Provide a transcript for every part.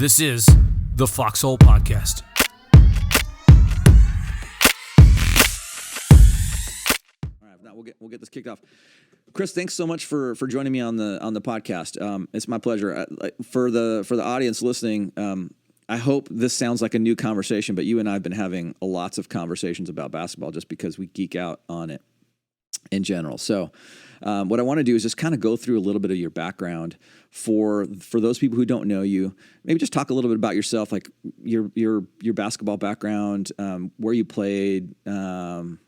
This is the Foxhole Podcast. All right, now we'll get this kicked off. Chris, thanks so much for joining me on the podcast. It's my pleasure. For the audience listening, I hope this sounds like a new conversation, but you and I have been having lots of conversations about basketball just because we geek out on it in general. So what I want to do is just kind of go through a little bit of your background for those people who don't know you. Maybe just talk a little bit about yourself, like your basketball background, where you played, some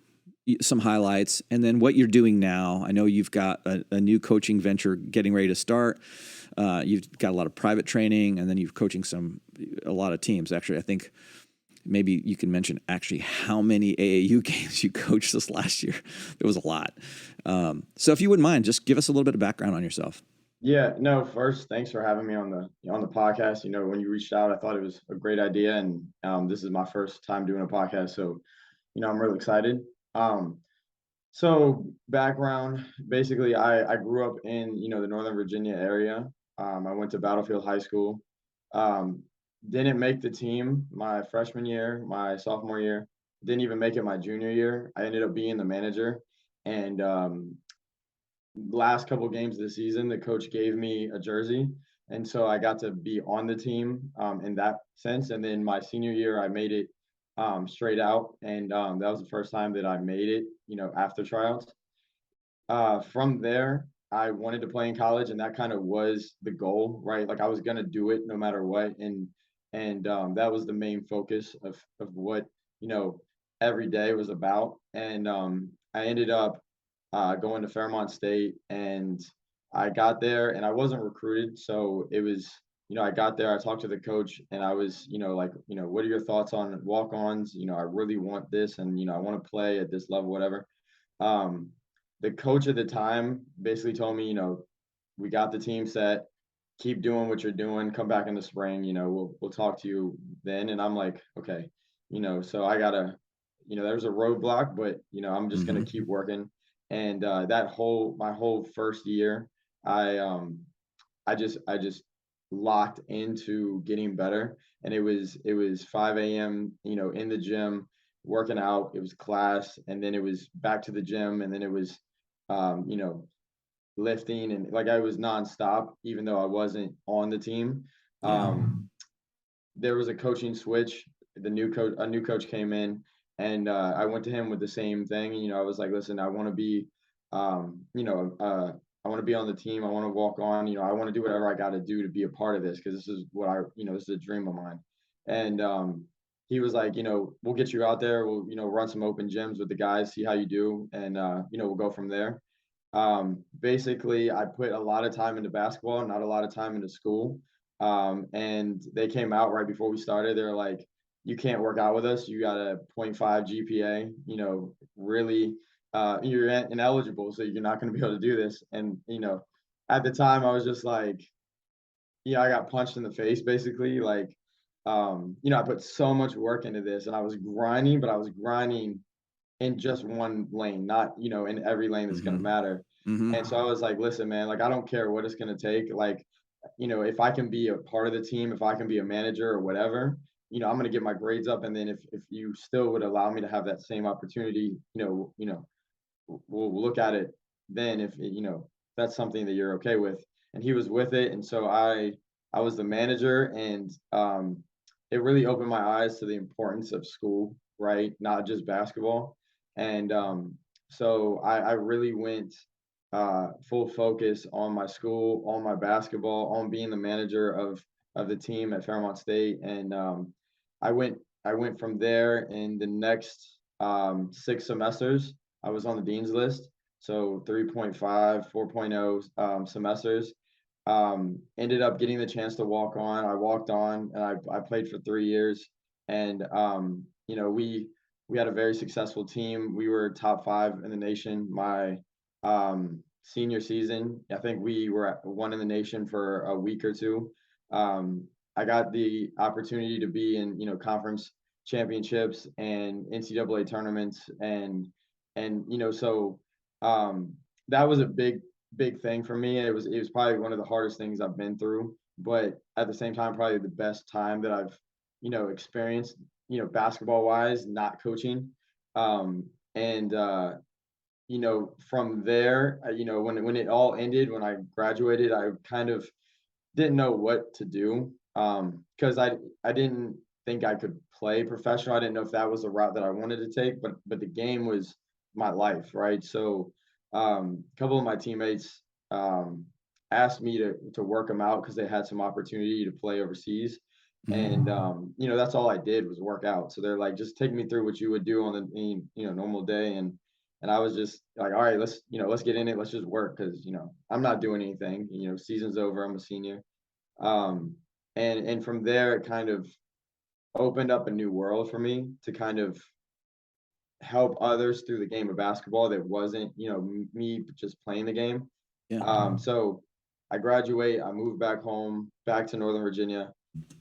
highlights, and then what you're doing now. I know you've got a new coaching venture getting ready to start. You've got a lot of private training, and then you're coaching a lot of teams. Actually, I think maybe you can mention actually how many AAU games you coached this last year. It was a lot. So if you wouldn't mind, just give us a little bit of background on yourself. Yeah, no, first, thanks for having me on the podcast. You know, when you reached out, I thought it was a great idea, and this is my first time doing a podcast, so I'm really excited. So background, basically, I grew up in the Northern Virginia area. I went to Battlefield High School. Didn't make the team my freshman year, my sophomore year. Didn't even make it my junior year. I ended up being the manager, and last couple of games of the season, the coach gave me a jersey, and so I got to be on the team in that sense. And then my senior year, I made it straight out, and that was the first time that I made it, after tryouts. From there, I wanted to play in college, and that kind of was the goal, right? Like I was gonna do it no matter what, and that was the main focus of what every day was about. And I ended up going to Fairmont State, and I got there, and I wasn't recruited, so it was, I got there, I talked to the coach, and I was, like, what are your thoughts on walk-ons? I really want this, and I want to play at this level, whatever. The coach at the time basically told me, we got the team set, keep doing what you're doing, come back in the spring, we'll talk to you then. And I'm like, okay, so I gotta, there's a roadblock, but I'm just gonna keep working. And my whole first year, I just locked into getting better. And it was 5 a.m., in the gym, working out. It was class, and then it was back to the gym, and then it was lifting, and like I was nonstop, even though I wasn't on the team. There was a coaching switch. A new coach came in, and I went to him with the same thing. I was like, listen, I want to be, I want to be on the team. I want to walk on. I want to do whatever I got to do to be a part of this, because this is what this is a dream of mine. And he was like, we'll get you out there. We'll, run some open gyms with the guys, see how you do, and we'll go from there. Basically, I put a lot of time into basketball, not a lot of time into school. And they came out right before we started. They're like, you can't work out with us. You got a 0.5 GPA, really, you're ineligible, so you're not going to be able to do this. And, at the time I was just like, I got punched in the face, basically. Like, I put so much work into this, and I was grinding, but I was grinding in just one lane, not, in every lane that's going to matter. And so I was like, listen, man, like, I don't care what it's going to take. Like, if I can be a part of the team, if I can be a manager or whatever, I'm going to get my grades up. And then if you still would allow me to have that same opportunity, we'll look at it then, if that's something that you're okay with. And he was with it. And so I was the manager, and it really opened my eyes to the importance of school, right? Not just basketball. And so I really went full focus on my school, on my basketball, on being the manager of the team at Fairmont State. And I went from there. In the next 6 semesters, I was on the dean's list. So 3.5, 4.0 semesters. Ended up getting the chance to walk on. I walked on, and I played for 3 years. And we had a very successful team. We were top 5 in the nation. My senior season, I think we were one in the nation for a week or two. I got the opportunity to be in, conference championships and NCAA tournaments, and so that was a big big thing for me. It was probably one of the hardest things I've been through, but at the same time, probably the best time that I've, experienced, basketball wise, not coaching. And from there, when it all ended, when I graduated, I kind of didn't know what to do. Because I didn't think I could play professional. I didn't know if that was the route that I wanted to take, but the game was my life, right? So a couple of my teammates asked me to work them out because they had some opportunity to play overseas. And that's all I did was work out. So they're like, just take me through what you would do on the normal day. And I was just like, all right, let's get in it. Let's just work because I'm not doing anything. Season's over. I'm a senior. And from there it kind of opened up a new world for me to kind of help others through the game of basketball that wasn't, me just playing the game. Yeah. So I graduate, I moved back home, back to Northern Virginia.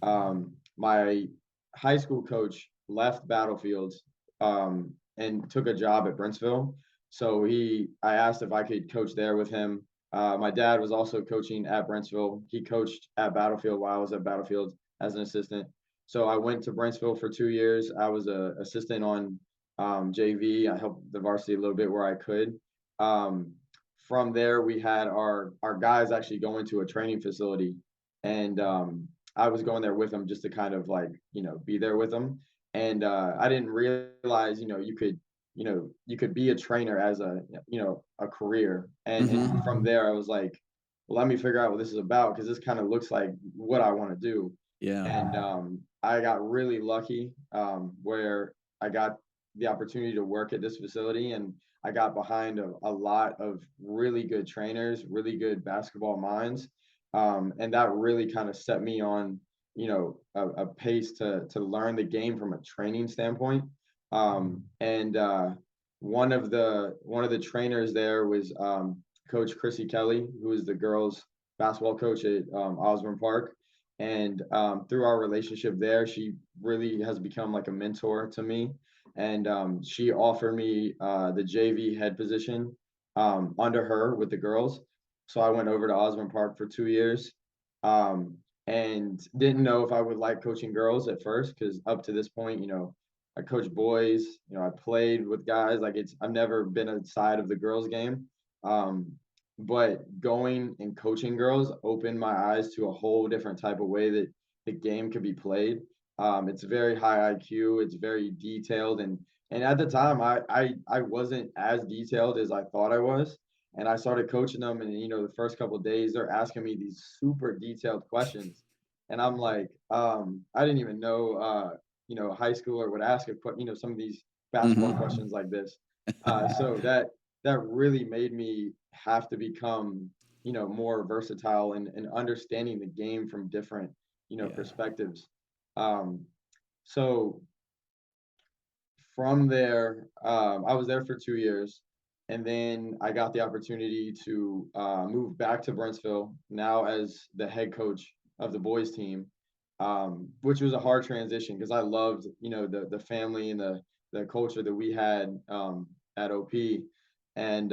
My high school coach left Battlefield and took a job at Brentsville. So I asked if I could coach there with him. My dad was also coaching at Brentsville. He coached at Battlefield while I was at Battlefield as an assistant. So I went to Brentsville for 2 years. I was an assistant on JV. I helped the varsity a little bit where I could. From there, we had our guys actually going to a training facility, and I was going there with them just to kind of be there with them. And I didn't realize you could be a trainer as a career. And from there, I was like, well, let me figure out what this is about because this kind of looks like what I want to do. Yeah. And I got really lucky where I got the opportunity to work at this facility, and I got behind a lot of really good trainers, really good basketball minds. And that really kind of set me on, a pace to learn the game from a training standpoint. And one of the trainers there was Coach Chrissy Kelly, who is the girls basketball coach at Osbourn Park. And through our relationship there, she really has become like a mentor to me. And she offered me the JV head position under her with the girls. So I went over to Osbourn Park for 2 years and didn't know if I would like coaching girls at first because up to this point, I coached boys, I played with guys. I've never been outside of the girls game. But going and coaching girls opened my eyes to a whole different type of way that the game could be played. It's very high IQ. It's very detailed, and at the time, I wasn't as detailed as I thought I was. And I started coaching them, and the first couple of days, they're asking me these super detailed questions, and I'm like, I didn't even know, a high schooler would ask some of these basketball questions like this. So that really made me have to become, more versatile and understanding the game from different, perspectives. So from there, I was there for 2 years, and then I got the opportunity to move back to Brentsville now as the head coach of the boys team, which was a hard transition because I loved, the family and the culture that we had at OP. And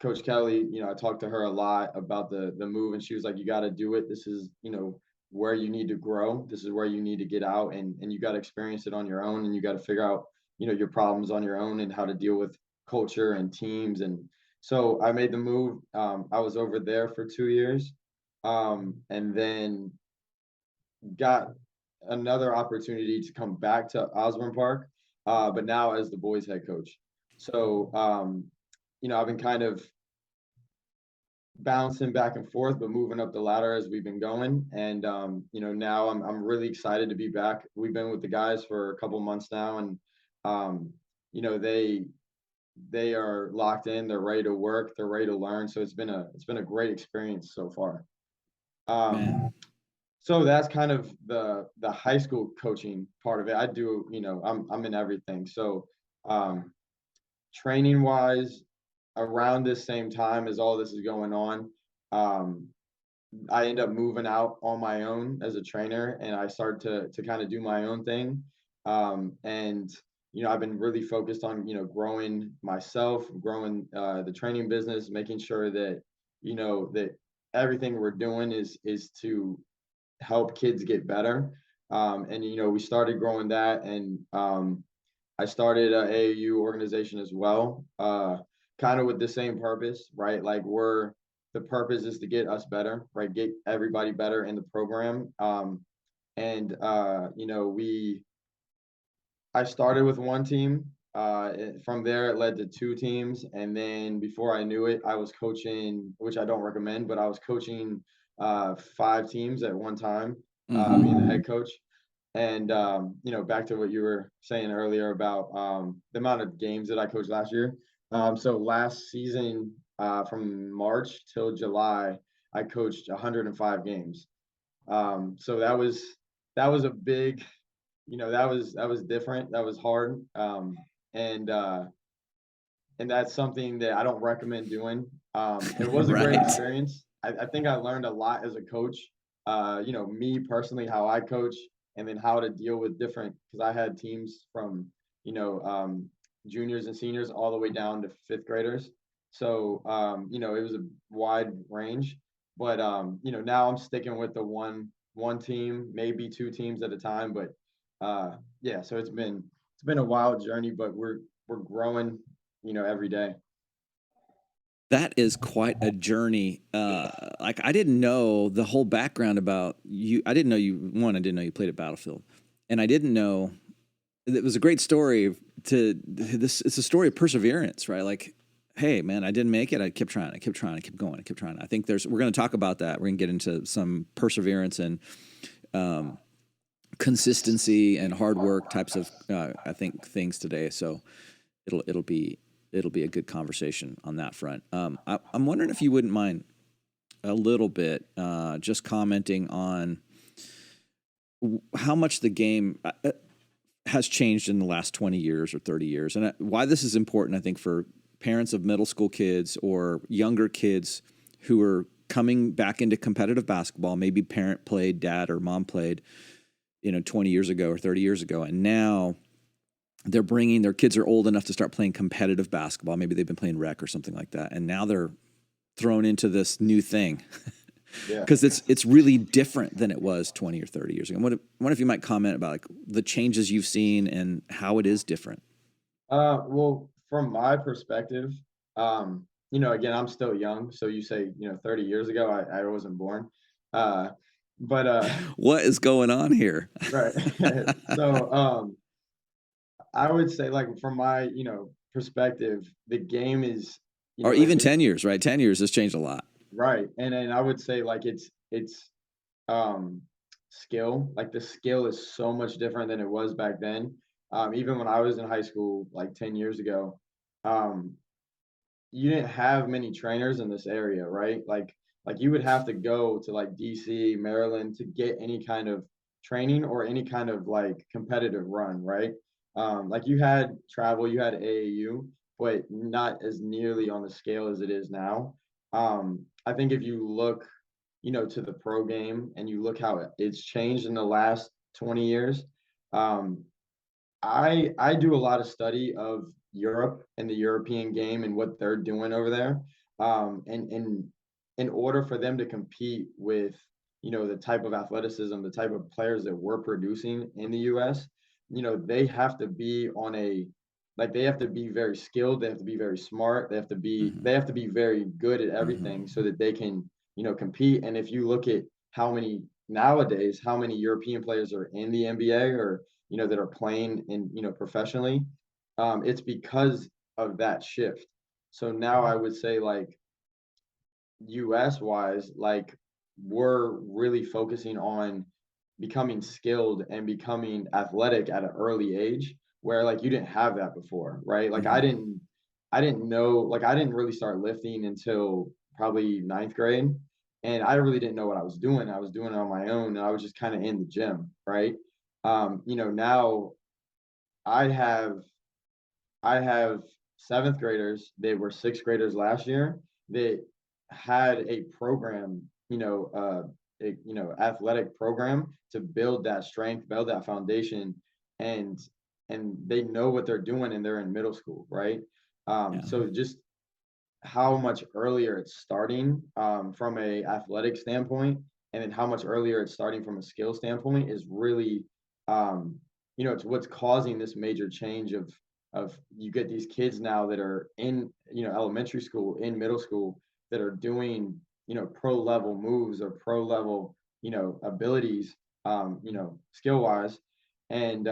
Coach Kelly, I talked to her a lot about the move, and she was like, "You got to do it. This is, where you need to grow. This is where you need to get out, and you got to experience it on your own, and you got to figure out, your problems on your own and how to deal with culture and teams." And so I made the move. I was over there for 2 years, and then got another opportunity to come back to Osbourn Park, but now as the boys head coach. So, I've been kind of bouncing back and forth, but moving up the ladder as we've been going. And now I'm really excited to be back. We've been with the guys for a couple months now, and they are locked in. They're ready to work. They're ready to learn. So it's been a great experience so far. So that's kind of the high school coaching part of it. I do, I'm in everything. So training wise, around this same time as all this is going on, I end up moving out on my own as a trainer, and I start to kind of do my own thing. And I've been really focused on, growing myself, growing the training business, making sure that, that everything we're doing is to help kids get better. And, we started growing that, and I started a AAU organization as well, kind of with the same purpose, right? Like the purpose is to get us better, right? Get everybody better in the program. And I started with one team. From there, it led to two teams, and then before I knew it, I was coaching, which I don't recommend, but I was coaching 5 teams at one time, being the head coach. And back to what you were saying earlier about the amount of games that I coached last year. So last season, from March till July, I coached 105 games. So that was a big, that was different. That was hard. And uh, and that's something that I don't recommend doing. It was a great Right. experience. I think I learned a lot as a coach. Me personally, how I coach, and then how to deal with different, because I had teams from juniors and seniors all the way down to fifth graders. So it was a wide range. But now I'm sticking with the one team, maybe two teams at a time. But yeah, so it's been a wild journey, but we're growing, every day. That is quite a journey. Like I didn't know the whole background about you. I didn't know I didn't know you played at Battlefield, and I didn't know it was a great story. It's a story of perseverance, right? Like, hey, man, I didn't make it. I kept trying. I kept trying. I kept going. I kept trying. I think we're going to talk about that. We're going to get into some perseverance and consistency and hard work types of I think things today. So it'll be a good conversation on that front. I'm wondering if you wouldn't mind a little bit just commenting on how much the game has changed in the last 20 years or 30 years, and why this is important, I think, for parents of middle school kids or younger kids who are coming back into competitive basketball. Maybe parent played, dad or mom played, 20 years ago or 30 years ago, and now they're bringing their kids are old enough to start playing competitive basketball. Maybe they've been playing rec or something like that, and now they're thrown into this new thing Yeah. because it's really different than it was 20 or 30 years ago. I wonder if you might comment about like the changes you've seen and how it is different. Well, from my perspective, again, I'm still young. So you say, 30 years ago, I wasn't born. Uh, but What is going on here? right. So I would say, like, from my, perspective, the game is, Or like even 10 years, right? 10 years has changed a lot. right. And then I would say, like, it's um skill. Like, the skill is so much different than it was back then. Even when I was in high school, like 10 years ago, um, you didn't have many trainers in this area, right? Like you would have to go to like DC, Maryland to get any kind of training or any kind of like competitive run, right? Like you had travel, you had AAU, but not as nearly on the scale as it is now. I think if you look, to the pro game and you look how it's changed in the last 20 years, um, I do a lot of study of Europe and the European game and what they're doing over there. And in order for them to compete with, the type of athleticism, the type of players that we're producing in the US, they have to be they have to be very skilled, they have to be very smart, they have to be very good at everything so that they can, compete. And if you look at how many European players are in the NBA or that are playing in, professionally, it's because of that shift. So now I would say, like, US wise, like, we're really focusing on becoming skilled and becoming athletic at an early age where like you didn't have that before, right? Like I didn't know, like I didn't really start lifting until probably ninth grade. And I really didn't know what I was doing. I was doing it on my own and I was just kind of in the gym, right? Now I have I have seventh graders. They were sixth graders last year that had a program, athletic program to build that strength, build that foundation, and and they know what they're doing and they're in middle school, right? So just how much earlier it's starting from a athletic standpoint, and then how much earlier it's starting from a skill standpoint is really, it's what's causing this major change of you get these kids now that are in, elementary school, in middle school, that are doing, pro level moves or pro level, abilities, skill wise. And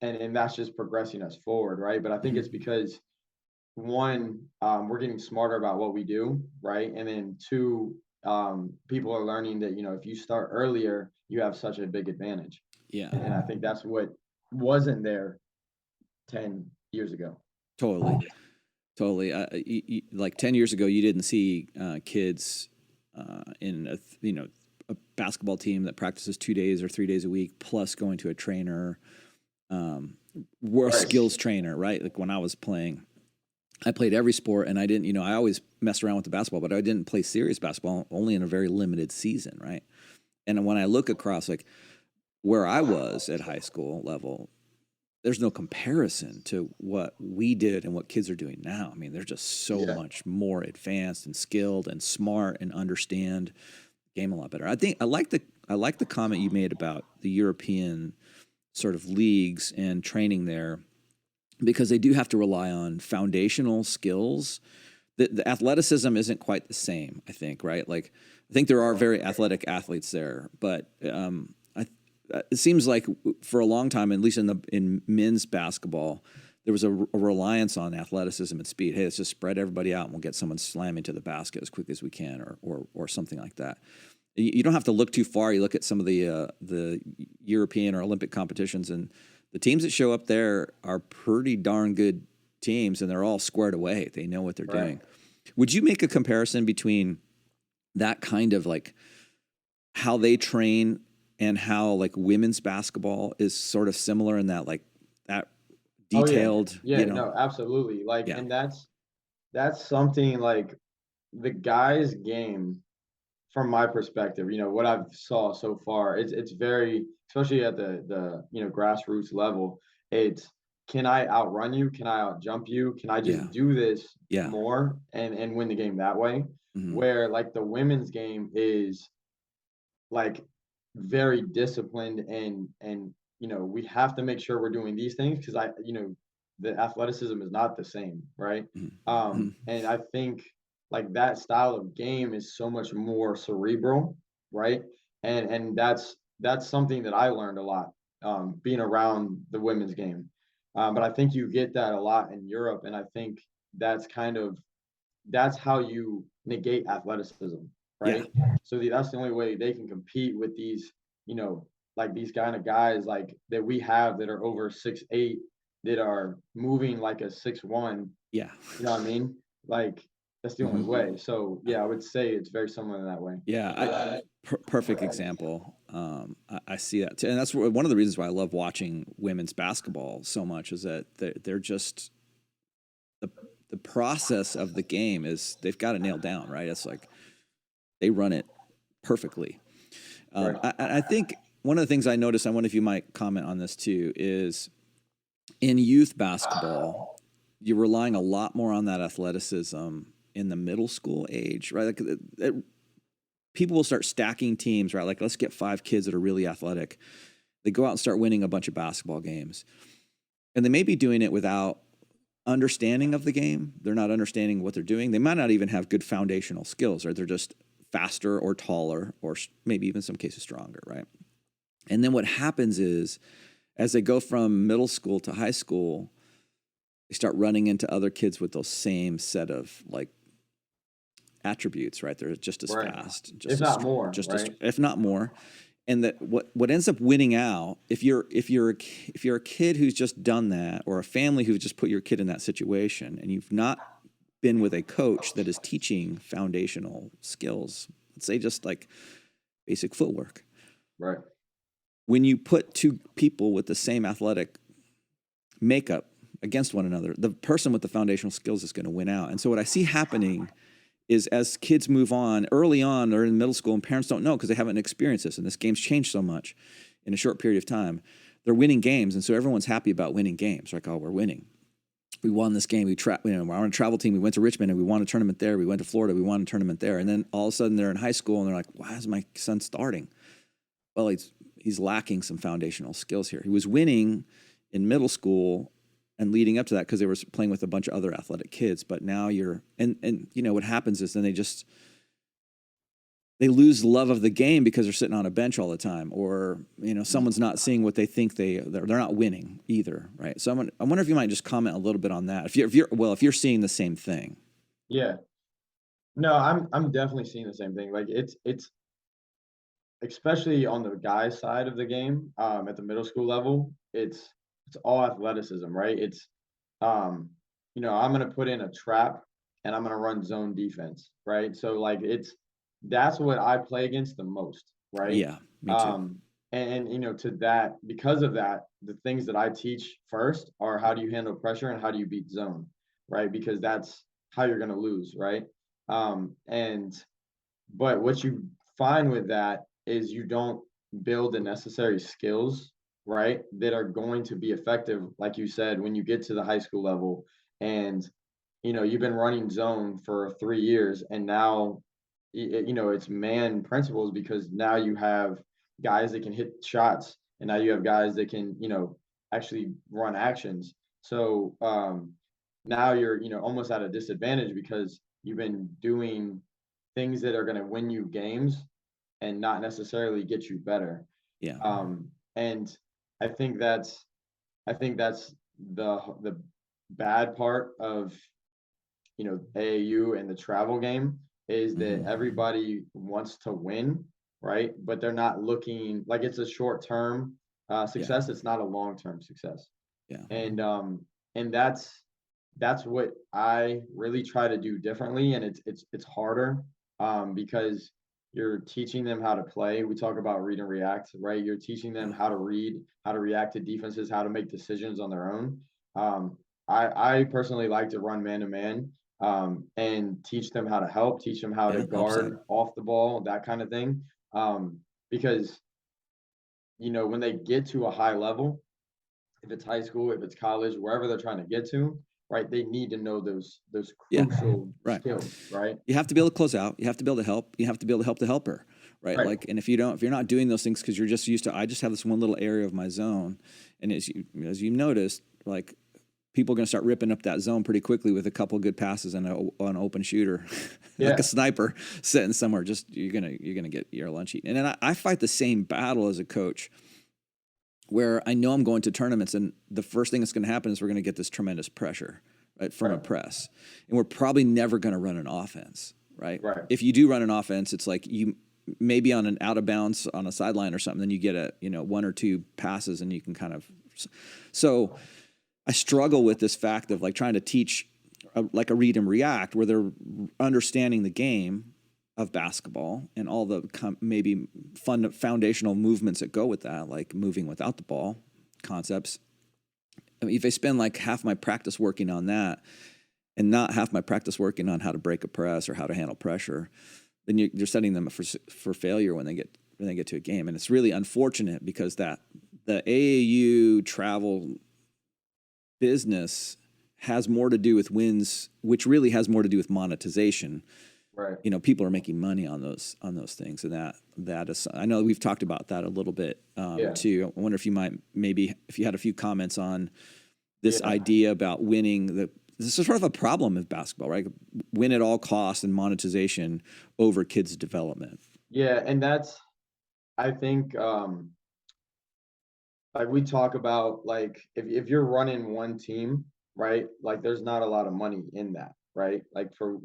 that's just progressing us forward, right? But I think it's because one, we're getting smarter about what we do, right? And then two, people are learning that, if you start earlier, you have such a big advantage. Yeah. And I think that's what wasn't there 10 years ago. Totally. Like 10 years ago, you didn't see kids in a basketball team that practices 2 days or 3 days a week, plus going to a trainer, we're a skills trainer, right? Like when I was playing, I played every sport, and I didn't, I always messed around with the basketball, but I didn't play serious basketball, only in a very limited season, right? And when I look across like where I was at high school level, there's no comparison to what we did and what kids are doing now. I mean, they're just so much more advanced and skilled and smart and understand the game a lot better. I think I like the comment you made about the European sort of leagues and training there, because they do have to rely on foundational skills. The athleticism isn't quite the same, I think, right? Like, I think there are very athletic athletes there, but it seems like for a long time, at least in men's basketball, there was a reliance on athleticism and speed. Hey, let's just spread everybody out and we'll get someone slamming to the basket as quickly as we can, or something like that. You don't have to look too far. You look at some of the European or Olympic competitions, and the teams that show up there are pretty darn good teams, and they're all squared away. They know what they're doing. Would you make a comparison between that kind of like how they train and how like women's basketball is sort of similar in that, like, that detailed? No, absolutely. Like, and that's something like the guys' game, from my perspective, what I've saw so far, it's very, especially at the grassroots level, it's, can I outrun you? Can I outjump you? Can I just do this more and win the game that way? Mm-hmm. Where like the women's game is like very disciplined, and we have to make sure we're doing these things because the athleticism is not the same, right? Mm-hmm. And I think like that style of game is so much more cerebral, right? And that's something that I learned a lot being around the women's game. But I think you get that a lot in Europe, and I think that's how you negate athleticism, right? So that's the only way they can compete with these, like these kind of guys like that we have that are over 6'8", that are moving like a 6'1". Yeah. You know what I mean? Like, that's the only way. So I would say it's very similar in that way. Yeah, perfect example. I see that too. And that's one of the reasons why I love watching women's basketball so much, is that they're just the process of the game is, they've got it nailed down, right? It's like they run it perfectly. I think one of the things I noticed, I wonder if you might comment on this too, is in youth basketball, you're relying a lot more on that athleticism in the middle school age, right? Like people will start stacking teams, right? Like, let's get 5 kids that are really athletic. They go out and start winning a bunch of basketball games, and they may be doing it without understanding of the game. They're not understanding what they're doing. They might not even have good foundational skills, right? They're just faster or taller, or maybe even some cases stronger, right? And then what happens is, as they go from middle school to high school, they start running into other kids with those same set of like attributes, right? They're just as fast, just if not more, if not more. And that what ends up winning out, if you're a kid who's just done that, or a family who's just put your kid in that situation, and you've not been with a coach that is teaching foundational skills, let's say just like basic footwork, right? When you put 2 people with the same athletic makeup against one another, the person with the foundational skills is going to win out. And so what I see happening is, as kids move on, early on, they're in middle school, and parents don't know because they haven't experienced this, and this game's changed so much in a short period of time. they're winning games. And so everyone's happy about winning games. Like, oh, we're winning. We won this game. We're on a travel team. We went to Richmond and we won a tournament there. We went to Florida. We won a tournament there. And then all of a sudden they're in high school and they're like, why is my son starting? Well, he's lacking some foundational skills here. He was winning in middle school and leading up to that because they were playing with a bunch of other athletic kids. But now and what happens is then they lose love of the game because they're sitting on a bench all the time, or someone's not seeing what they think they're not winning either, right? So I wonder if you might just comment a little bit on that. If you're seeing the same thing. Yeah. No, I'm definitely seeing the same thing. Like it's especially on the guys side of the game, at the middle school level, it's all athleticism, right? It's I'm gonna put in a trap and I'm gonna run zone defense, right? So like that's what I play against the most, right? Yeah, me too. And to that, because of that, the things that I teach first are how do you handle pressure and how do you beat zone, right? Because that's how you're gonna lose, right? But what you find with that is you don't build the necessary skills, right, that are going to be effective, like you said, when you get to the high school level. And you've been running zone for 3 years, and now it's man principles, because now you have guys that can hit shots, and now you have guys that can actually run actions. So now you're almost at a disadvantage because you've been doing things that are going to win you games and not necessarily get you better. Yeah. And I think that's the bad part of AAU and the travel game, is that everybody wants to win, right? But they're not looking like it's a short term success. It's not a long term success. Yeah. And that's what I really try to do differently, and it's harder because you're teaching them how to play. We talk about read and react, right? You're teaching them how to read, how to react to defenses, how to make decisions on their own. I personally like to run man to man, and teach them how to teach them how to guard off the ball, that kind of thing. Because when they get to a high level, if it's high school, if it's college, wherever they're trying to get to, right, they need to know those crucial skills, right? You have to be able to close out. You have to be able to help. You have to be able to help the helper, right? Like, and if you're not doing those things because you're just used to, I just have this one little area of my zone, and as you noticed, like, people are going to start ripping up that zone pretty quickly with a couple of good passes and an open shooter, like a sniper sitting somewhere. Just you're gonna get your lunch eaten. And then I fight the same battle as a coach, where I know I'm going to tournaments, and the first thing that's going to happen is we're going to get this tremendous pressure, right, from a press, and we're probably never going to run an offense, right? If you do run an offense, it's like you maybe on an out of bounds on a sideline or something, then you get one or two passes, and you can kind of. So I struggle with this fact of like trying to teach like a read and react, where they're understanding the game of basketball and all the maybe fun foundational movements that go with that, like moving without the ball concepts. I mean, if I spend like half my practice working on that and not half my practice working on how to break a press or how to handle pressure, then you're setting them for failure when they get to a game. And it's really unfortunate because that the AAU travel business has more to do with wins, which really has more to do with monetization. Right. People are making money on those things, and that is. I know we've talked about that a little bit too. I wonder if you might if you had a few comments on this idea about winning. This is sort of a problem of basketball, right? Win at all costs and monetization over kids' development. Yeah, and that's, I think, like we talk about, like if you're running one team, right? Like there's not a lot of money in that, right? Like for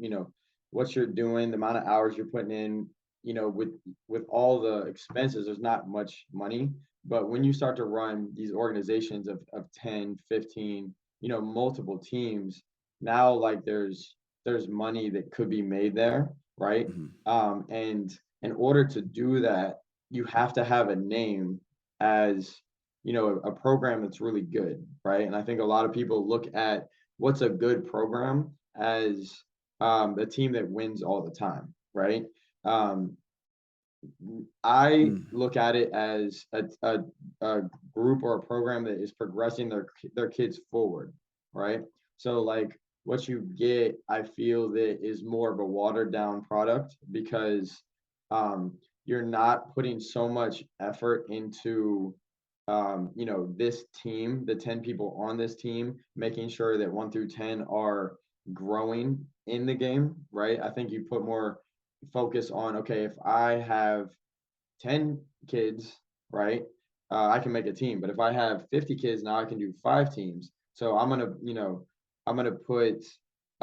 what you're doing, the amount of hours you're putting in, with all the expenses, there's not much money. But when you start to run these organizations of 10, 15, multiple teams, now like there's money that could be made there, right? And in order to do that, you have to have a name as, a program that's really good, right? And I think a lot of people look at what's a good program as the team that wins all the time, right? I look at it as a group or a program that is progressing their kids forward, right? So like what you get, I feel that is more of a watered down product because you're not putting so much effort into this team, the 10 people on this team, making sure that 1 through 10 are growing in the game, right? I think you put more focus on, okay, if I have 10 kids, right? I can make a team. But if I have 50 kids, now I can do 5 teams. So I'm gonna put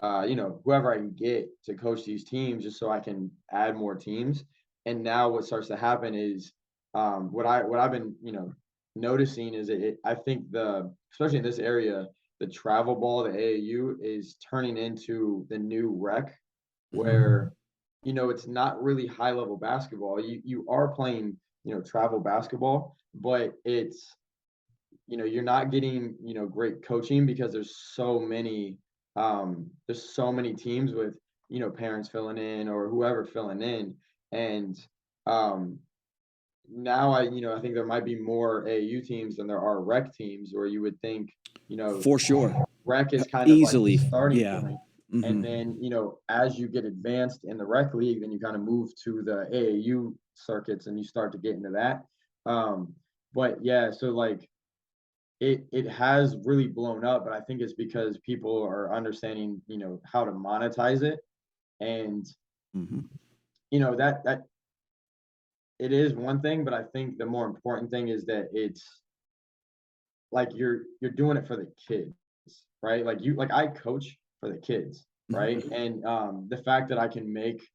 whoever I can get to coach these teams just so I can add more teams. And now what starts to happen is what I've been, noticing is I think especially in this area, the travel ball, the AAU is turning into the new rec where it's not really high level basketball. You are playing, travel basketball, but it's, you're not getting, great coaching because there's so many teams with, parents filling in or whoever filling in. And now I think there might be more AAU teams than there are rec teams where you would think, For sure. rec is kind of like the Easily. starting Yeah. point. And then, as you get advanced in the rec league, then you kind of move to the AAU circuits and you start to get into that. But yeah, so like it has really blown up, but I think it's because people are understanding, how to monetize it. And that it is one thing, but I think the more important thing is that it's like you're doing it for the kids, right? Like I coach for the kids, right? And the fact that I can make,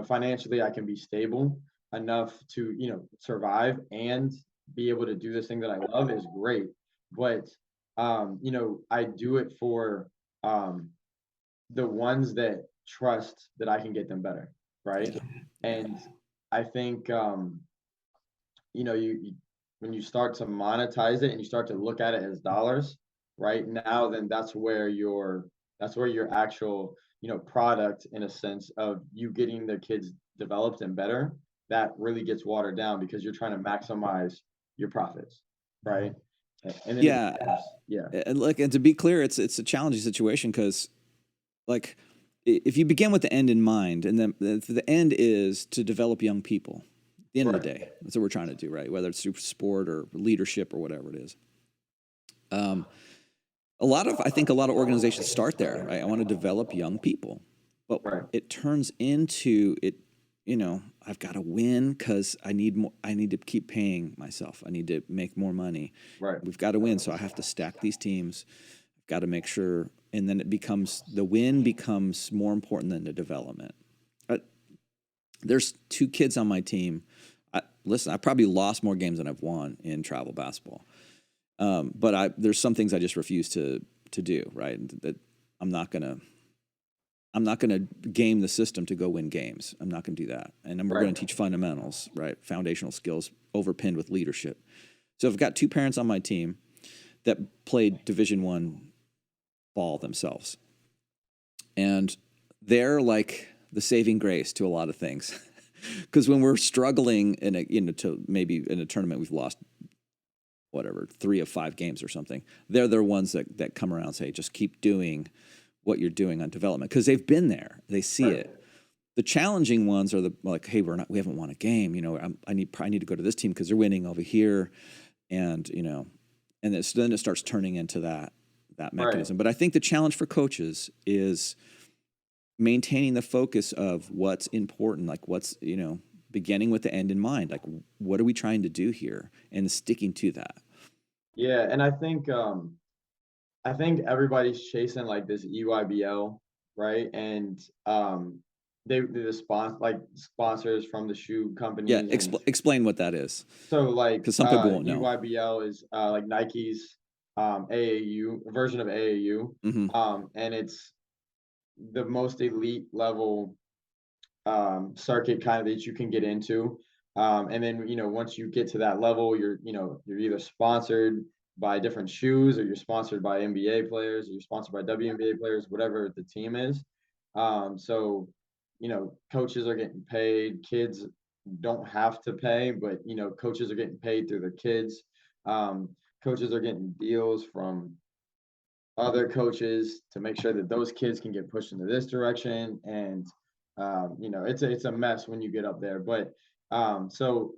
financially I can be stable enough to, survive and be able to do this thing that I love is great. But I do it for the ones that trust that I can get them better, right? And I think you when you start to monetize it and you start to look at it as dollars, right now, then that's where your actual, product in a sense of you getting the kids developed and better, that really gets watered down because you're trying to maximize your profits, right? And then yeah. And to be clear, it's a challenging situation because, like, if you begin with the end in mind, and then the end is to develop young people. At the end of the day, that's what we're trying to do, right? Whether it's through sport or leadership or whatever it is. I think a lot of organizations start there, right? I want to develop young people, but it turns into it. I've got to win because I need more. I need to keep paying myself. I need to make more money. Right. We've got to win, so I have to stack these teams. I've got to make sure, and then the win becomes more important than the development. There's 2 kids on my team. I probably lost more games than I've won in travel basketball. But there's some things I just refuse to do, right? That I'm not gonna game the system to go win games. I'm not gonna do that. And we're gonna teach fundamentals, right? Foundational skills overpinned with leadership. So I've got 2 parents on my team that played Division I ball themselves. And they're like the saving grace to a lot of things. Because when we're struggling to maybe in a tournament we've lost whatever 3 of 5 games or something, they're the ones that come around and say, just keep doing what you're doing on development, because they've been there, they see it. The challenging ones are hey, we haven't won a game, I need to go to this team because they're winning over here, and then it starts turning into that mechanism. But I think the challenge for coaches is maintaining the focus of what's important, like what's, beginning with the end in mind, like what are we trying to do here, and sticking to that. Yeah, and I think everybody's chasing like this EYBL, right? And the sponsors from the shoe companies. Yeah, explain what that is. So like, because some people won't know. EYBL is like Nike's AAU version of AAU, and it's the most elite level circuit kind of that you can get into. And then, once you get to that level, you're either sponsored by different shoes, or you're sponsored by NBA players, or you're sponsored by WNBA players, whatever the team is. So, coaches are getting paid, kids don't have to pay, but coaches are getting paid through their kids. Coaches are getting deals from other coaches to make sure that those kids can get pushed into this direction. And it's a mess when you get up there. But so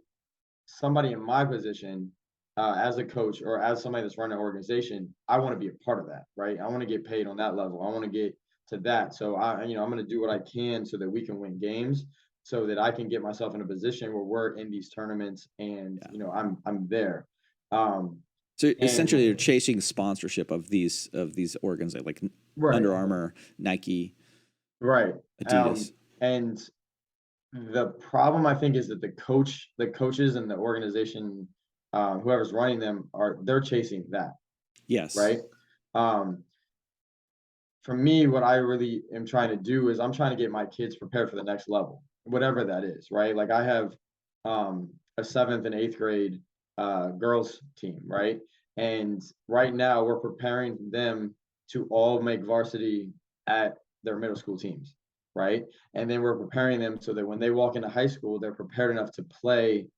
somebody in my position, as a coach or as somebody that's running an organization, I want to be a part of that, right? I want to get paid on that level. I want to get to that. So I'm going to do what I can so that we can win games, so that I can get myself in a position where we're in these tournaments and, I'm there. So essentially, you're chasing sponsorship of these organs like Right. Under Armour, Nike, right, Adidas. and the problem, I think, is that the coaches and the organization, whoever's running them, they're chasing that, Yes. right? For me, what I really am trying to do is I'm trying to get my kids prepared for the next level, whatever that is, right? Like I have a 7th and 8th grade girls team, right? And right now we're preparing them to all make varsity at their middle school teams, right? And then we're preparing them so that when they walk into high school, they're prepared enough to play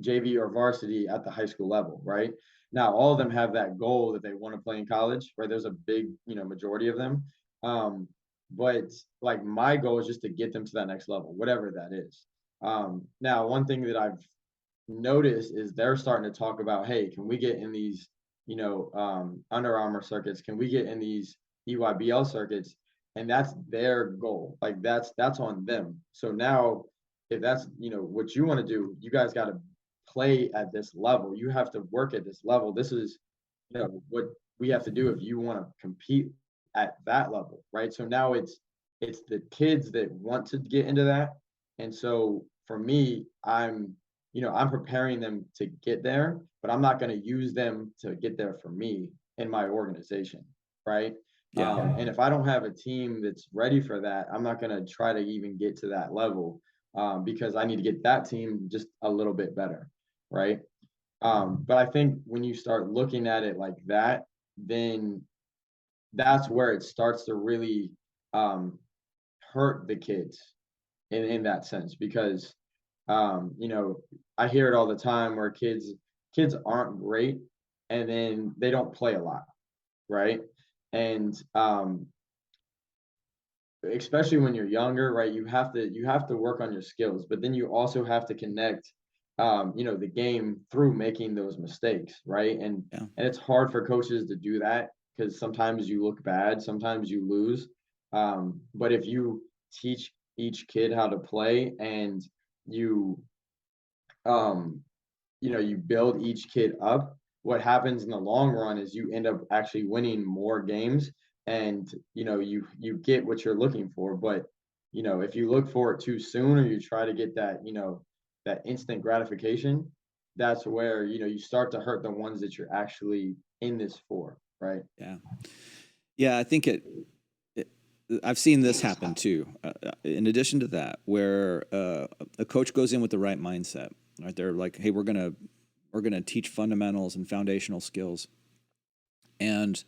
JV or varsity at the high school level, right? Now, all of them have that goal that they want to play in college, right? There's a big, majority of them. But like my goal is just to get them to that next level, whatever that is. Now, one thing that I've noticed is they're starting to talk about, hey, can we get in these, Under Armour circuits? Can we get in these EYBL circuits? And that's their goal. Like that's on them. So now, if that's what you want to do, you guys got to play at this level. You have to work at this level. This is what we have to do if you want to compete at that level, right? So now it's the kids that want to get into that. And so for me, I'm preparing them to get there, but I'm not going to use them to get there for me in my organization, right? Yeah. And if I don't have a team that's ready for that, I'm not going to try to even get to that level, because I need to get that team just a little bit better, right? But I think when you start looking at it like that, then that's where it starts to really hurt the kids in that sense, because I hear it all the time where kids aren't great and then they don't play a lot, right? And especially when you're younger, right? You have to work on your skills, but then you also have to connect the game through making those mistakes, right? And it's hard for coaches to do that because sometimes you look bad, sometimes you lose. But if you teach each kid how to play and you you build each kid up, what happens in the long run is you end up actually winning more games, and you get what you're looking for. But if you look for it too soon, or you try to get that that instant gratification, that's where you start to hurt the ones that you're actually in this for, right? Yeah, I think I've seen this happen too. In addition to that, where a coach goes in with the right mindset, right? They're like, "Hey, we're gonna teach fundamentals and foundational skills," and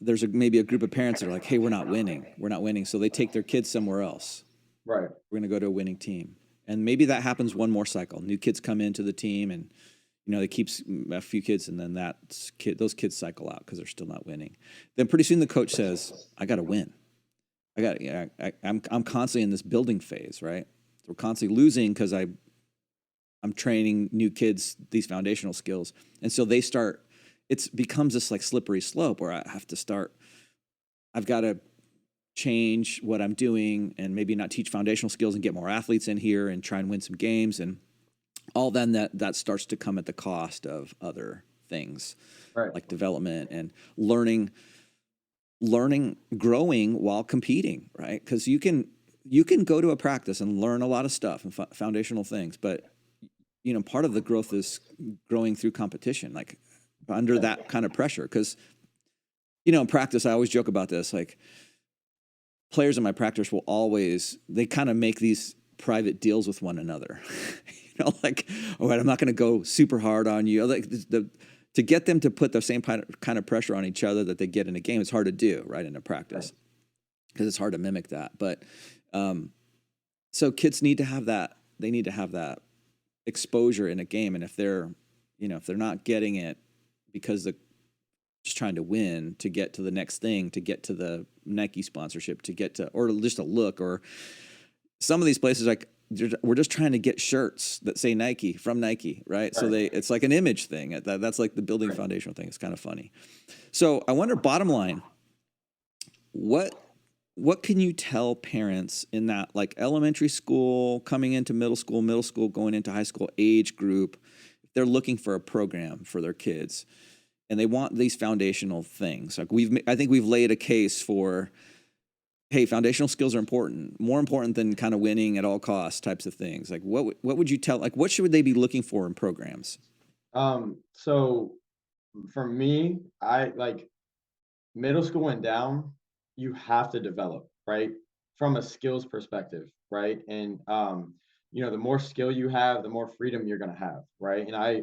there's maybe a group of parents that are like, "Hey, we're not winning," so they take their kids somewhere else. Right. We're gonna go to a winning team, and maybe that happens one more cycle. New kids come into the team, and they keep a few kids, and then those kids cycle out because they're still not winning. Then pretty soon the coach says, "I got to win. I'm constantly in this building phase, right? We're constantly losing because I'm training new kids these foundational skills, and so they start. It becomes this like slippery slope where I've got to change what I'm doing and maybe not teach foundational skills and get more athletes in here and try and win some games and." All then that starts to come at the cost of other things, right, like development and learning, growing while competing, right? Because you can go to a practice and learn a lot of stuff and foundational things, but part of the growth is growing through competition, like under that kind of pressure. Because in practice, I always joke about this, like players in my practice they kind of make these private deals with one another. Like, all right, I'm not going to go super hard on you. Like to get them to put the same kind of pressure on each other that they get in a game, it's hard to do, right, in a practice, because it's hard to mimic that. But So kids need to have that. They need to have that exposure in a game. And if they're not getting it because they're just trying to win, to get to the next thing, to get to the Nike sponsorship, to get to, or just a look, or some of these places, like, we're just trying to get shirts that say Nike from Nike, right? So it's like an image thing. That's like the building foundational thing. It's kind of funny. So I wonder, bottom line, what can you tell parents in that, like, elementary school coming into middle school going into high school age group, if they're looking for a program for their kids and they want these foundational things? Like, I think we've laid a case for, hey, foundational skills are important, more important than kind of winning at all costs types of things. Like, what would you tell, like, what should they be looking for in programs? So for me, I like middle school and down, you have to develop, right? From a skills perspective, right? And the more skill you have, the more freedom you're gonna have, right? And I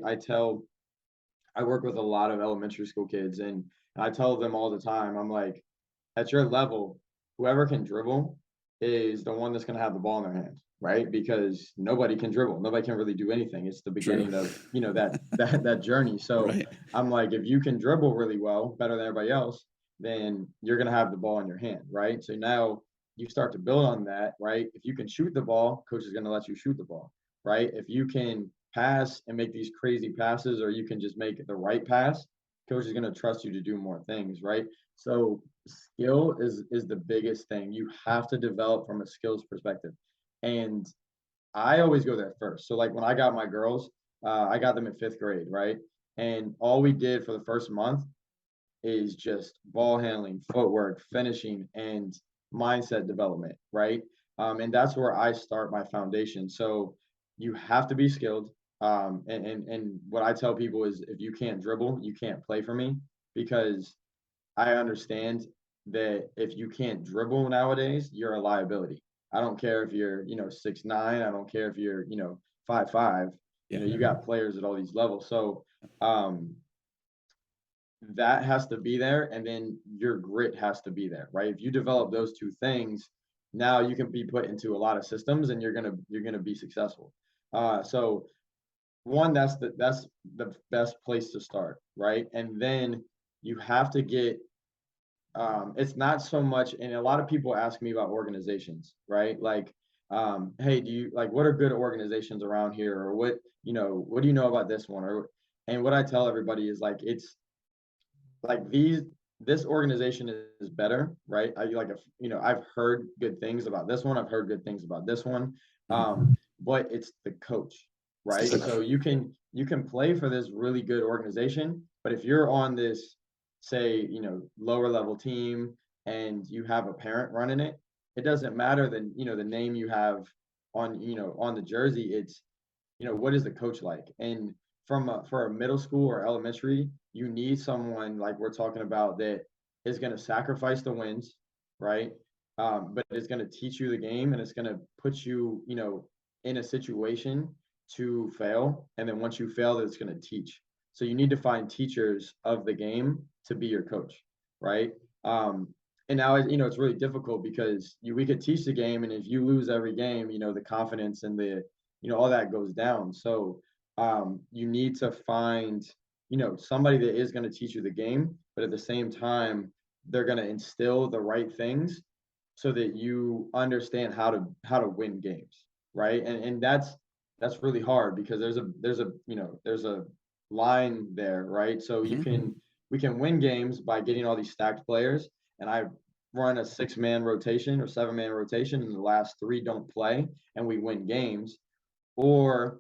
work with a lot of elementary school kids, and I tell them all the time, I'm like, at your level, whoever can dribble is the one that's going to have the ball in their hand, right? Because nobody can dribble. Nobody can really do anything. It's the beginning of, that journey. So Right. I'm like, if you can dribble really well, better than everybody else, then you're going to have the ball in your hand, right? So now you start to build on that, right? If you can shoot the ball, coach is going to let you shoot the ball, right? If you can pass and make these crazy passes, or you can just make the right pass, coach is going to trust you to do more things, right? So skill is the biggest thing. You have to develop from a skills perspective. And I always go there first. So like when I got my girls, I got them in 5th grade, right? And all we did for the first month is just ball handling, footwork, finishing, and mindset development, right? And that's where I start my foundation. So you have to be skilled. And what I tell people is, if you can't dribble, you can't play for me, because I understand that if you can't dribble nowadays, you're a liability. I don't care if you're, 6'9". I don't care if you're, 5'5". You got players at all these levels. So that has to be there, and then your grit has to be there, right? If you develop those two things, now you can be put into a lot of systems, and you're gonna be successful. So one, that's the best place to start, right? And then you have to get it's not so much, and a lot of people ask me about organizations, right? Like, hey, do you like, what are good organizations around here, or what do you know about this one? And what I tell everybody is, like, it's like this organization is better, right? I've heard good things about this one. I've heard good things about this one. But it's the coach, right? So you can play for this really good organization, but if you're on this, say, lower level team, and you have a parent running it, it doesn't matter the name you have on the jersey. It's, what is the coach like? And for a middle school or elementary, you need someone like we're talking about, that is going to sacrifice the wins, right? But it's going to teach you the game, and it's going to put you, in a situation to fail. And then once you fail, it's going to teach. So you need to find teachers of the game to be your coach, right? And now, it's really difficult, because we could teach the game, and if you lose every game, the confidence and all that goes down. So you need to find, somebody that is going to teach you the game, but at the same time, they're going to instill the right things so that you understand how to win games, right? And that's really hard, because there's a line there, right? So we can win games by getting all these stacked players, and I run a 6-man rotation or 7-man rotation, and the last 3 don't play, and we win games. Or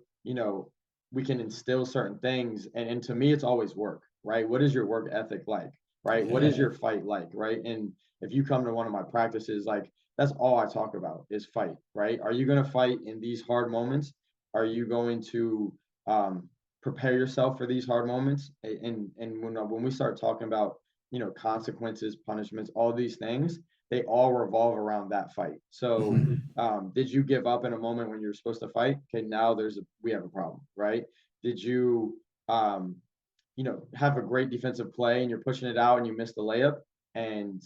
we can instill certain things, and to me, it's always work, right? What is your work ethic like, right? What is your fight like, right? And if you come to one of my practices, like, that's all I talk about is fight, right? Are you going to fight in these hard moments? Are you going to prepare yourself for these hard moments? And when we start talking about, consequences, punishments, all these things, they all revolve around that fight. So did you give up in a moment when you were supposed to fight? Okay, now we have a problem, right? Did you have a great defensive play, and you're pushing it out, and you missed the layup, and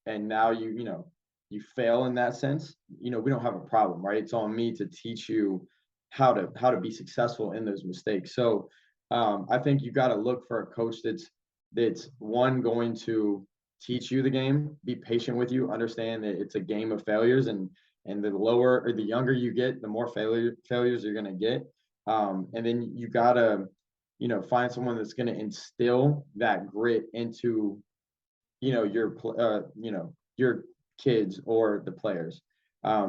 now you you fail in that sense, we don't have a problem, right? It's on me to teach you how to be successful in those mistakes. So I think you got to look for a coach that's one, going to teach you the game, be patient with you, understand that it's a game of failures, and the lower or the younger you get, the more failures you're going to get. And then you got to, find someone that's going to instill that grit into, your kids or the players,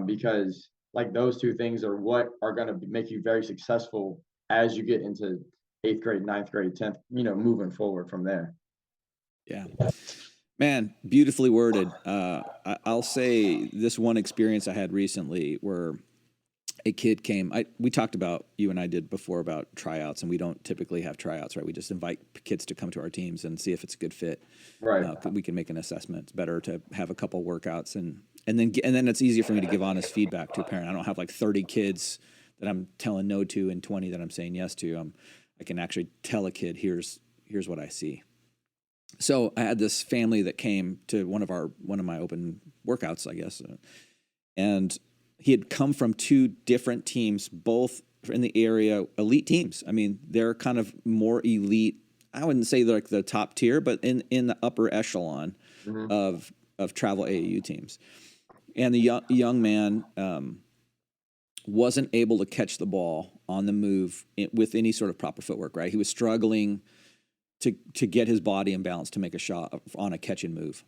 because like those two things are what are going to make you very successful as you get into 8th grade, 9th grade, 10th, moving forward from there. Yeah. Man, beautifully worded. I'll say this one experience I had recently where a kid came. We talked about, you and I did before, about tryouts, and we don't typically have tryouts, right? We just invite kids to come to our teams and see if it's a good fit. Right. We can make an assessment. It's better to have a couple workouts, and then it's easier for me to give honest feedback to a parent. I don't have like 30 kids that I'm telling no to and 20 that I'm saying yes to. I can actually tell a kid, here's what I see. So I had this family that came to one of my open workouts, I guess, and he had come from 2 different teams, both in the area, elite teams. I mean, they're kind of more elite. I wouldn't say they're like the top tier, but in the upper echelon of travel AAU teams. And the young man wasn't able to catch the ball on the move with any sort of proper footwork, right? He was struggling to get his body in balance to make a shot on a catch and move.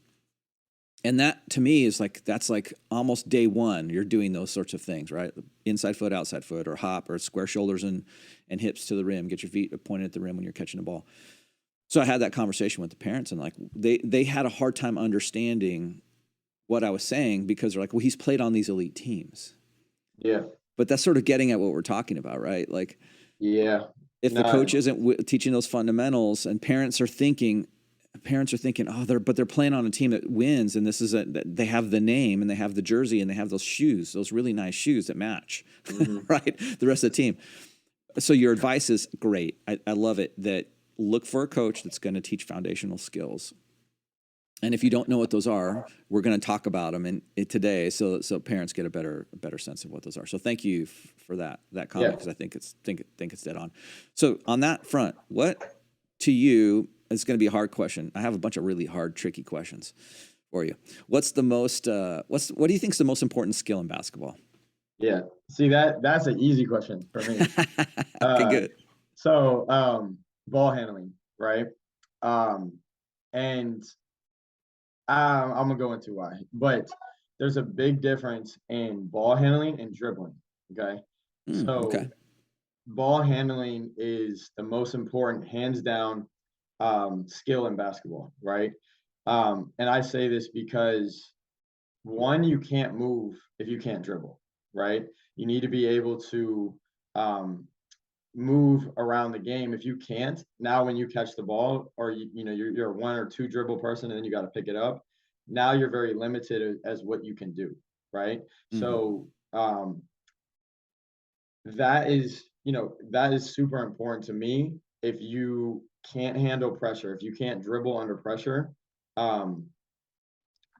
And that, to me, that's like almost day one. You're doing those sorts of things, right? Inside foot, outside foot, or hop, or square shoulders and hips to the rim. Get your feet pointed at the rim when you're catching the ball. So I had that conversation with the parents, and like they had a hard time understanding what I was saying, because they're like, well, he's played on these elite teams. Yeah. But that's sort of getting at what we're talking about, right? Like, yeah. If the coach isn't teaching those fundamentals, and parents are thinking, oh, they're playing on a team that wins, and they have the name, and they have the jersey, and they have those shoes, those really nice shoes that match, right? The rest of the team. So your advice is great. I love it. That look for a coach that's going to teach foundational skills. And if you don't know what those are, we're going to talk about them today, so parents get a better sense of what those are. So thank you for that comment, because I think it's dead on. So on that front, what to you is going to be a hard question? I have a bunch of really hard, tricky questions for you. What's the most? What do you think is the most important skill in basketball? Yeah. See, that's an easy question for me. Okay, good. So ball handling, right? And I'm gonna go into why, but there's a big difference in ball handling and dribbling. Okay. So ball handling is the most important, hands down, skill in basketball, right? And I say this because, one, you can't move if you can't dribble, right? You need to be able to move around the game. If you can't, now when you catch the ball, or you're a 1 or 2 dribble person, and then you got to pick it up, now you're very limited as what you can do, right? So that is super important to me. If you can't handle pressure, if you can't dribble under pressure,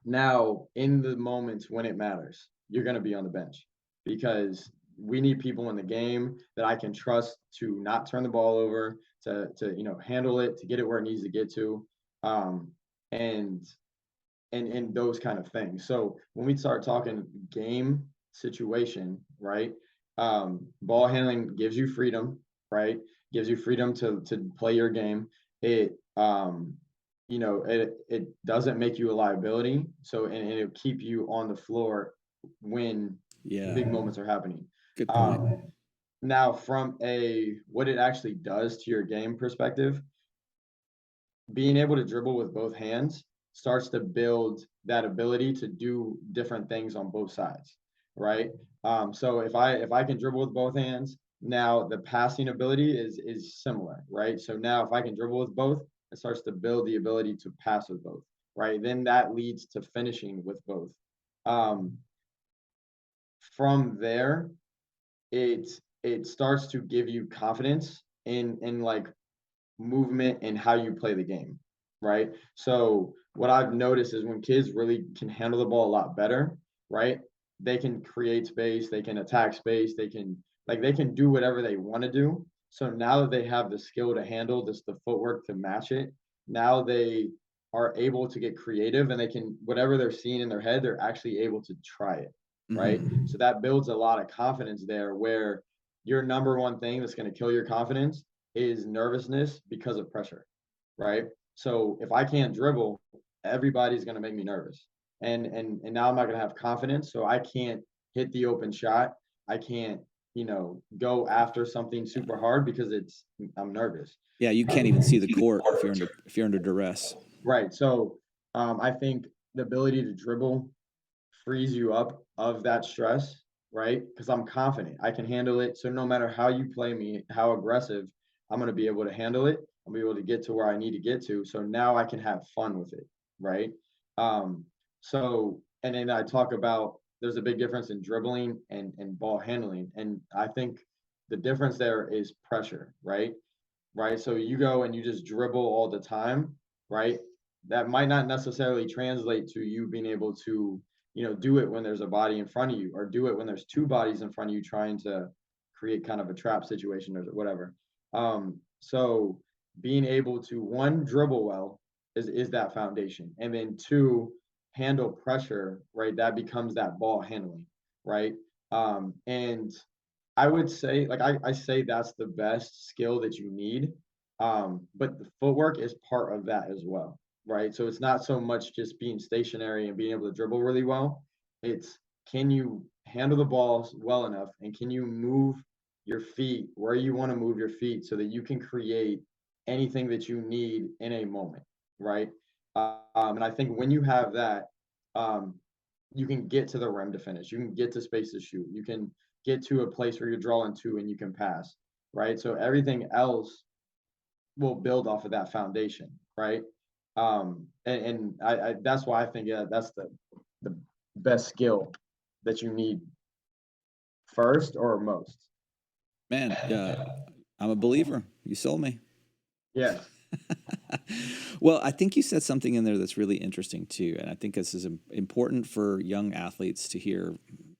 now in the moments when it matters, you're going to be on the bench, because we need people in the game that I can trust to not turn the ball over, to handle it, to get it where it needs to get to, and those kind of things. So when we start talking game situation, right? Ball handling gives you freedom, right? Gives you freedom to play your game. It it doesn't make you a liability. So and it'll keep you on the floor when big moments are happening. Good point. Now, from what it actually does to your game perspective, being able to dribble with both hands starts to build that ability to do different things on both sides, right? So if I can dribble with both hands, now the passing ability is similar, right? So now if I can dribble with both, it starts to build the ability to pass with both, right? Then that leads to finishing with both. From there, it starts to give you confidence in like movement and how you play the game, right? So what I've noticed is when kids really can handle the ball a lot better, right? They can create space, they can attack space, they can do whatever they want to do. So now that they have the skill to handle this, the footwork to match it, now they are able to get creative, and they can, whatever they're seeing in their head, they're actually able to try it, right? Mm-hmm. So that builds a lot of confidence there, where your number one thing that's going to kill your confidence is nervousness because of pressure, right? So if I can't dribble, everybody's going to make me nervous. And now I'm not going to have confidence, so I can't hit the open shot. I can't, go after something super hard because I'm nervous. Yeah, you can't even see the court if you're under duress. Right. So I think the ability to dribble frees you up of that stress, right? Because I'm confident I can handle it. So no matter how you play me, how aggressive, I'm going to be able to handle it. I'll be able to get to where I need to get to. So now I can have fun with it, right? And then I talk about there's a big difference in dribbling and ball handling. And I think the difference there is pressure, right? Right. So you go and you just dribble all the time, right? That might not necessarily translate to you being able to, do it when there's a body in front of you, or do it when there's two bodies in front of you trying to create kind of a trap situation or whatever. So being able to, one, dribble well is that foundation. And then two, handle pressure, right? That becomes that ball handling, right? And I would say, like I say, that's the best skill that you need. But the footwork is part of that as well, right? So it's not so much just being stationary and being able to dribble really well. It's, can you handle the balls well enough, and can you move your feet where you want to move your feet so that you can create anything that you need in a moment, right? And I think when you have that, um, you can get to the rim to finish. You can get to space to shoot. You can get to a place where you're drawing to and you can pass, right? So everything else will build off of that foundation, right? And I that's why I think, yeah, that's the best skill that you need first or most. Man, I'm a believer. You sold me. Yeah. Well, I think you said something in there that's really interesting too, and I think this is important for young athletes to hear.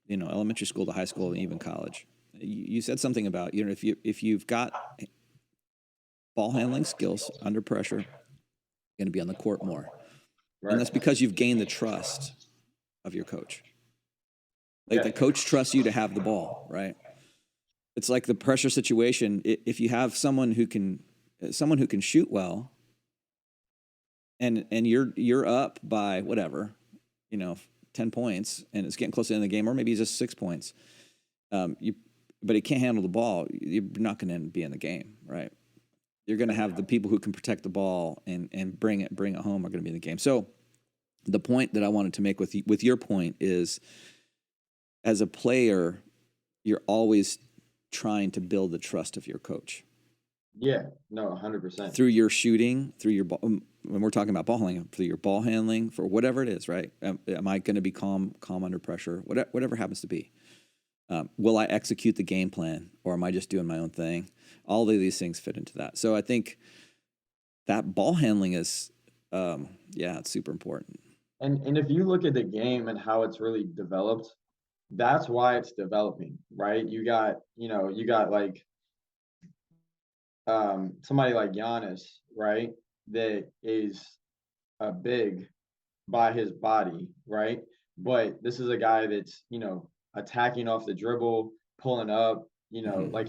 Elementary school to high school and even college. You said something about if you've got ball handling skills under pressure, you're going to be on the court more, Right. and that's because you've gained the trust of your coach. Like Yeah. the coach trusts you to have the ball, right? It's like the pressure situation. If you have someone who can shoot well, and you're up by whatever, 10 points, and it's getting close to the end of the game, or maybe just 6 points. But he can't handle the ball. You're not going to be in the game, right? You're going to have the people who can protect the ball and bring it home are going to be in the game. So the point that I wanted to make with your point is, as a player, you're always trying to build the trust of your coach. Yeah, no, 100%. Through your shooting, through your ball, when we're talking about ball handling, through your ball handling, for whatever it is, right? Am I going to be calm under pressure? Whatever happens to be. Will I execute the game plan, or am I just doing my own thing? All of these things fit into that. So I think that ball handling is, it's super important. And if you look at the game and how it's really developed, that's why it's developing, right? You got like somebody like Giannis, right? That is a big by his body, right? But this is a guy that's, attacking off the dribble, pulling up, like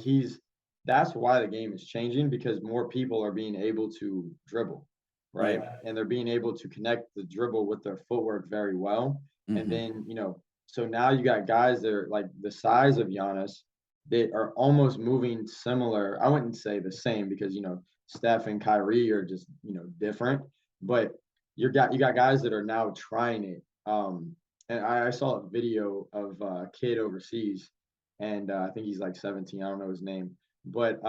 that's why the game is changing, because more people are being able to dribble, right? And they're being able to connect the dribble with their footwork very well. Mm-hmm. And then, so now you got guys that are like the size of Giannis that are almost moving similar. I wouldn't say the same, because, Steph and Kyrie are just, different, but you got guys that are now trying it. And I saw a video of a kid overseas, and I think he's like 17. I don't know his name, but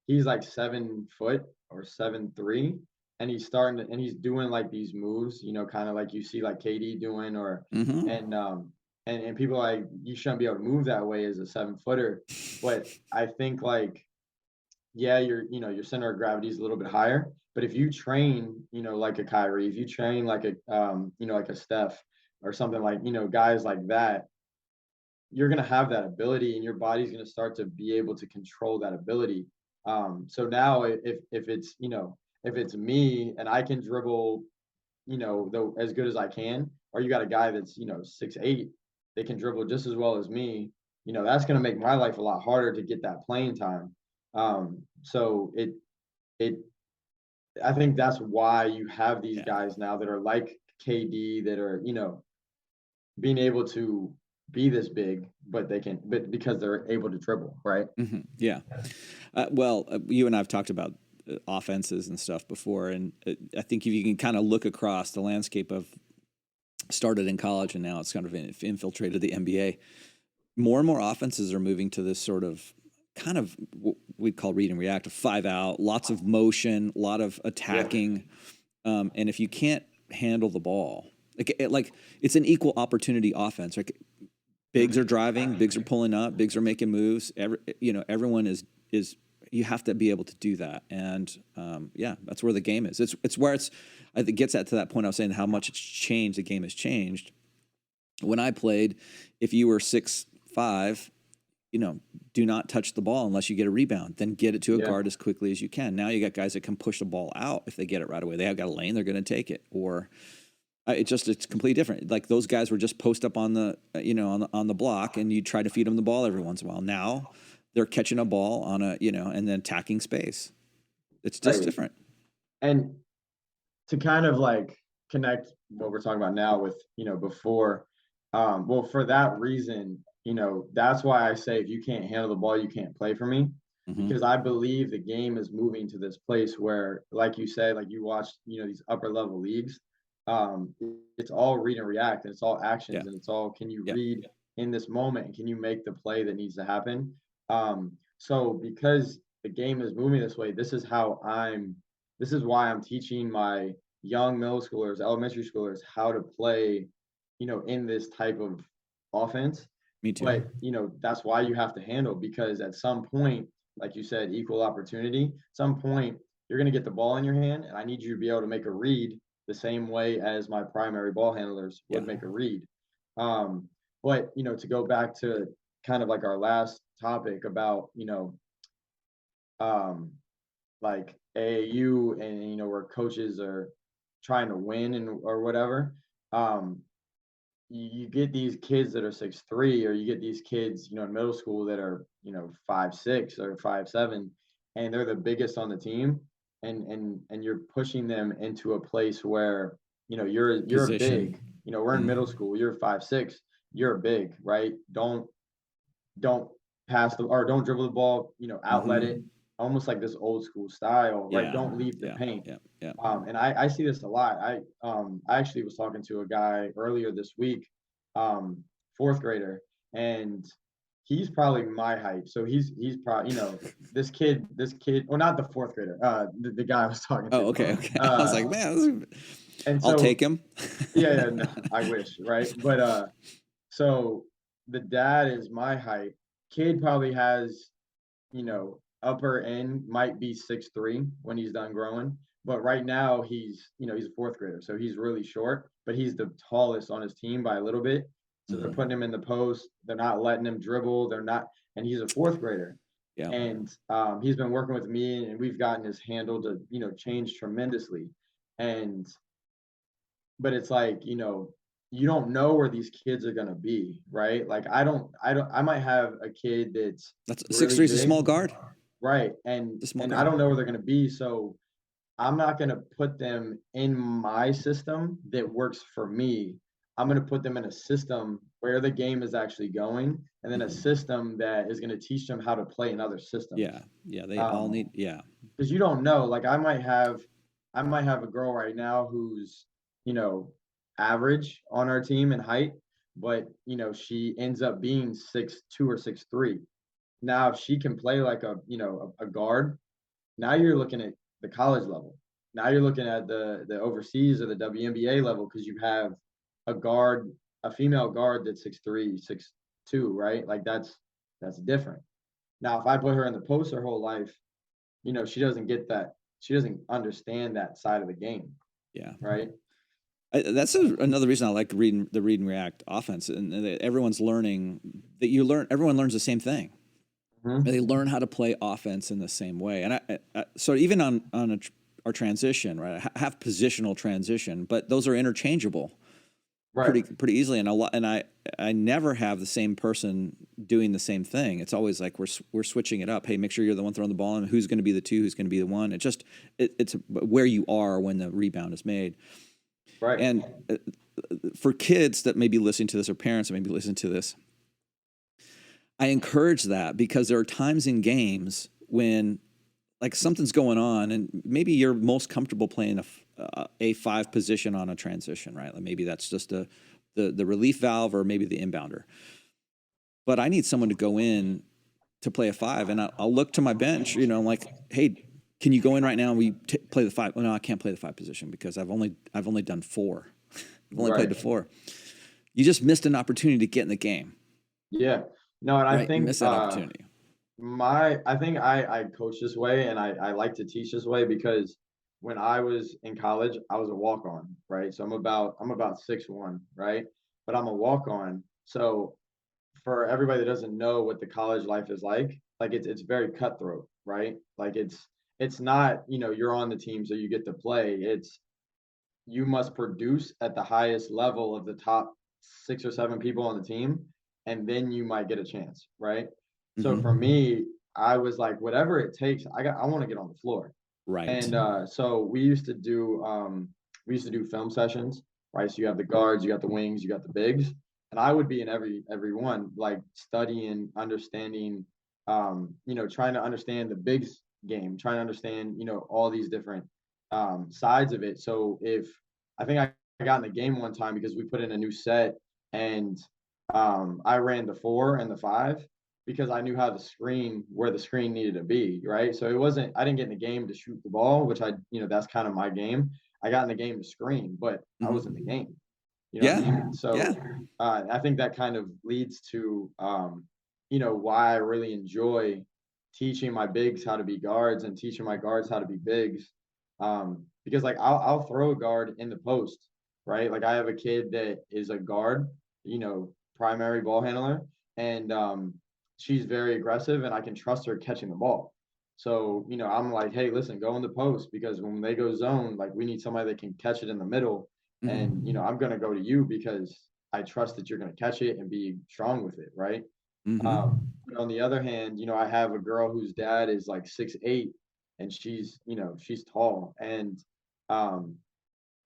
he's like 7 foot or 7'3", and he's doing like these moves, kind of like you see like KD doing, or Mm-hmm. and people are like, you shouldn't be able to move that way as a 7-footer. But I think, like, yeah, your center of gravity is a little bit higher, but if you train, like a Kyrie, if you train like a like a Steph, or something like, guys like that, you're going to have that ability and your body's going to start to be able to control that ability. So now if it's, if it's me and I can dribble, though as good as I can, or you got a guy that's, 6'8", they can dribble just as well as me, that's going to make my life a lot harder to get that playing time. So I think that's why you have these guys now that are like KD that are, being able to be this big, but because they're able to dribble, right? Mm-hmm. Yeah. Well, you and I have talked about offenses and stuff before, and I think if you can kind of look across the landscape of started in college and now it's kind of infiltrated the NBA, more and more offenses are moving to this sort of kind of what we'd call read and react, 5 out, lots of motion, a lot of attacking. Yeah. And if you can't handle the ball, like it's an equal opportunity offense. Like bigs are driving, bigs are pulling up, bigs are making moves. Everyone is you have to be able to do that. And that's where the game is. It's where it gets to that point I was saying how much it's changed. The game has changed. When I played, if you were 6'5", do not touch the ball unless you get a rebound. Then get it to a guard as quickly as you can. Now you got guys that can push the ball out if they get it right away. They have got a lane, they're going to take it. Or it's completely different. Like those guys were just post up on the on the block, and you try to feed them the ball every once in a while. Now they're catching a ball on and then attacking space. It's just different. And to kind of like connect what we're talking about now with before, well, for that reason. That's why I say if you can't handle the ball, you can't play for me, because I believe the game is moving to this place where, like you say, like you watch, these upper level leagues, it's all read and react, and it's all actions, and it's all, can you read in this moment, and can you make the play that needs to happen? So because the game is moving this way, this is why I'm teaching my young middle schoolers, elementary schoolers, how to play, in this type of offense. Me too. But, that's why you have to handle, because at some point, like you said, equal opportunity, at some point, you're going to get the ball in your hand, and I need you to be able to make a read the same way as my primary ball handlers would make a read. But, to go back to kind of like our last topic about, like AAU and, where coaches are trying to win or whatever, you get these kids that are 6'3", or you get these kids, in middle school that are, 5'6" or 5'7", and they're the biggest on the team, and you're pushing them into a place where, you're big, we're in middle school, you're 5'6", you're big, right? Don't pass or don't dribble the ball, outlet it, almost like this old school style, right? Don't leave the paint. And I see this a lot. I actually was talking to a guy earlier this week, 4th grader, and he's probably my height. So he's probably, this kid, well, not the 4th grader, the guy I was talking to. Oh, okay. I was like, man, I'll take him. No, I wish, right? But so the dad is my height. Kid probably has, upper end might be 6'3" when he's done growing. But right now he's a 4th grader, so he's really short, but he's the tallest on his team by a little bit. So they're putting him in the post. They're not letting him dribble. And he's a 4th grader. Yeah. And he's been working with me, and we've gotten his handle to, change tremendously. But it's like, you don't know where these kids are going to be, right? Like I might have a kid that's 6'3" is a small guard. Right. And I don't know where they're going to be. So I'm not going to put them in my system that works for me. I'm going to put them in a system where the game is actually going, and then a system that is going to teach them how to play in other systems. Yeah. They all need, because you don't know, like I might have a girl right now who's, average on our team in height, but, she ends up being 6'2" or 6'3". Now, if she can play like a guard, now you're looking at the college level. Now you're looking at the overseas or the WNBA level, because you have a female guard that's 6'3", 6'2", right? Like that's different. Now, if I put her in the post her whole life, she doesn't get that. She doesn't understand that side of the game. Yeah. Right. That's another reason I like read and react offense, and everyone's learning that everyone learns the same thing. Mhm. They learn how to play offense in the same way. And so even on our transition, right, I have positional transition, but those are interchangeable Right. pretty easily. And I never have the same person doing the same thing. It's always like we're switching it up. Hey, make sure you're the one throwing the ball, and who's going to be the two, who's going to be the one. It's where you are when the rebound is made. Right. And for kids that may be listening to this, or parents that may be listening to this, I encourage that, because there are times in games when like something's going on, and maybe you're most comfortable playing a 5 position on a transition, right? Like maybe that's just the relief valve, or maybe the inbounder. But I need someone to go in to play a 5, and I'll look to my bench, I'm like, hey, can you go in right now and we play the 5? Well, no, I can't play the 5 position because I've only done 4. I've only played the 4. You just missed an opportunity to get in the game. Yeah. No, and I Right? You think missed that opportunity. I think I coach this way, and I like to teach this way because when I was in college, I was a walk-on, right? So I'm about 6'1", right? But I'm a walk-on. So for everybody that doesn't know what the college life is like it's very cutthroat, right? Like it's not, you're on the team so you get to play. It's you must produce at the highest level of the top 6 or 7 people on the team, and then you might get a chance, right? So for me, I was like, whatever it takes, I want to get on the floor. Right. And so we used to do film sessions, right? So you have the guards, you got the wings, you got the bigs, and I would be in every one, like studying, understanding, trying to understand the bigs game, trying to understand, all these different sides of it. So if I think I got in the game one time because we put in a new set, and I ran the 4 and the 5 because I knew how where the screen needed to be, right? So I didn't get in the game to shoot the ball, which that's kind of my game. I got in the game to screen, but I was in the game. You know what I mean? So I think that kind of leads to why I really enjoy teaching my bigs how to be guards and teaching my guards how to be bigs. Because like I'll throw a guard in the post, right? Like I have a kid that is a guard, primary ball handler, and she's very aggressive, and I can trust her catching the ball. So, I'm like, hey, listen, go in the post, because when they go zone, like we need somebody that can catch it in the middle. And, I'm going to go to you because I trust that you're going to catch it and be strong with it, right? But on the other hand, I have a girl whose dad is like 6'8", and she's tall. And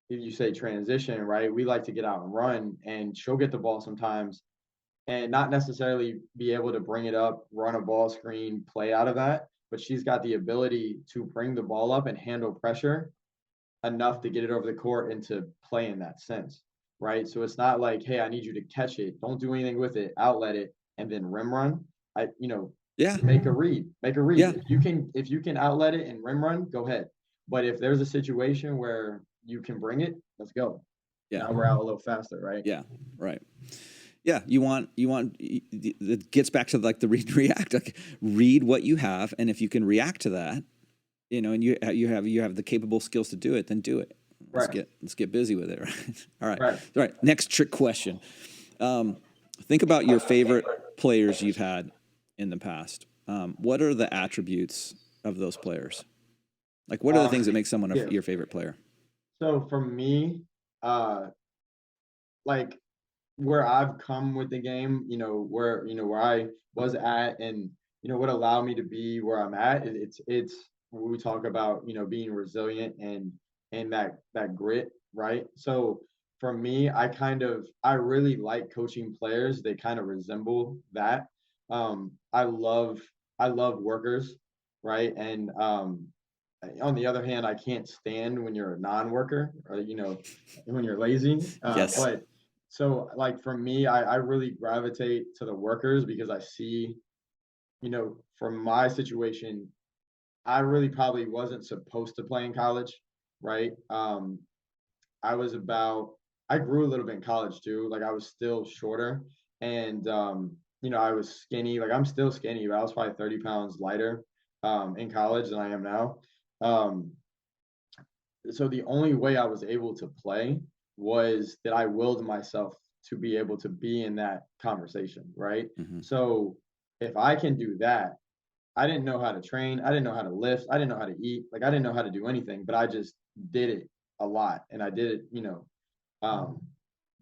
if you say transition, right, we like to get out and run, and she'll get the ball sometimes and not necessarily be able to bring it up, run a ball screen, play out of that, but she's got the ability to bring the ball up and handle pressure enough to get it over the court and to play in that sense, right? So it's not like, hey, I need you to catch it, don't do anything with it, outlet it, and then rim run. Make a read. Yeah. If you can outlet it and rim run, go ahead. But if there's a situation where you can bring it, let's go. Yeah. Now we're out a little faster, right? Yeah. Right. Yeah, you want it gets back to like the read and react. Like read what you have, and if you can react to that, and you have the capable skills to do it, then do it. Let's get busy with it. Right. All right. Next trick question. Think about your favorite players you've had in the past. What are the attributes of those players? Like, what are the things that make someone your favorite player? So for me, like where I've come with the game, where I was at, and what allowed me to be where I'm at, it's when we talk about being resilient and that grit, right? So for me, I really like coaching players. They kind of resemble that. I love workers, right? And on the other hand, I can't stand when you're a non-worker, or when you're lazy. Yes. But so like for me, I really gravitate to the workers because I see, from my situation, I really probably wasn't supposed to play in college, right? I grew a little bit in college too. Like I was still shorter, and I was skinny. Like I'm still skinny, but I was probably 30 pounds lighter in college than I am now. So the only way I was able to play was that I willed myself to be able to be in that conversation, right? Mm-hmm. So if I can do that, I didn't know how to train, I didn't know how to lift, I didn't know how to eat, like I didn't know how to do anything, but I just did it a lot, and I did it.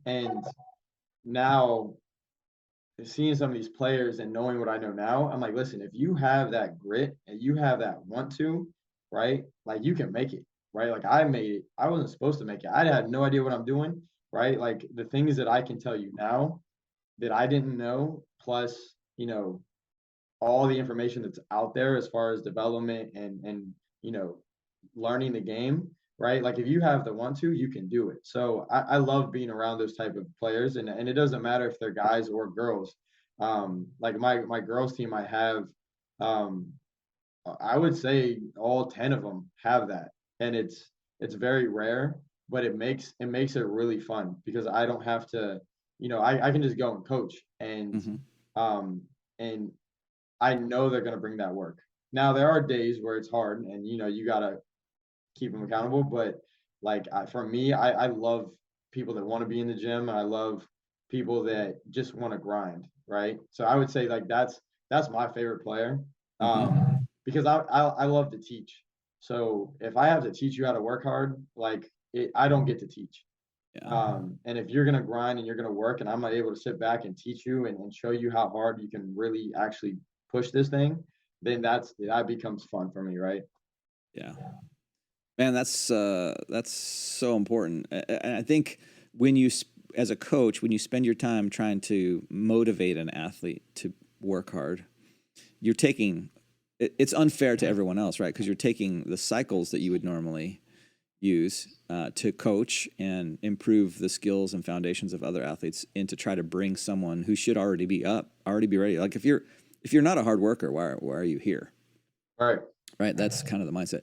And now seeing some of these players and knowing what I know now, I'm like, listen, if you have that grit and you have that want to, right? Like you can make it, right? Like I made it. I wasn't supposed to make it. I had no idea what I'm doing, right? Like the things that I can tell you now that I didn't know, plus, all the information that's out there as far as development and learning the game, right? Like if you have the want to, you can do it. So I love being around those type of players, and it doesn't matter if they're guys or girls. Like my girls team, I have, um, I would say all 10 of them have that, and it's very rare, but it makes it really fun because I don't have to, I can just go and coach, Mm-hmm. and I know they're going to bring that work. Now there are days where it's hard, and you gotta keep them accountable. But like for me, I love people that want to be in the gym, and I love people that just want to grind, right? So I would say like that's my favorite player, Mm-hmm. because I love to teach. So if I have to teach you how to work hard, like I don't get to teach. Yeah. And if you're gonna grind and you're gonna work, and I'm not able to sit back and teach you and show you how hard you can really actually push this thing, then that becomes fun for me, right? Yeah. Man, that's so important. I think when you, as a coach, when you spend your time trying to motivate an athlete to work hard, you're taking, it's unfair to everyone else, right? Because you're taking the cycles that you would normally use to coach and improve the skills and foundations of other athletes, and to try to bring someone who should already be up, already be ready. Like if you're not a hard worker, why are you here? Right. Right. That's kind of the mindset.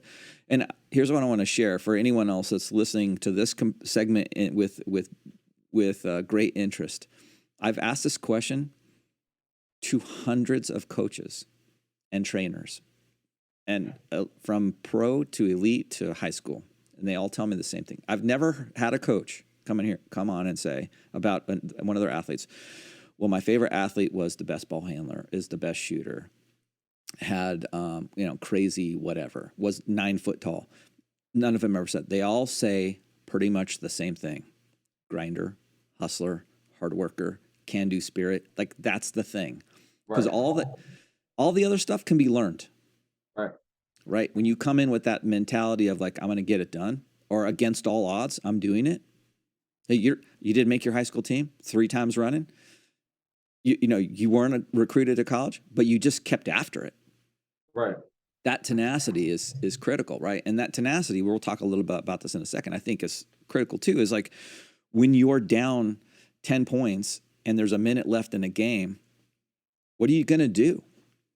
And here's what I want to share for anyone else that's listening to this segment with great interest. I've asked this question to hundreds of coaches and trainers, and from pro to elite to high school, and they all tell me the same thing. I've never had a coach come on and say about one of their athletes, well, my favorite athlete was the best ball handler, is the best shooter, had crazy whatever, was 9 foot tall. None of them ever said. They all say pretty much the same thing: grinder, hustler, hard worker, can do spirit. Like that's the thing, because Right. all the other stuff can be learned. Right. When you come in with that mentality of like, I'm going to get it done, or against all odds, I'm doing it. Hey, you did make your high school team 3 times running. You weren't recruited to college, but you just kept after it. Right. That tenacity is critical, right? And that tenacity, we'll talk a little bit about this in a second, I think is critical too, is like when you're down 10 points and there's a minute left in a game, what are you going to do?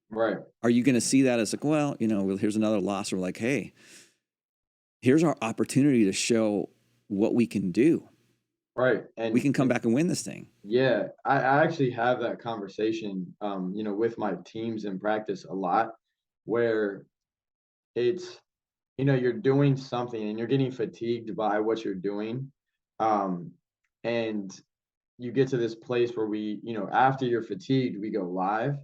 Right. Are you going to see that as like, well, here's another loss? Or like, hey, here's our opportunity to show what we can do. Right. And we can come back and win this thing. Yeah, I actually have that conversation, with my teams in practice a lot, where it's, you're doing something and you're getting fatigued by what you're doing. Um, and you get to this place where after you're fatigued, we go live,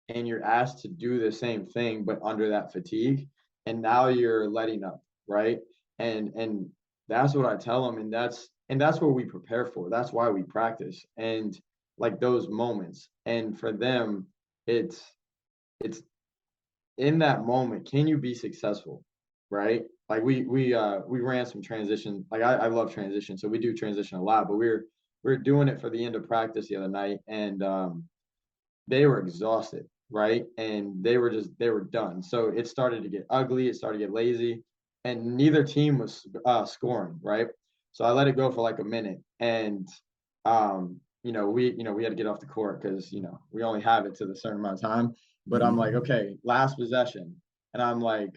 and you're asked to do the same thing, but under that fatigue. And now you're letting up, right? And that's what I tell them. And that's what we prepare for. That's why we practice. And like those moments. And for them, it's in that moment, can you be successful? Right? Like we ran some transition. Like I love transition. So we do transition a lot, but we we're doing it for the end of practice the other night, and they were exhausted, right? And they were done. So it started to get ugly. It started to get lazy, and neither team was scoring, right? So I let it go for like a minute, and we had to get off the court because we only have it to the certain amount of time. But I'm like, okay, last possession, and I'm like,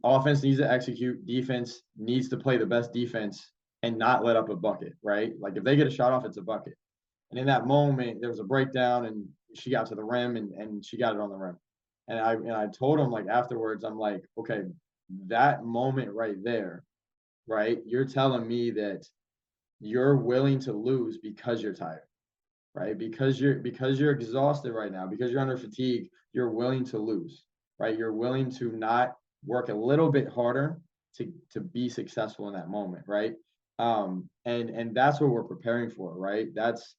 offense needs to execute, defense needs to play the best defense and not let up a bucket, right? Like if they get a shot off, it's a bucket. And in that moment, there was a breakdown, and she got to the rim, and she got it on the rim. And I told him, like, afterwards, I'm like, okay, that moment right there, right? You're telling me that you're willing to lose because you're tired, right? Because you're exhausted right now, because you're under fatigue, you're willing to lose, right? You're willing to not work a little bit harder to be successful in that moment, right? And that's what we're preparing for, right? That's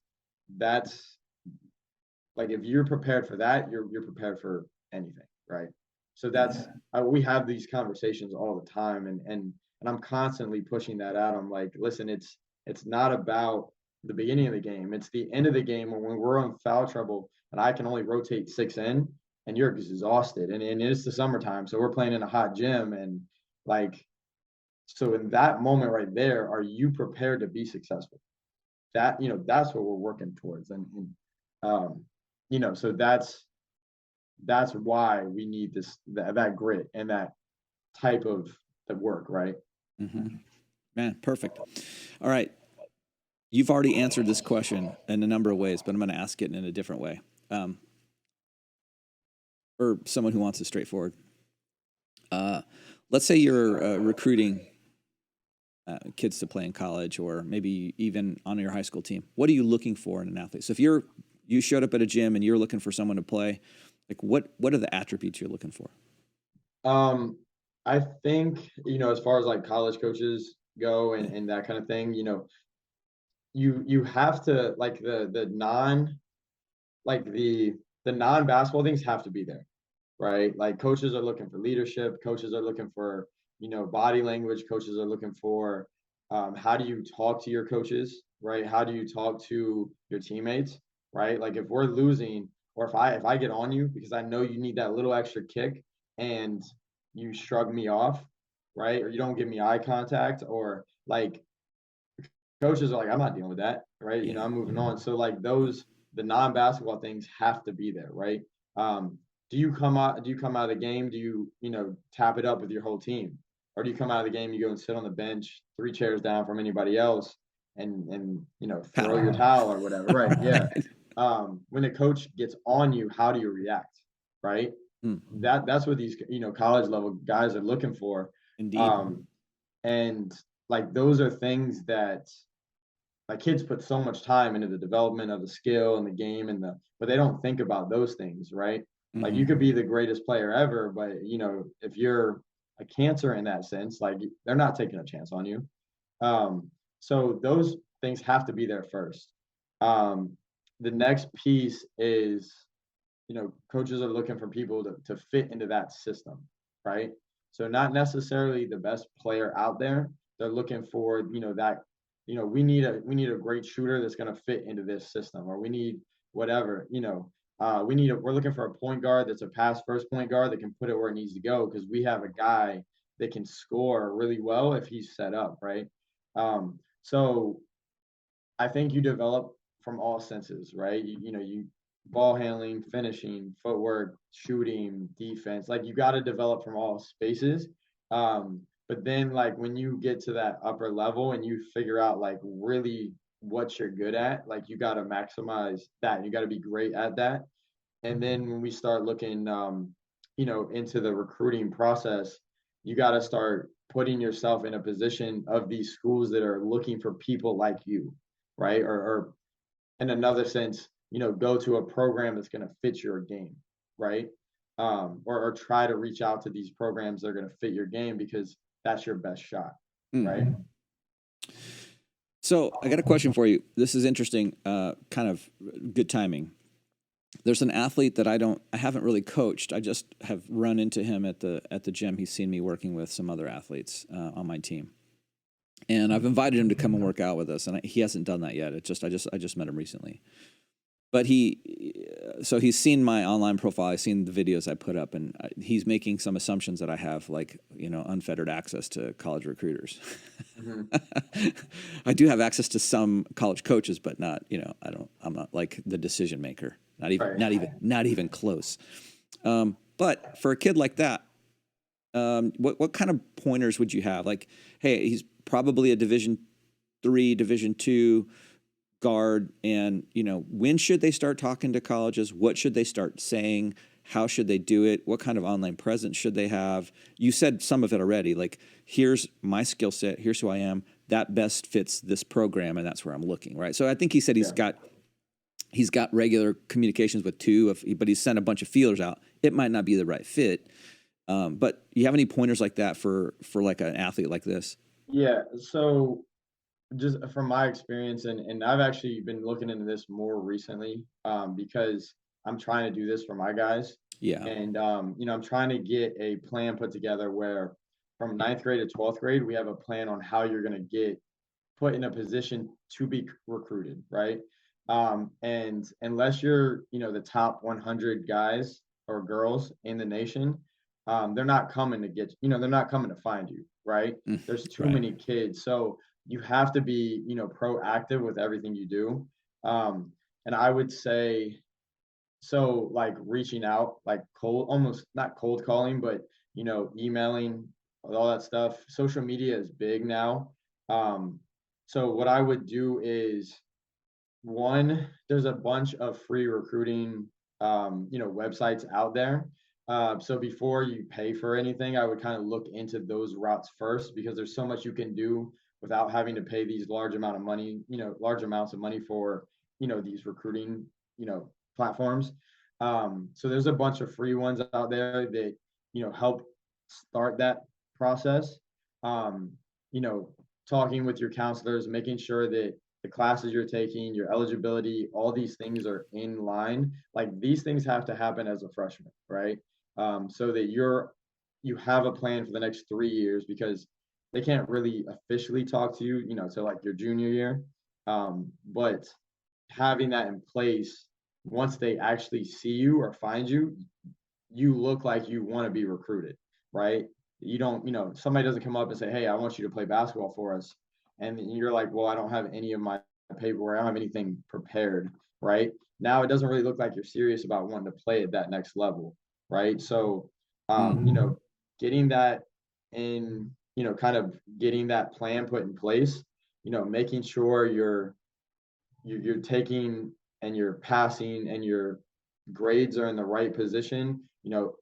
like, if you're prepared for that, you're prepared for anything, right? So that's we have these conversations all the time, and I'm constantly pushing that out. I'm like, listen, it's not about the beginning of the game. It's the end of the game when we're in foul trouble and I can only rotate 6 in and you're exhausted. And it's the summertime. So we're playing in a hot gym. And like, so in that moment right there, are you prepared to be successful? That, that's what we're working towards. And so that's why we need that grit and that type of the work, right? Mm-hmm. Man, perfect. All right. You've already answered this question in a number of ways, but I'm going to ask it in a different way. For someone who wants it straightforward. Let's say you're recruiting kids to play in college, or maybe even on your high school team. What are you looking for in an athlete? So if you showed up at a gym and you're looking for someone to play, like what are the attributes you're looking for? I think, as far as like college coaches go and that kind of thing, you have to, like, the non-basketball things have to be there, right? Like, coaches are looking for leadership, coaches are looking for, body language, coaches are looking for how do you talk to your coaches, right? How do you talk to your teammates, right? Like, if we're losing, or if I get on you because I know you need that little extra kick and you shrug me off, right? Or you don't give me eye contact, or like, coaches are like, I'm not dealing with that, right? I'm moving on. So like, the non-basketball things have to be there, right? Do you come out of the game? Do you, tap it up with your whole team? Or do you come out of the game, you go and sit on the bench 3 chairs down from anybody else and throw your towel or whatever, right? Yeah. When the coach gets on you, how do you react, right? Mm-hmm. That's what these, college level guys are looking for. Indeed. And like, those are things that, like, kids put so much time into the development of the skill and the game but they don't think about those things, right? Mm-hmm. Like, you could be the greatest player ever, but if you're a cancer in that sense, like, they're not taking a chance on you. So those things have to be there first. The next piece is, coaches are looking for people to fit into that system, right? So not necessarily the best player out there. They're looking for, that, we need a great shooter that's going to fit into this system, or we need whatever, we're looking for a point guard that's a pass first point guard that can put it where it needs to go, because we have a guy that can score really well if he's set up, right? So I think you develop from all senses, right? You ball handling, finishing, footwork, shooting, defense, like, you got to develop from all spaces. But then, like, when you get to that upper level and you figure out, like, really what you're good at, like, you got to maximize that. You got to be great at that. And then when we start looking, into the recruiting process, you got to start putting yourself in a position of these schools that are looking for people like you, right? Or in another sense, go to a program that's going to fit your game, right? Or try to reach out to these programs that are going to fit your game, because that's your best shot, right? So I got a question for you. This is interesting, kind of good timing. There's an athlete that I haven't really coached. I just have run into him at the gym. He's seen me working with some other athletes on my team, and I've invited him to come and work out with us. And he hasn't done that yet. I just met him recently, but he's seen my online profile. He's seen the videos I put up, and he's making some assumptions that I have, like, unfettered access to college recruiters. Mm-hmm. I do have access to some college coaches, but not, I'm not like the decision maker. Not even close. But for a kid like that, what kind of pointers would you have? Like, hey, he's probably a Division III, Division II guard, and when should they start talking to colleges? What should they start saying? How should they do it? What kind of online presence should they have? You said some of it already. Like, here's my skill set. Here's who I am. that best fits this program, and that's where I'm looking, right? So I think he said he's got regular communications with 2, but he's sent a bunch of feelers out. It might not be the right fit, but you have any pointers like that for like an athlete like this? Yeah. So just from my experience, and I've actually been looking into this more recently, because I'm trying to do this for my guys. Yeah. And I'm trying to get a plan put together where from 9th grade to 12th grade, we have a plan on how you're going to get put in a position to be recruited, right? And unless you're, the top 100 guys or girls in the nation, they're not coming to get, they're not coming to find you, right? There's too Right. many kids. So you have to be, proactive with everything you do. And I would say, so like reaching out, like almost not cold calling, but, emailing, all that stuff. Social media is big now. So what I would do is, one, there's a bunch of free recruiting, websites out there. So before you pay for anything, I would kind of look into those routes first, because there's so much you can do without having to pay these large amounts of money for, these recruiting, platforms. So there's a bunch of free ones out there that, help start that process. Um, Talking with your counselors, making sure that the classes you're taking, your eligibility, all these things are in line. Like these things have to happen as a freshman, right? So that you have a plan for the next 3 years, because they can't really officially talk to you, till like your junior year. But having that in place, once they actually see you or find you, you look like you want to be recruited, right? You don't, somebody doesn't come up and say, "Hey, I want you to play basketball for us." And you're like, "Well, I don't have any of my paperwork. I don't have anything prepared," right? Now it doesn't really look like you're serious about wanting to play at that next level, right? So, getting that in, kind of getting that plan put in place, making sure you're taking and you're passing and your grades are in the right position.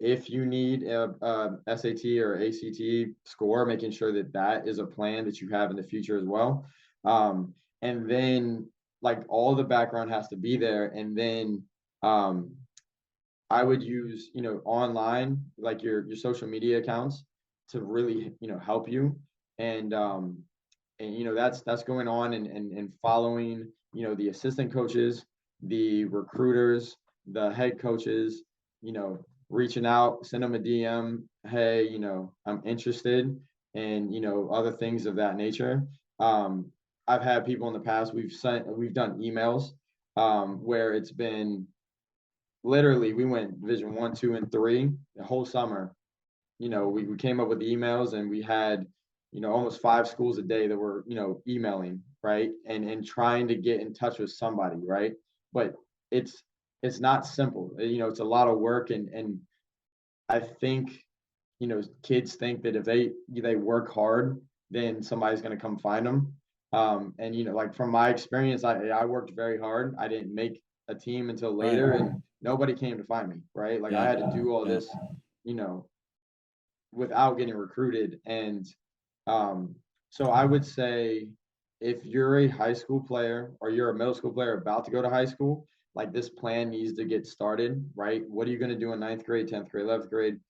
If you need a SAT or ACT score, making sure that that is a plan that you have in the future as well. And then like all the background has to be there. And then I would use, online, like your social media accounts to really, help you. And that's going on and following, the assistant coaches, the recruiters, the head coaches, reaching out, send them a DM, "Hey, I'm interested," and other things of that nature. I've had people in the past, we've done emails, where it's been literally, we went division 1, 2, and 3 the whole summer. We came up with emails, and we had, almost 5 schools a day that were, emailing, right? And trying to get in touch with somebody, right? But it's not simple. It's a lot of work, and I think, kids think that if they work hard, then somebody's going to come find them. And like from my experience, I worked very hard. I didn't make a team until later, and nobody came to find me, right? Like I had to do all this, you know, without getting recruited. And so I would say, if you're a high school player or you're a middle school player about to go to high school, like this plan needs to get started, right? What are you going to do in 9th grade, 10th grade, 11th grade,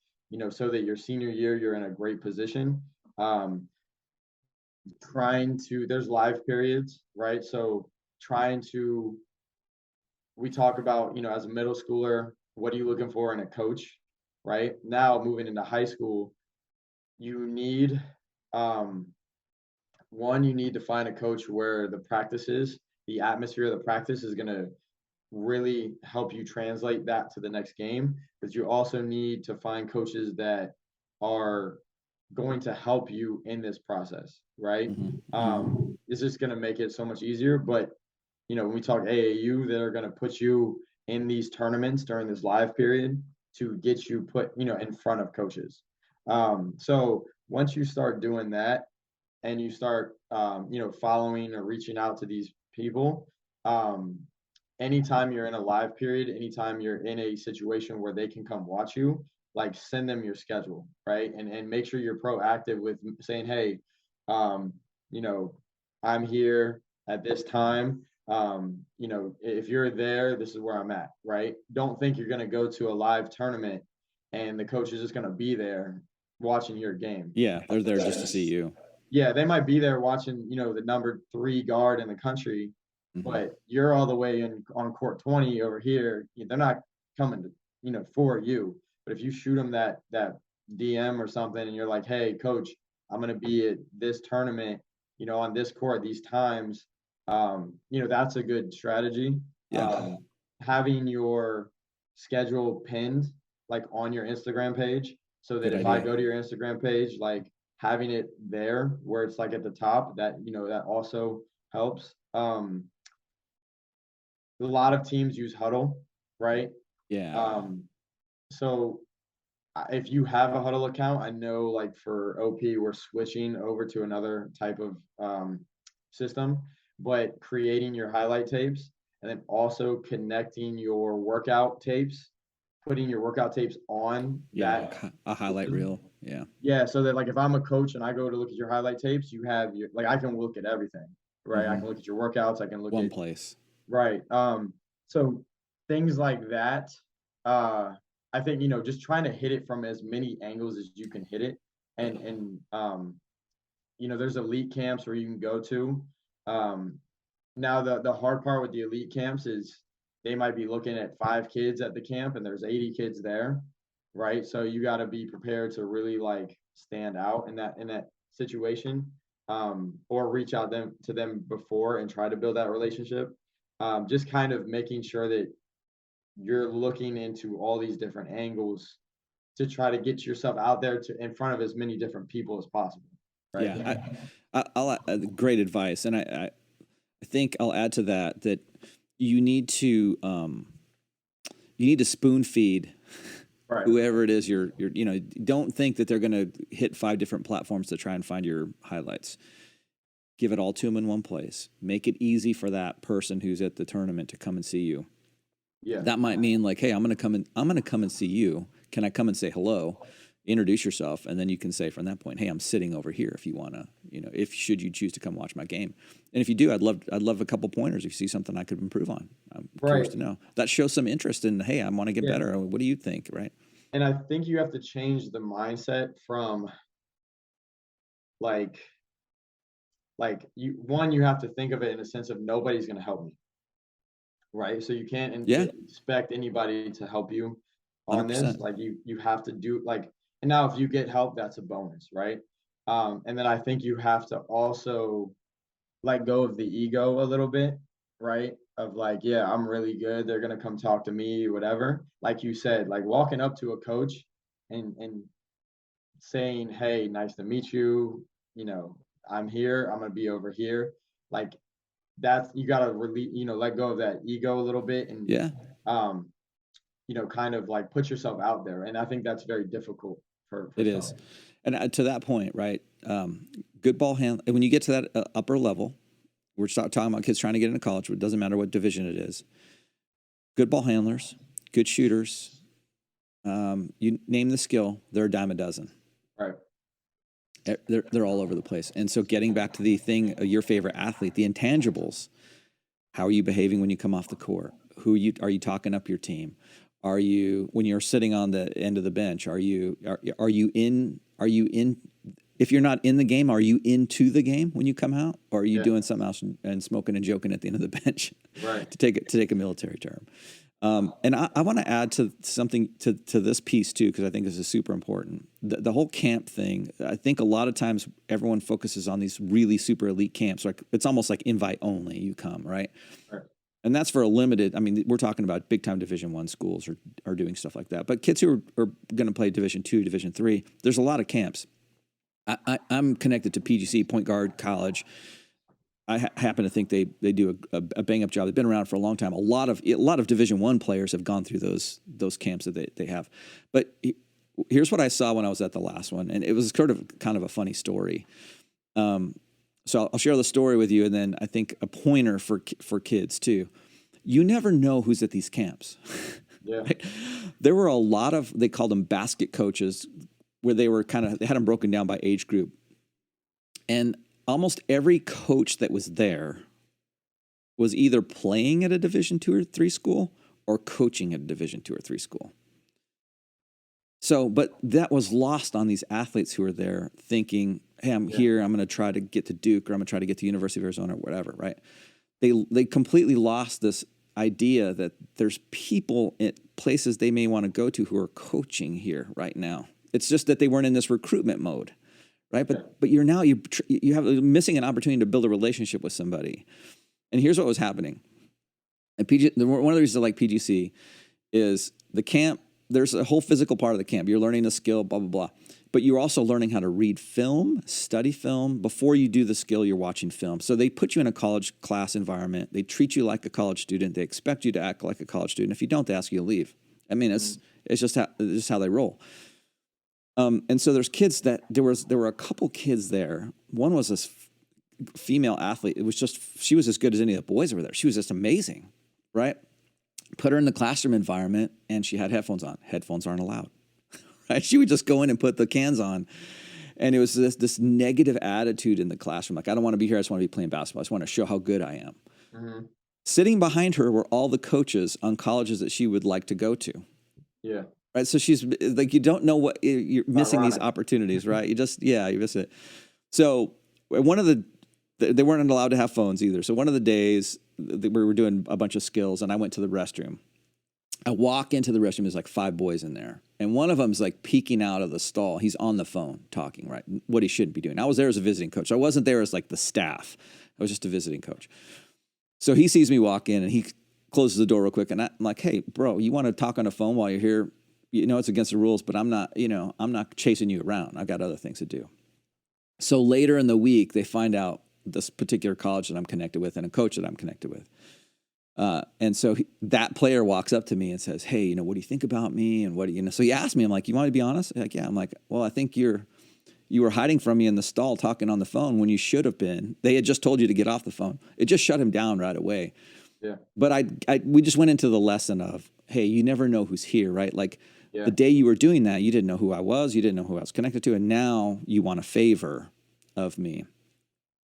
so that your senior year, you're in a great position. There's live periods, right? So we talk about, as a middle schooler, what are you looking for in a coach, right? Now moving into high school, you need, you need to find a coach where the atmosphere of the practice is going to really help you translate that to the next game. But you also need to find coaches that are going to help you in this process, right? It's just going to make it so much easier. But, when we talk AAU, they're going to put you in these tournaments during this live period to get you put, in front of coaches. So once you start doing that and you start, following or reaching out to these people, anytime you're in a live period, anytime you're in a situation where they can come watch you, like send them your schedule, right? And make sure you're proactive with saying, "Hey, I'm here at this time. You know, if you're there, this is where I'm at, right? Don't think you're going to go to a live tournament and the coach is just going to be there watching your game. Yeah, they're there just to see you. Yeah, they might be there watching, you know, the number 3 guard in the country, but you're all the way in on court 20 over here. They're not coming to, you know, for you. But if you shoot them that DM or something, and you're like, hey, coach, I'm going to be at this tournament, you know, on this court these times. You know, that's a good strategy. Yeah. Having your schedule pinned like on your Instagram page, so that Good if idea. I go to your Instagram page, like having it there where it's like at the top, that, you know, that also helps. A lot of teams use Huddle, right? Yeah. So if you have a Huddle account, I know like for OP, we're switching over to another type of system, but creating your highlight tapes and then also connecting your workout tapes, putting your workout tapes on Yeah. that. A highlight reel. Yeah. Yeah. So that like if I'm a coach and I go to look at your highlight tapes, you have your, like I can look at everything, right? I can look at your workouts, I can look One at place. right. So things like that, I think, you know, just trying to hit it from as many angles as you can hit it. And you know, there's elite camps where you can go to. Now the hard part with the elite camps is they might be looking at 5 kids at the camp and there's 80 kids there, right? So you got to be prepared to really like stand out in that situation, or reach out to them before and try to build that relationship. Just kind of making sure that you're looking into all these different angles to try to get yourself out there to in front of as many different people as possible. Right. Yeah. I'll great advice. And I think I'll add to that you need to spoon feed Right. whoever it is you're, you know, don't think that they're going to hit 5 different platforms to try and find your highlights. Give it all to them in one place. Make it easy for that person who's at the tournament to come and see you. Yeah. That might mean like, hey, I'm going to come and see you. Can I come and say hello? Introduce yourself, and then you can say from that point, hey, I'm sitting over here if you want to, you know, should you choose to come watch my game. And if you do, I'd love a couple pointers. If you see something I could improve on, I'm curious to know. That shows some interest in, hey, I want to get better. What do you think, right? And I think you have to change the mindset from like you have to think of it in a sense of nobody's going to help me, right? So you can't expect anybody to help you on 100%. this. Like you have to do like, and now if you get help, that's a bonus, right? And then I think you have to also let go of the ego a little bit, right? Of like, yeah, I'm really good. They're gonna come talk to me, whatever. Like you said, like walking up to a coach and saying, hey, nice to meet you. You know, I'm here. I'm gonna be over here. Like that's you gotta really, you know, let go of that ego a little bit and you know, kind of like put yourself out there. And I think that's very difficult for it some. is. And to that point, right? Good ball hand. When you get to that upper level, we're talking about kids trying to get into college. It doesn't matter what division it is. Good ball handlers, good shooters. You name the skill, they're a dime a dozen. Right. They're all over the place. And so getting back to the thing, your favorite athlete, the intangibles. How are you behaving when you come off the court? Are you talking up your team? Are you, when you're sitting on the end of the bench, are you in, if you're not in the game, are you into the game when you come out? Or are you doing something else and smoking and joking at the end of the bench? Right. to take a military term. And I want to add to something to this piece too, because I think this is super important. The whole camp thing, I think a lot of times everyone focuses on these really super elite camps. Like it's almost like invite only, you come, right? Right. And that's for a limited, I mean, we're talking about big time Division I schools are doing stuff like that. But kids who are going to play Division II, Division III, there's a lot of camps. I'm connected to PGC, Point Guard College. I happen to think they do a bang up job. They've been around for a long time. A lot of Division I players have gone through those camps that they have. But here's what I saw when I was at the last one, and it was kind of a funny story. So I'll share the story with you, and then I think a pointer for kids too. You never know who's at these camps. Yeah. Right? There were a lot of, they called them basket coaches, where they had them broken down by age group. And almost every coach that was there was either playing at a Division II or III school or coaching at a Division II or III school. So, but that was lost on these athletes who were there thinking, hey, I'm here, I'm going to try to get to Duke, or I'm going to try to get to University of Arizona, or whatever, right? They completely lost this idea that there's people at places they may want to go to who are coaching here right now. It's just that they weren't in this recruitment mode, right? But you're now, you have missing an opportunity to build a relationship with somebody. And here's what was happening. At one of the reasons I like PGC is the camp. There's a whole physical part of the camp. You're learning a skill, blah, blah, blah. But you're also learning how to read film, study film. Before you do the skill, you're watching film. So they put you in a college class environment. They treat you like a college student. They expect you to act like a college student. If you don't, they ask you to leave. I mean, it's just how they roll. And so there's kids that there were a couple kids there. One was this female athlete. It was just, she was as good as any of the boys that were there. She was just amazing, right? Put her in the classroom environment, and she had headphones on. Headphones aren't allowed, right? She would just go in and put the cans on, and it was this negative attitude in the classroom. Like, I don't want to be here. I just want to be playing basketball. I just want to show how good I am. Mm-hmm. Sitting behind her were all the coaches on colleges that she would like to go to. Yeah. Right. So she's like, you don't know what you're missing these opportunities, right? You miss it. So they weren't allowed to have phones either. So one of the days we were doing a bunch of skills, and I went to the restroom. I walk into the restroom. There's like 5 boys in there, and one of them's like peeking out of the stall. He's on the phone talking, right? What he shouldn't be doing. I was there as a visiting coach. I wasn't there as like the staff. I was just a visiting coach. So he sees me walk in, and he closes the door real quick, and I'm like, "Hey, bro, you want to talk on the phone while you're here? You know it's against the rules, but I'm not chasing you around. I've got other things to do." So later in the week, they find out this particular college that I'm connected with and a coach that I'm connected with. And so that player walks up to me and says, "Hey, what do you think about me?" And so he asked me, I'm like, "You want me to be honest?" Like, yeah. I'm like, "Well, I think you were hiding from me in the stall talking on the phone when you should have been. They had just told you to get off the phone." It just shut him down right away. Yeah. But we just went into the lesson of, hey, you never know who's here, right? Like the day you were doing that, you didn't know who I was. You didn't know who I was connected to. And now you want a favor of me.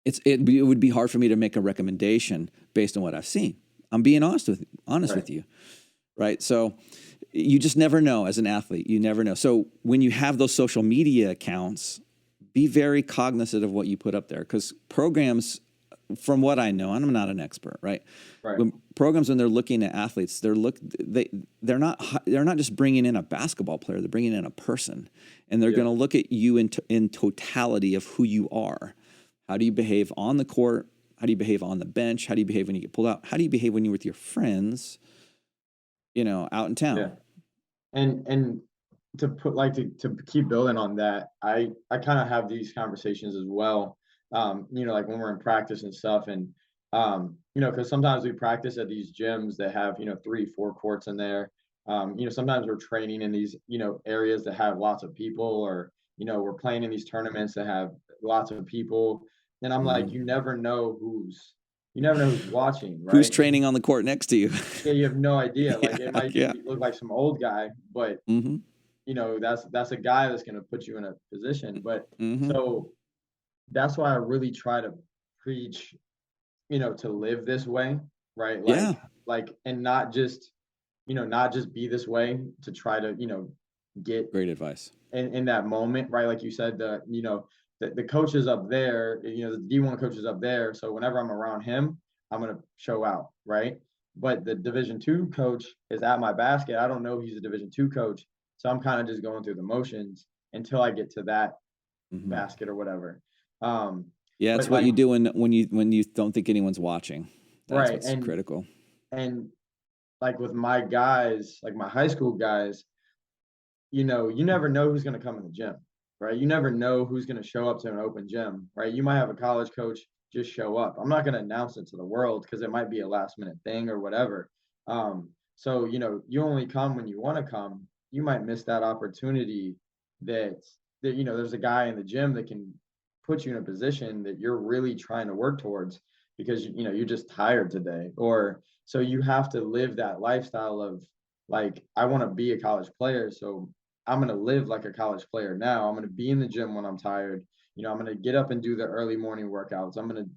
It would be hard for me to make a recommendation based on what I've seen. I'm being honest with you, right? So you just never know as an athlete. You never know. So when you have those social media accounts, be very cognizant of what you put up there, because programs, from what I know, and I'm not an expert, right? When programs, when they're looking at athletes, they're not just bringing in a basketball player. They're bringing in a person, and they're going to look at you in totality of who you are. How do you behave on the court? How do you behave on the bench? How do you behave when you get pulled out? How do you behave when you're with your friends, out in town? Yeah. And to keep building on that, I kind of have these conversations as well. Like when we're in practice and stuff, and because sometimes we practice at these gyms that have 3-4 courts in there. Sometimes we're training in these areas that have lots of people, or we're playing in these tournaments that have lots of people. And I'm like, you never know who's watching, right? Who's training on the court next to you? Yeah, you have no idea. Like it might look like some old guy, but that's a guy that's going to put you in a position. But so that's why I really try to preach, to live this way, right? Like, and not just be this way to try to, get great advice in that moment, right? Like you said, the coach is up there, the D1 coach is up there. So whenever I'm around him, I'm going to show out, right? But the Division II coach is at my basket. I don't know he's a Division II coach. So I'm kind of just going through the motions until I get to that basket or whatever. It's what you do when you don't think anyone's watching. That's right. What's critical. And like with my guys, like my high school guys, you never know who's going to come in the gym, right? You never know who's going to show up to an open gym, right? You might have a college coach just show up. I'm not going to announce it to the world because it might be a last minute thing or whatever. So, you only come when you want to come. You might miss that opportunity that there's a guy in the gym that can put you in a position that you're really trying to work towards because, you're just tired today. Or so you have to live that lifestyle of like, I want to be a college player. So I'm going to live like a college player now. I'm going to be in the gym when I'm tired. I'm going to get up and do the early morning workouts. I'm going to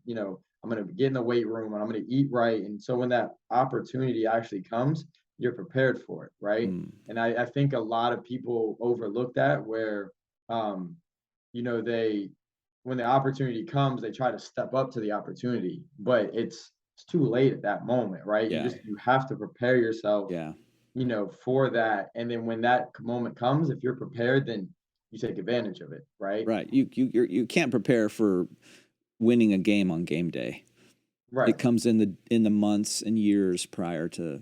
get in the weight room, and I'm going to eat right. And so when that opportunity actually comes, you're prepared for it. Right. And I think a lot of people overlook that, where, when the opportunity comes, they try to step up to the opportunity, but it's too late at that moment. Right. Yeah. You have to prepare yourself, Yeah. for that. And then when that moment comes, if you're prepared, then you take advantage of it. Right. Right. You can't prepare for winning a game on game day. Right. It comes in the months and years prior to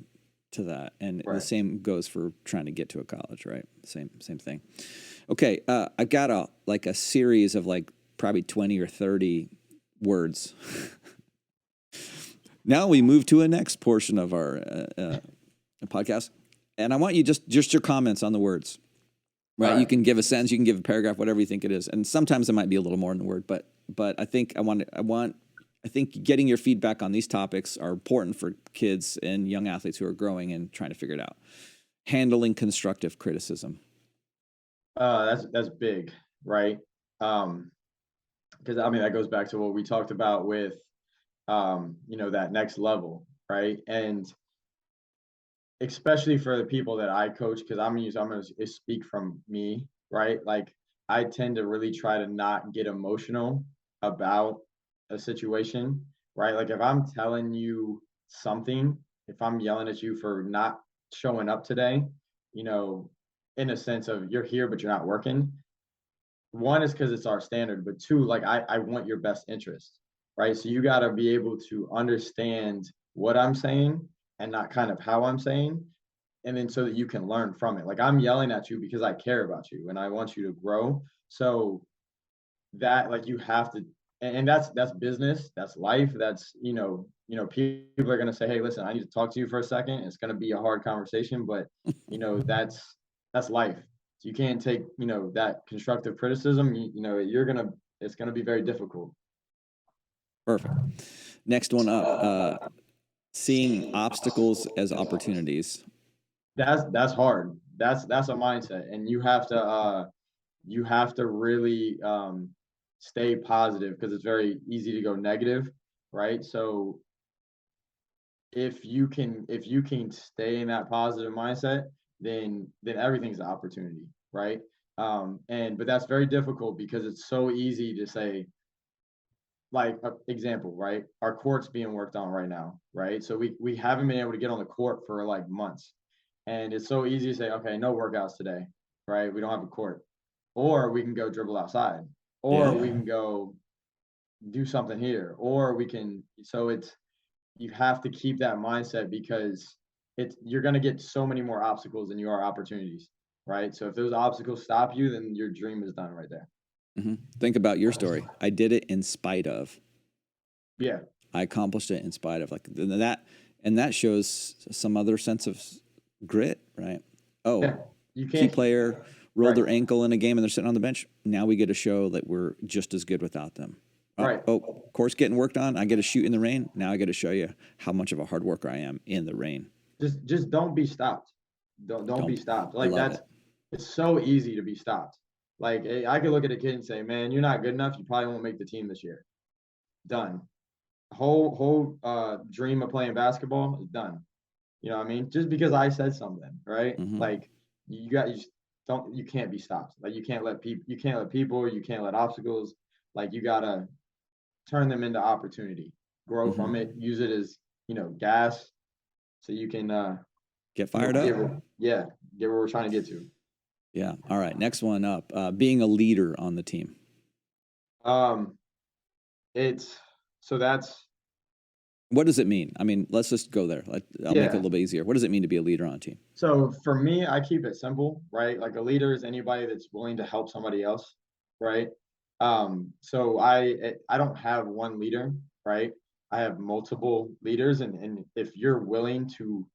that. And the same goes for trying to get to a college, right? Same thing. Okay. I got a series of like probably 20 or 30 words. Now we move to a next portion of our podcast. And I want you just your comments on the words, right? You can give a sentence, you can give a paragraph, whatever you think it is. And sometimes it might be a little more than the word, but I think I think getting your feedback on these topics are important for kids and young athletes who are growing and trying to figure it out. Handling constructive criticism. That's big, right? Because that goes back to what we talked about with, that next level, right? And especially for the people that I coach, because I'm going to speak from me, right? Like, I tend to really try to not get emotional about a situation, right? Like, if I'm telling you something, if I'm yelling at you for not showing up today, in a sense of you're here, but you're not working. One is because it's our standard, but two, like, I want your best interest, right? So you got to be able to understand what I'm saying and not kind of how I'm saying, and then so that you can learn from it. Like, I'm yelling at you because I care about you and I want you to grow. So that, like, you have to, and that's business, that's life, that's, people are going to say, hey, listen, I need to talk to you for a second. It's going to be a hard conversation, but that's life. So you can't take, that constructive criticism, it's going to be very difficult. Perfect. Next one up, seeing obstacles as opportunities. That's hard. That's a mindset, and you have to really stay positive, because it's very easy to go negative, right? So if you can stay in that positive mindset, then everything's an opportunity, right? But that's very difficult, because it's so easy to say, like, example, right? Our court's being worked on right now, right? So we haven't been able to get on the court for like months. And it's so easy to say, okay, no workouts today, right? We don't have a court. Or we can go dribble outside. Or we can go do something here. Or we can, you have to keep that mindset, because you're going to get so many more obstacles than you are opportunities, right? So if those obstacles stop you, then your dream is done right there. Mm-hmm. Think about your story. I did it in spite of. Yeah. I accomplished it in spite of, like, that, and that shows some other sense of grit, right? Oh, yeah. You can't, key player rolled their ankle in a game and they're sitting on the bench. Now we get to show that we're just as good without them. Right. Oh, course getting worked on. I get to shoot in the rain. Now I get to show you how much of a hard worker I am in the rain. Just don't be stopped. Don't be stopped. Like, it's so easy to be stopped. Like, I could look at a kid and say, man, you're not good enough. You probably won't make the team this year. Done. Whole dream of playing basketball is done. You know what I mean? Just because I said something, right? Mm-hmm. Like, you can't be stopped. Like, you can't let people, you can't let obstacles, like, you gotta turn them into opportunity, grow from it, use it as, gas, so you can get fired up. Get where we're trying to get to. Yeah. All right. Next one up, being a leader on the team. What does it mean? I mean, let's just go there. I'll make it a little bit easier. What does it mean to be a leader on a team? So for me, I keep it simple, right? Like, a leader is anybody that's willing to help somebody else, right? So I don't have one leader, right? I have multiple leaders, and if you're willing to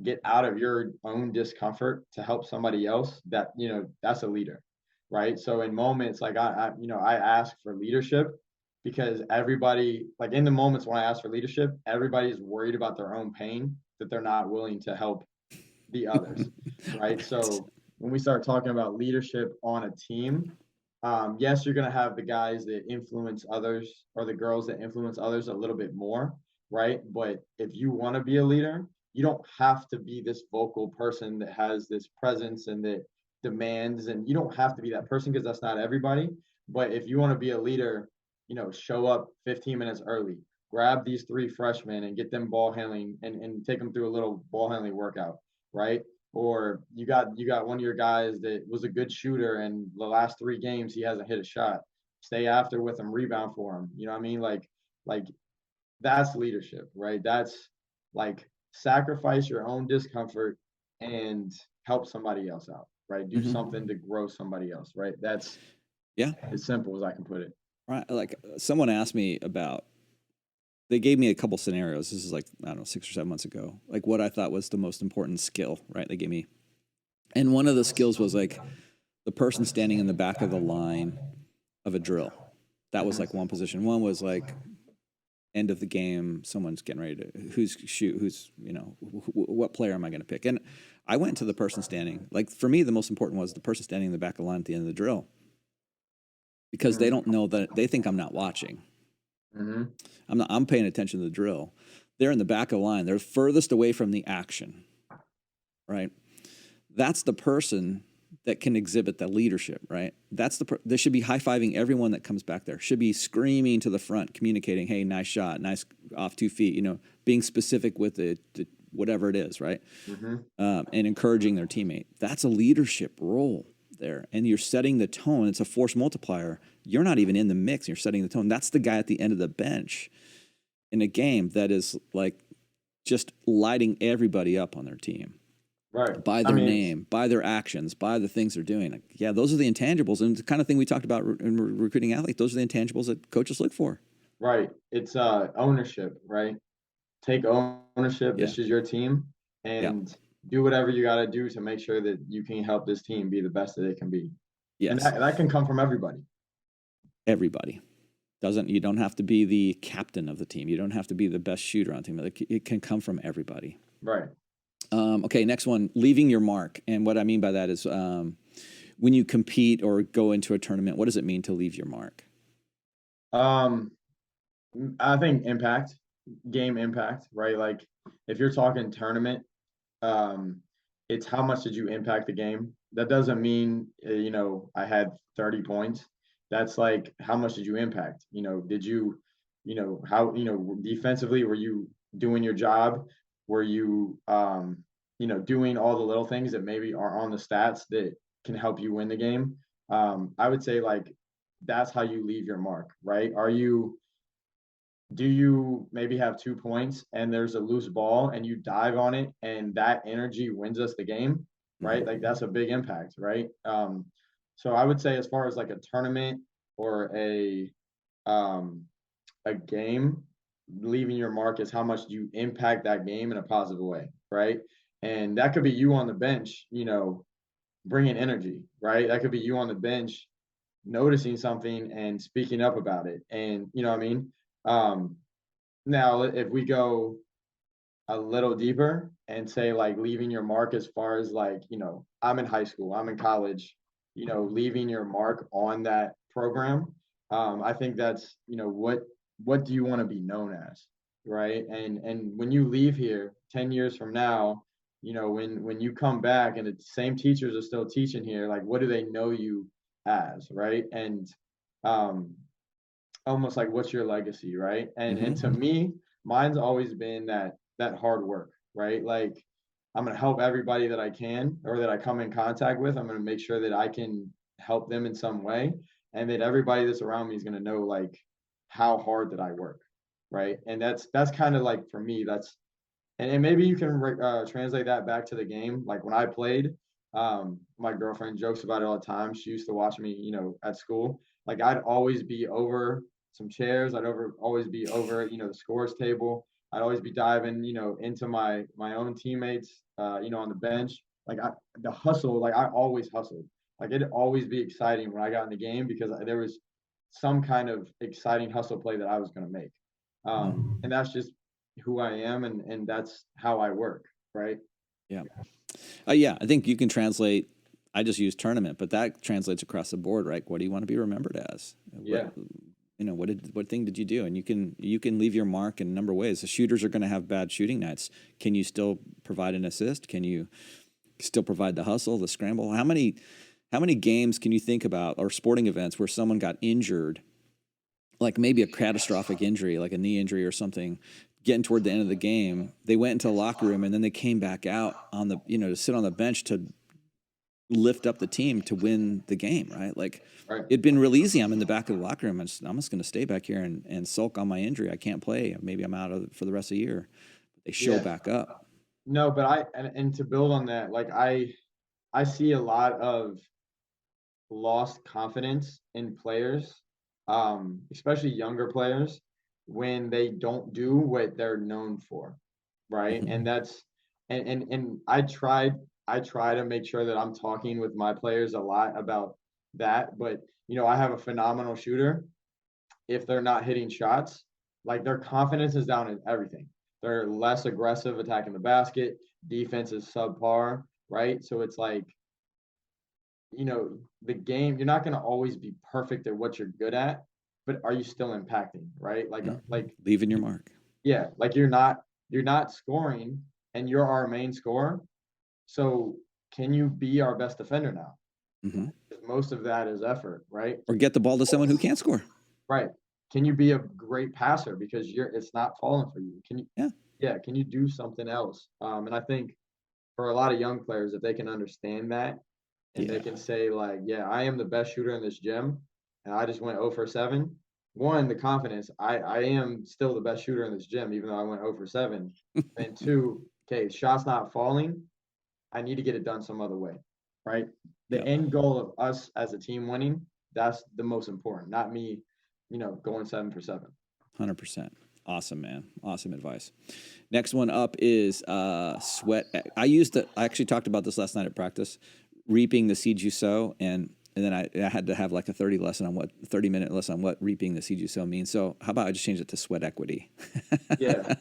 get out of your own discomfort to help somebody else, that's a leader, right? So in moments like I ask for leadership, because everybody, like, in the moments when I ask for leadership, everybody's worried about their own pain, that they're not willing to help the others, right? So when we start talking about leadership on a team, Yes, you're going to have the guys that influence others or the girls that influence others a little bit more, right? But if you want to be a leader, you don't have to be this vocal person that has this presence and that demands, and you don't have to be that person because that's not everybody. But if you want to be a leader, show up 15 minutes early, grab these 3 freshmen and get them ball handling and take them through a little ball handling workout, right? Or you got one of your guys that was a good shooter and the last 3 games he hasn't hit a shot. Stay after with him, rebound for him. You know what I mean? Like that's leadership, right? That's like sacrifice your own discomfort and help somebody else out, right? Do something to grow somebody else, right? That's as simple as I can put it. Right. Like someone asked me about, they gave me a couple scenarios. This is like, I don't know, 6 or 7 months ago, like what I thought was the most important skill, right? They gave me, and one of the skills was like the person standing in the back of the line of a drill. That was like one position. One was like end of the game, someone's getting ready to, what player am I going to pick? And I went to the person standing, like for me, the most important was the person standing in the back of the line at the end of the drill, because they don't know that, they think I'm not watching. I'm paying attention to the drill. They're in the back of the line. They're furthest away from the action, right? That's the person that can exhibit the leadership, right? They should be high-fiving everyone that comes back there. Should be screaming to the front, communicating, hey, nice shot, nice off 2 feet, being specific with it, whatever it is, right? And encouraging their teammate. That's a leadership role there. And you're setting the tone. It's a force multiplier. You're not even in the mix. You're setting the tone. That's the guy at the end of the bench in a game that is like just lighting everybody up on their team. Right. By their name, by their actions, by the things they're doing. Like, yeah, those are the intangibles. And the kind of thing we talked about in recruiting athletes, those are the intangibles that coaches look for. Right. It's ownership, right? Take ownership. This is your team. And do whatever you got to do to make sure that you can help this team be the best that it can be. Yes. And that can come from everybody. Everybody. You don't have to be the captain of the team. You don't have to be the best shooter on the team. It can come from everybody. Right. Okay, next one, leaving your mark. And what I mean by that is when you compete or go into a tournament, what does it mean to leave your mark? I think game impact, right? Like if you're talking tournament, it's how much did you impact the game? That doesn't mean, I had 30 points. That's like, how much did you impact? Did you, how, defensively, were you doing your job? Were you, doing all the little things that maybe are on the stats that can help you win the game? I would say like, that's how you leave your mark, right? Do you maybe have 2 points and there's a loose ball and you dive on it and that energy wins us the game, right? Like that's a big impact, right? So I would say as far as like a tournament or a game, leaving your mark is how much you impact that game in a positive way, right? And that could be you on the bench, bringing energy, right? That could be you on the bench noticing something and speaking up about it. And you know what I mean? Now, if we go a little deeper and say like leaving your mark as far as like, I'm in high school, I'm in college, leaving your mark on that program, I think that's, what do you want to be known as, right? And when you leave here 10 years from now, when you come back and the same teachers are still teaching here, like what do they know you as, right? And almost like what's your legacy, right? And to me, mine's always been that hard work, right? Like I'm going to help everybody that I can or that I come in contact with. I'm going to make sure that I can help them in some way, and that everybody that's around me is going to know like how hard that I work, right? And that's kind of like for me, and maybe you can translate that back to the game. Like when I played, my girlfriend jokes about it all the time. She used to watch me, at school. Like I'd always be over some chairs. Always be over, the scores table. I'd always be diving, into my own teammates, on the bench. Like the hustle, like I always hustled. Like it'd always be exciting when I got in the game because there was some kind of exciting hustle play that I was going to make. And that's just who I am, and that's how I work, right? Yeah. Yeah, I think you can translate I just use tournament, but that translates across the board, right? What do you want to be remembered as? Yeah. What thing did you do? And you can leave your mark in a number of ways. The shooters are going to have bad shooting nights. Can you still provide an assist? Can you still provide the hustle, the scramble? How many games can you think about, or sporting events where someone got injured, like maybe a catastrophic injury, like a knee injury or something, getting toward the end of the game, they went into the locker room and then they came back out on the, to sit on the bench to lift up the team to win the game, right? Like, Right. it'd been real easy. I'm in the back of the locker room. I'm just going to stay back here and sulk on my injury. I can't play. Maybe I'm out for the rest of the year. They show back up. No, but and to build on that, like I see a lot of lost confidence in players, especially younger players, when they don't do what they're known for, right? Mhm. And that's and I try to make sure that I'm talking with my players a lot about that. But I have a phenomenal shooter. If they're not hitting shots, like their confidence is down in everything. They're less aggressive attacking the basket. Defense is subpar, right? So it's like, the game, you're not going to always be perfect at what you're good at, but are you still impacting, right? Like leaving your mark. Yeah, like you're not scoring and you're our main scorer. So can you be our best defender now? Mm-hmm. Most of that is effort, right? Or get the ball to someone who can't score. Right. Can you be a great passer because it's not falling for you? Can you? Yeah. Can you do something else? And I think for a lot of young players, if they can understand that and they can say like, yeah, I am the best shooter in this gym, and I just went 0 for 7. One, the confidence. I am still the best shooter in this gym, even though I went 0 for 7. And two, okay, shots not falling. I need to get it done some other way, right? The end goal of us as a team winning, that's the most important, not me, going 7 for 7. 100%. Awesome, man. Awesome advice. Next one up is sweat. I actually talked about this last night at practice, reaping the seeds you sow. And then I had to have like a 30-minute lesson on what reaping the seeds you sow means. So how about I just change it to sweat equity? Yeah.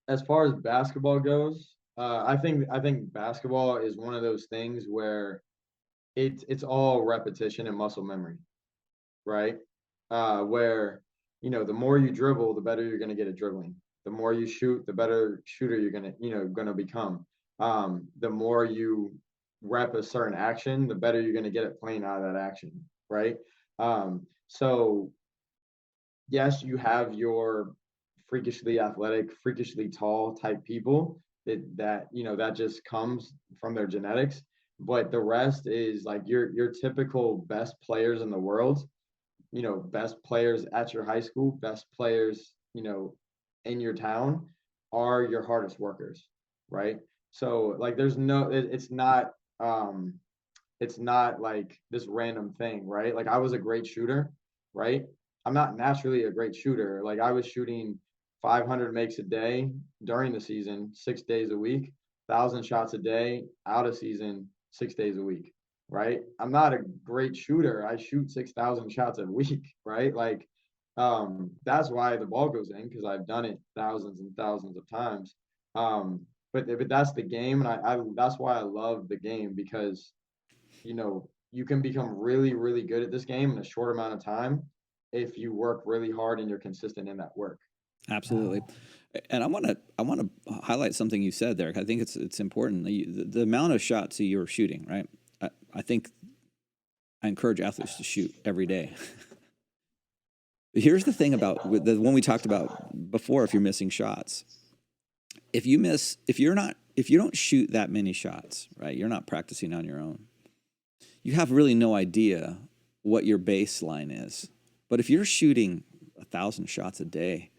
As far as basketball goes, I think basketball is one of those things where it's all repetition and muscle memory, right? Where the more you dribble, the better you're going to get at dribbling. The more you shoot, the better shooter you're going to become. The more you rep a certain action, the better you're going to get at playing out of that action, right? So yes, you have your freakishly athletic, freakishly tall type people that just comes from their genetics. But the rest is like your typical best players in the world, best players at your high school, best players, in your town are your hardest workers, right? So like it's not like this random thing, right? Like I was a great shooter, right? I'm not naturally a great shooter. Like I was shooting 500 makes a day during the season, 6 days a week, 1,000 shots a day out of season, 6 days a week, right? I'm not a great shooter. I shoot 6,000 shots a week, right? Like that's why the ball goes in, because I've done it thousands and thousands of times. But that's the game, and I that's why I love the game, because you can become really, really good at this game in a short amount of time if you work really hard and you're consistent in that work. Absolutely. And I want to highlight something you said there. I think it's important. The amount of shots that you're shooting, right? I think I encourage athletes to shoot every day. Here's the thing about the one we talked about before. If you're missing shots, if you don't shoot that many shots, right? You're not practicing on your own. You have really no idea what your baseline is. But if you're shooting 1,000 shots a day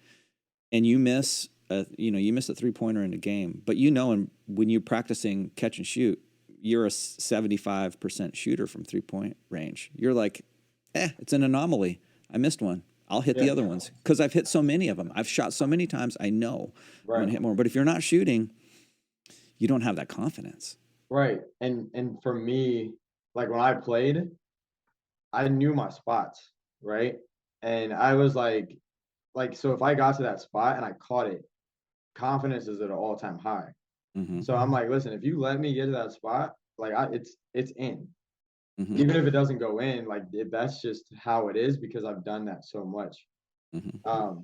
and you miss a 3-pointer in a game, but when you're practicing catch and shoot, you're a 75% shooter from 3-point range. You're like, it's an anomaly. I missed one. I'll hit the other ones because I've hit so many of them. I've shot so many times. I know I'm going to hit more. But if you're not shooting, you don't have that confidence. Right. And for me, like when I played, I knew my spots, right? And I was like, so if I got to that spot and I caught it, confidence is at an all-time high, So I'm like, listen, if you let me get to that spot, like it's in. Mm-hmm. Even if it doesn't go in, like that's just how it is because I've done that so much. Mm-hmm.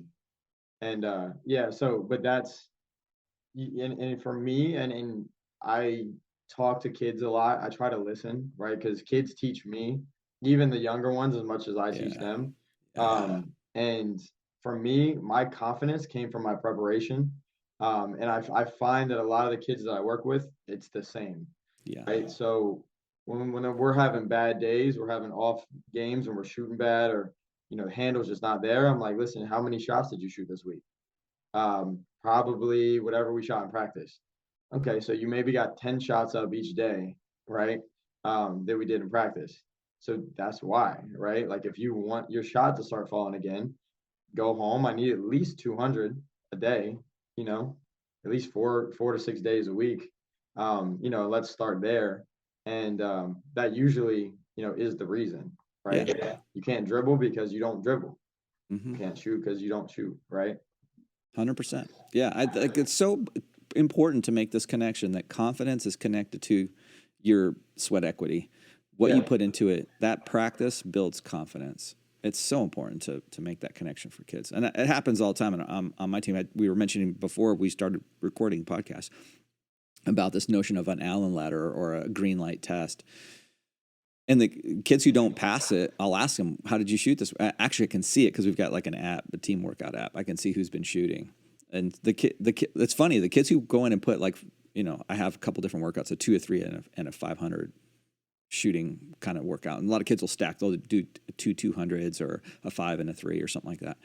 Yeah, so but that's and for me and I talk to kids a lot. I try to listen, right? Because kids teach me, even the younger ones, as much as I teach them. And for me, my confidence came from my preparation. And I find that a lot of the kids that I work with, it's the same. Yeah. Right. So when we're having bad days, we're having off games and we're shooting bad or, the handle's just not there. I'm like, listen, how many shots did you shoot this week? Probably whatever we shot in practice. Okay, so you maybe got 10 shots up each day, right? That we did in practice. So that's why, right? Like if you want your shot to start falling again, go home. I need at least 200 a day, at least four to 6 days a week. Let's start there. And that usually, is the reason, right? Yeah. You can't dribble because you don't dribble. Mm-hmm. You can't shoot because you don't shoot, right? 100%. Yeah, I think it's so important to make this connection that confidence is connected to your sweat equity. What you put into it, that practice builds confidence. It's so important to make that connection for kids. And it happens all the time. And on my team, we were mentioning before we started recording podcasts about this notion of an Allen ladder or a green light test. And the kids who don't pass it, I'll ask them, how did you shoot this? Actually, I can see it because we've got like an app, a team workout app. I can see who's been shooting. And the kid, it's funny, the kids who go in and put like, I have a couple different workouts, a 2 or 3 and a 500 shooting kind of workout. And a lot of kids will stack, they'll do 2 200s or a 5 and a 3 or something like that.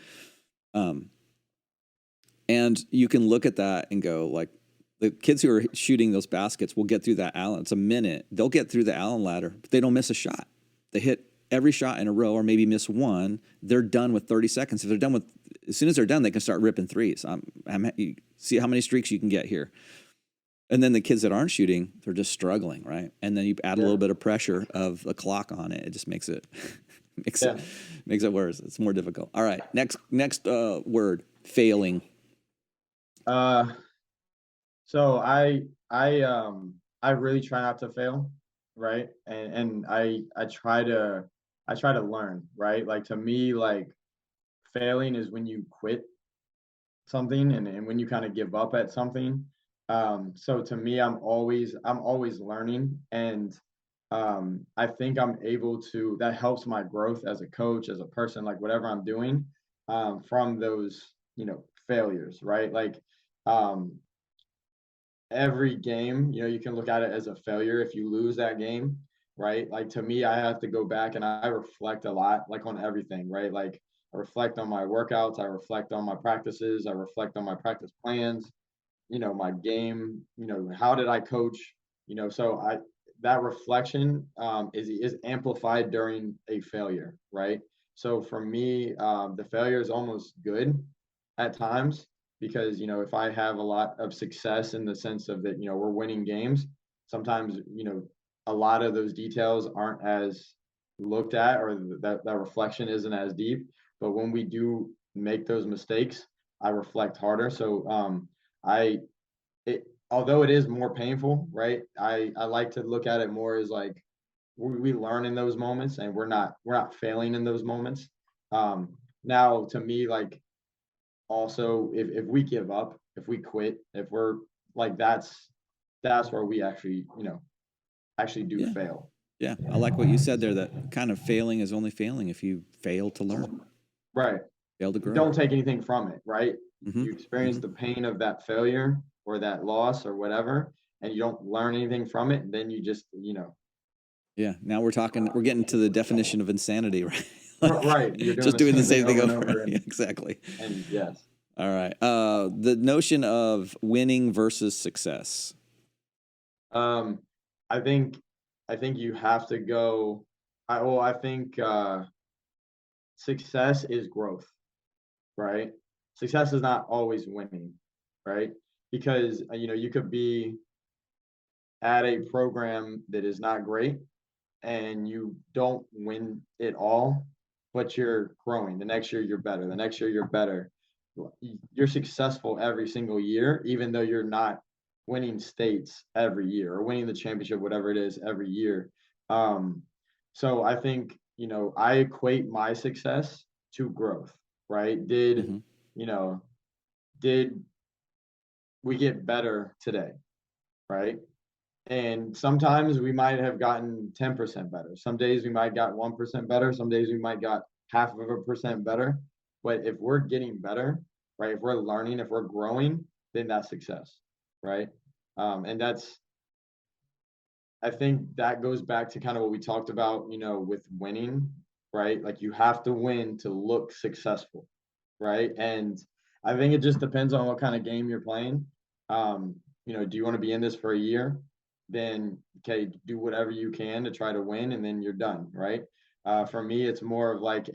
And you can look at that and go like, the kids who are shooting those baskets will get through that Allen. It's a minute. They'll get through the Allen ladder, but they don't miss a shot. They hit every shot in a row or maybe miss one. They're done with 30 seconds. If they're done as soon as they're done, they can start ripping threes. You see how many streaks you can get here. And then the kids that aren't shooting, they're just struggling, right? And then you add a little bit of pressure of a clock on it. It just makes it makes it worse. It's more difficult. All right, next word, failing. So I really try not to fail, right? And I try to learn, right? Like to me, like failing is when you quit something and when you kind of give up at something. So to me, I'm always learning, and I think I'm able to. That helps my growth as a coach, as a person, like whatever I'm doing, from those failures, right? Like every game, you can look at it as a failure if you lose that game, right? Like to me, I have to go back and I reflect a lot, like on everything, right? Like I reflect on my workouts, I reflect on my practices, I reflect on my practice plans, my game, how did I coach, so that reflection is amplified during a failure, right? So for me, the failure is almost good at times because if I have a lot of success in the sense of that we're winning games, sometimes a lot of those details aren't as looked at or that reflection isn't as deep. But when we do make those mistakes, I reflect harder. So although it is more painful, right? I like to look at it more as like we learn in those moments and we're not failing in those moments. Now to me, like also if we give up, if we quit, if we're like that's where we actually do fail. Yeah, I like what you said there, that kind of failing is only failing if you fail to learn. Right. Fail to grow. Don't take anything from it, right? Mm-hmm. You experience the pain of that failure or that loss or whatever, and you don't learn anything from it, then you just Yeah, now we're getting to the definition of insanity, right? Like, right. You're doing the same thing over. Yeah, exactly. And yes. All right. The notion of winning versus success. I think you have to go. I think success is growth, right? Success is not always winning, right? Because you could be at a program that is not great and you don't win it all, but you're growing. The next year you're better. The next year you're better. You're successful every single year, even though you're not winning states every year or winning the championship, whatever it is, every year. So I think, I equate my success to growth, right? Mm-hmm. Did we get better today, right? And sometimes we might have gotten 10% better. Some days we might got 1% better. Some days we might got 0.5% better. But if we're getting better, right? If we're learning, if we're growing, then that's success, right? And I think that goes back to kind of what we talked about, with winning, right? Like you have to win to look successful, right? And I think it just depends on what kind of game you're playing. Do you want to be in this for a year? Then, okay, do whatever you can to try to win, and then you're done, right? For me, it's more of like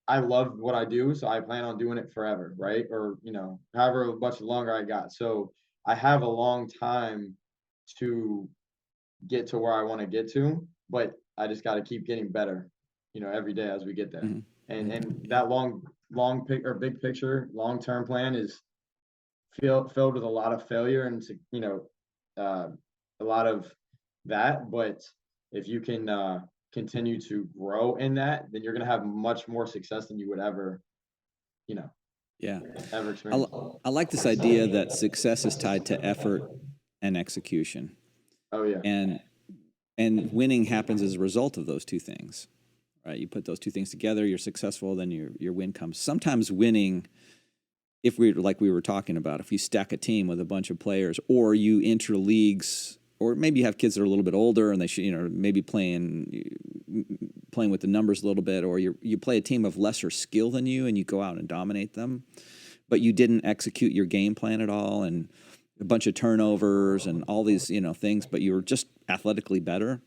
I love what I do, so I plan on doing it forever, right? Or, however much longer I got. So I have a long time to get to where I want to get to, but I just got to keep getting better, every day as we get there. Mm-hmm. And that big picture, long-term plan is filled with a lot of failure and, a lot of that. But if you can continue to grow in that, then you're going to have much more success than you would ever, Yeah. ever experience. I like this idea that success is tied to effort and execution. Oh yeah. And winning happens as a result of those two things, right? You put those two things together, you're successful, then your win comes. Sometimes winning, if we were talking about, if you stack a team with a bunch of players, or you enter leagues, or maybe you have kids that are a little bit older and they should, maybe playing with the numbers a little bit, or you play a team of lesser skill than you and you go out and dominate them, but you didn't execute your game plan at all, and a bunch of turnovers and all these, things, but you were just athletically better.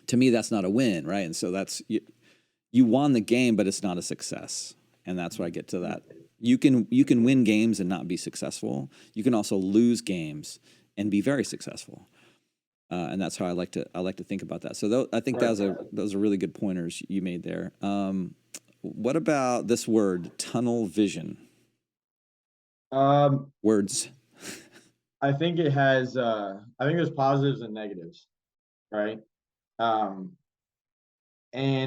To me, that's not a win, right? And so that's you won the game, but it's not a success, and that's where I get to that. You can win games and not be successful. You can also lose games and be very successful, and that's how I like to think about that. So I think those are really good pointers you made there. What about this word, tunnel vision? Words. I think it has. I think there's positives and negatives, right? And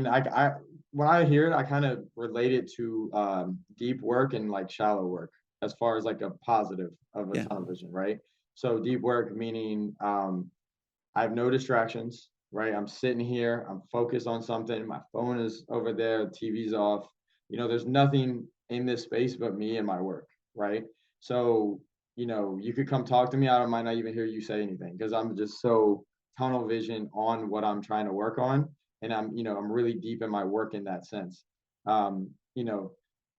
I when I hear it, I kind of relate it to deep work and like shallow work, as far as like a positive of a tunnel vision, right? So deep work meaning I have no distractions, right? I'm sitting here, I'm focused on something. My phone is over there, TV's off. There's nothing in this space but me and my work, right? So, you could come talk to me. I might not even hear you say anything because I'm just so tunnel vision on what I'm trying to work on. And I'm really deep in my work in that sense. Um, you know,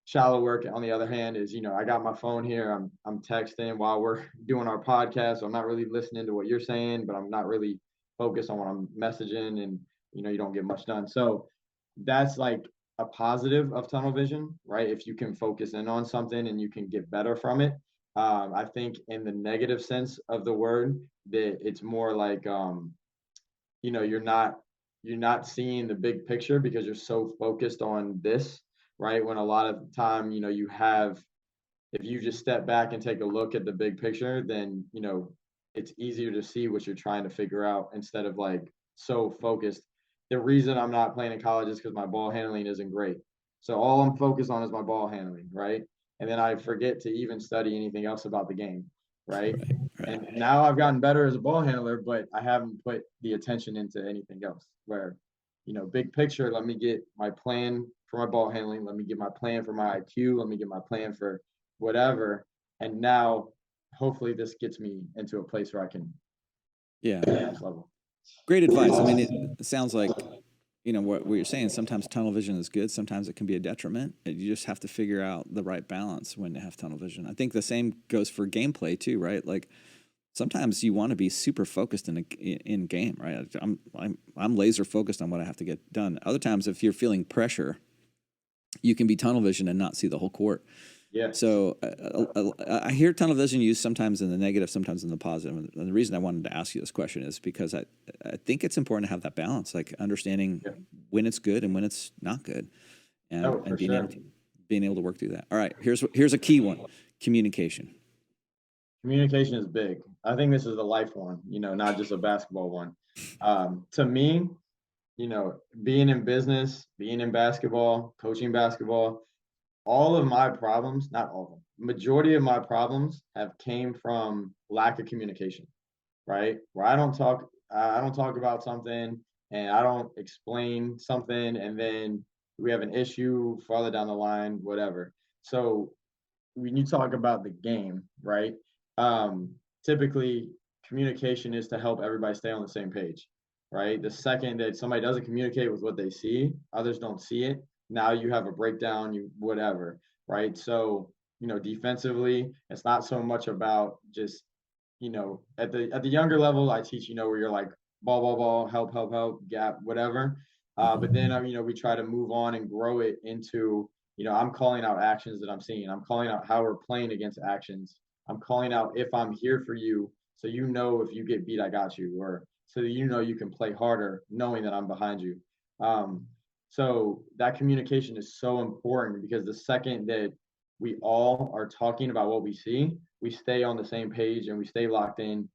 Shallow work on the other hand is, I got my phone here. I'm texting while we're doing our podcast. So I'm not really listening to what you're saying, but I'm not really focused on what I'm messaging, and you don't get much done. So that's like a positive of tunnel vision, right? If you can focus in on something and you can get better from it. I think in the negative sense of the word, that it's more like you're not seeing the big picture because you're so focused on this, right? When a lot of the time, if you just step back and take a look at the big picture, then, it's easier to see what you're trying to figure out instead of like so focused. The reason I'm not playing in college is because my ball handling isn't great. So all I'm focused on is my ball handling, right? And then I forget to even study anything else about the game, right? Right. And now I've gotten better as a ball handler, but I haven't put the attention into anything else where, big picture, let me get my plan for my ball handling. Let me get my plan for my IQ. Let me get my plan for whatever. And now hopefully this gets me into a place where I can Yeah. next level. Great advice. I mean, it sounds like, what you're saying. Sometimes tunnel vision is good. Sometimes it can be a detriment. You just have to figure out the right balance when to have tunnel vision. I think the same goes for gameplay too, right? Like sometimes you want to be super focused in game, right? I'm laser focused on what I have to get done. Other times, if you're feeling pressure, you can be tunnel vision and not see the whole court. Yeah. So I hear tunnel vision used sometimes in the negative, sometimes in the positive. And the reason I wanted to ask you this question is because I think it's important to have that balance, like understanding when it's good and when it's not good, and being able to work through that. All right, here's a key one: communication. Communication is big. I think this is a life one, not just a basketball one. To me, being in business, being in basketball, coaching basketball, all of my problems, not all of them, majority of my problems have came from lack of communication, right? Where I don't talk about something and I don't explain something, and then we have an issue farther down the line, whatever. So when you talk about the game, right? Um, Typically communication is to help everybody stay on the same page, right? The second that somebody doesn't communicate with what they see, others don't see it. Now you have a breakdown, you whatever, right? So, defensively, it's not so much about just, at the younger level, I teach, where you're like ball, help, gap, whatever. But then, we try to move on and grow it into, I'm calling out actions that I'm seeing. I'm calling out how we're playing against actions. I'm calling out if I'm here for you, so if you get beat, I got you, or so that you can play harder, knowing that I'm behind you. So that communication is so important, because the second that we all are talking about what we see, we stay on the same page and we stay locked in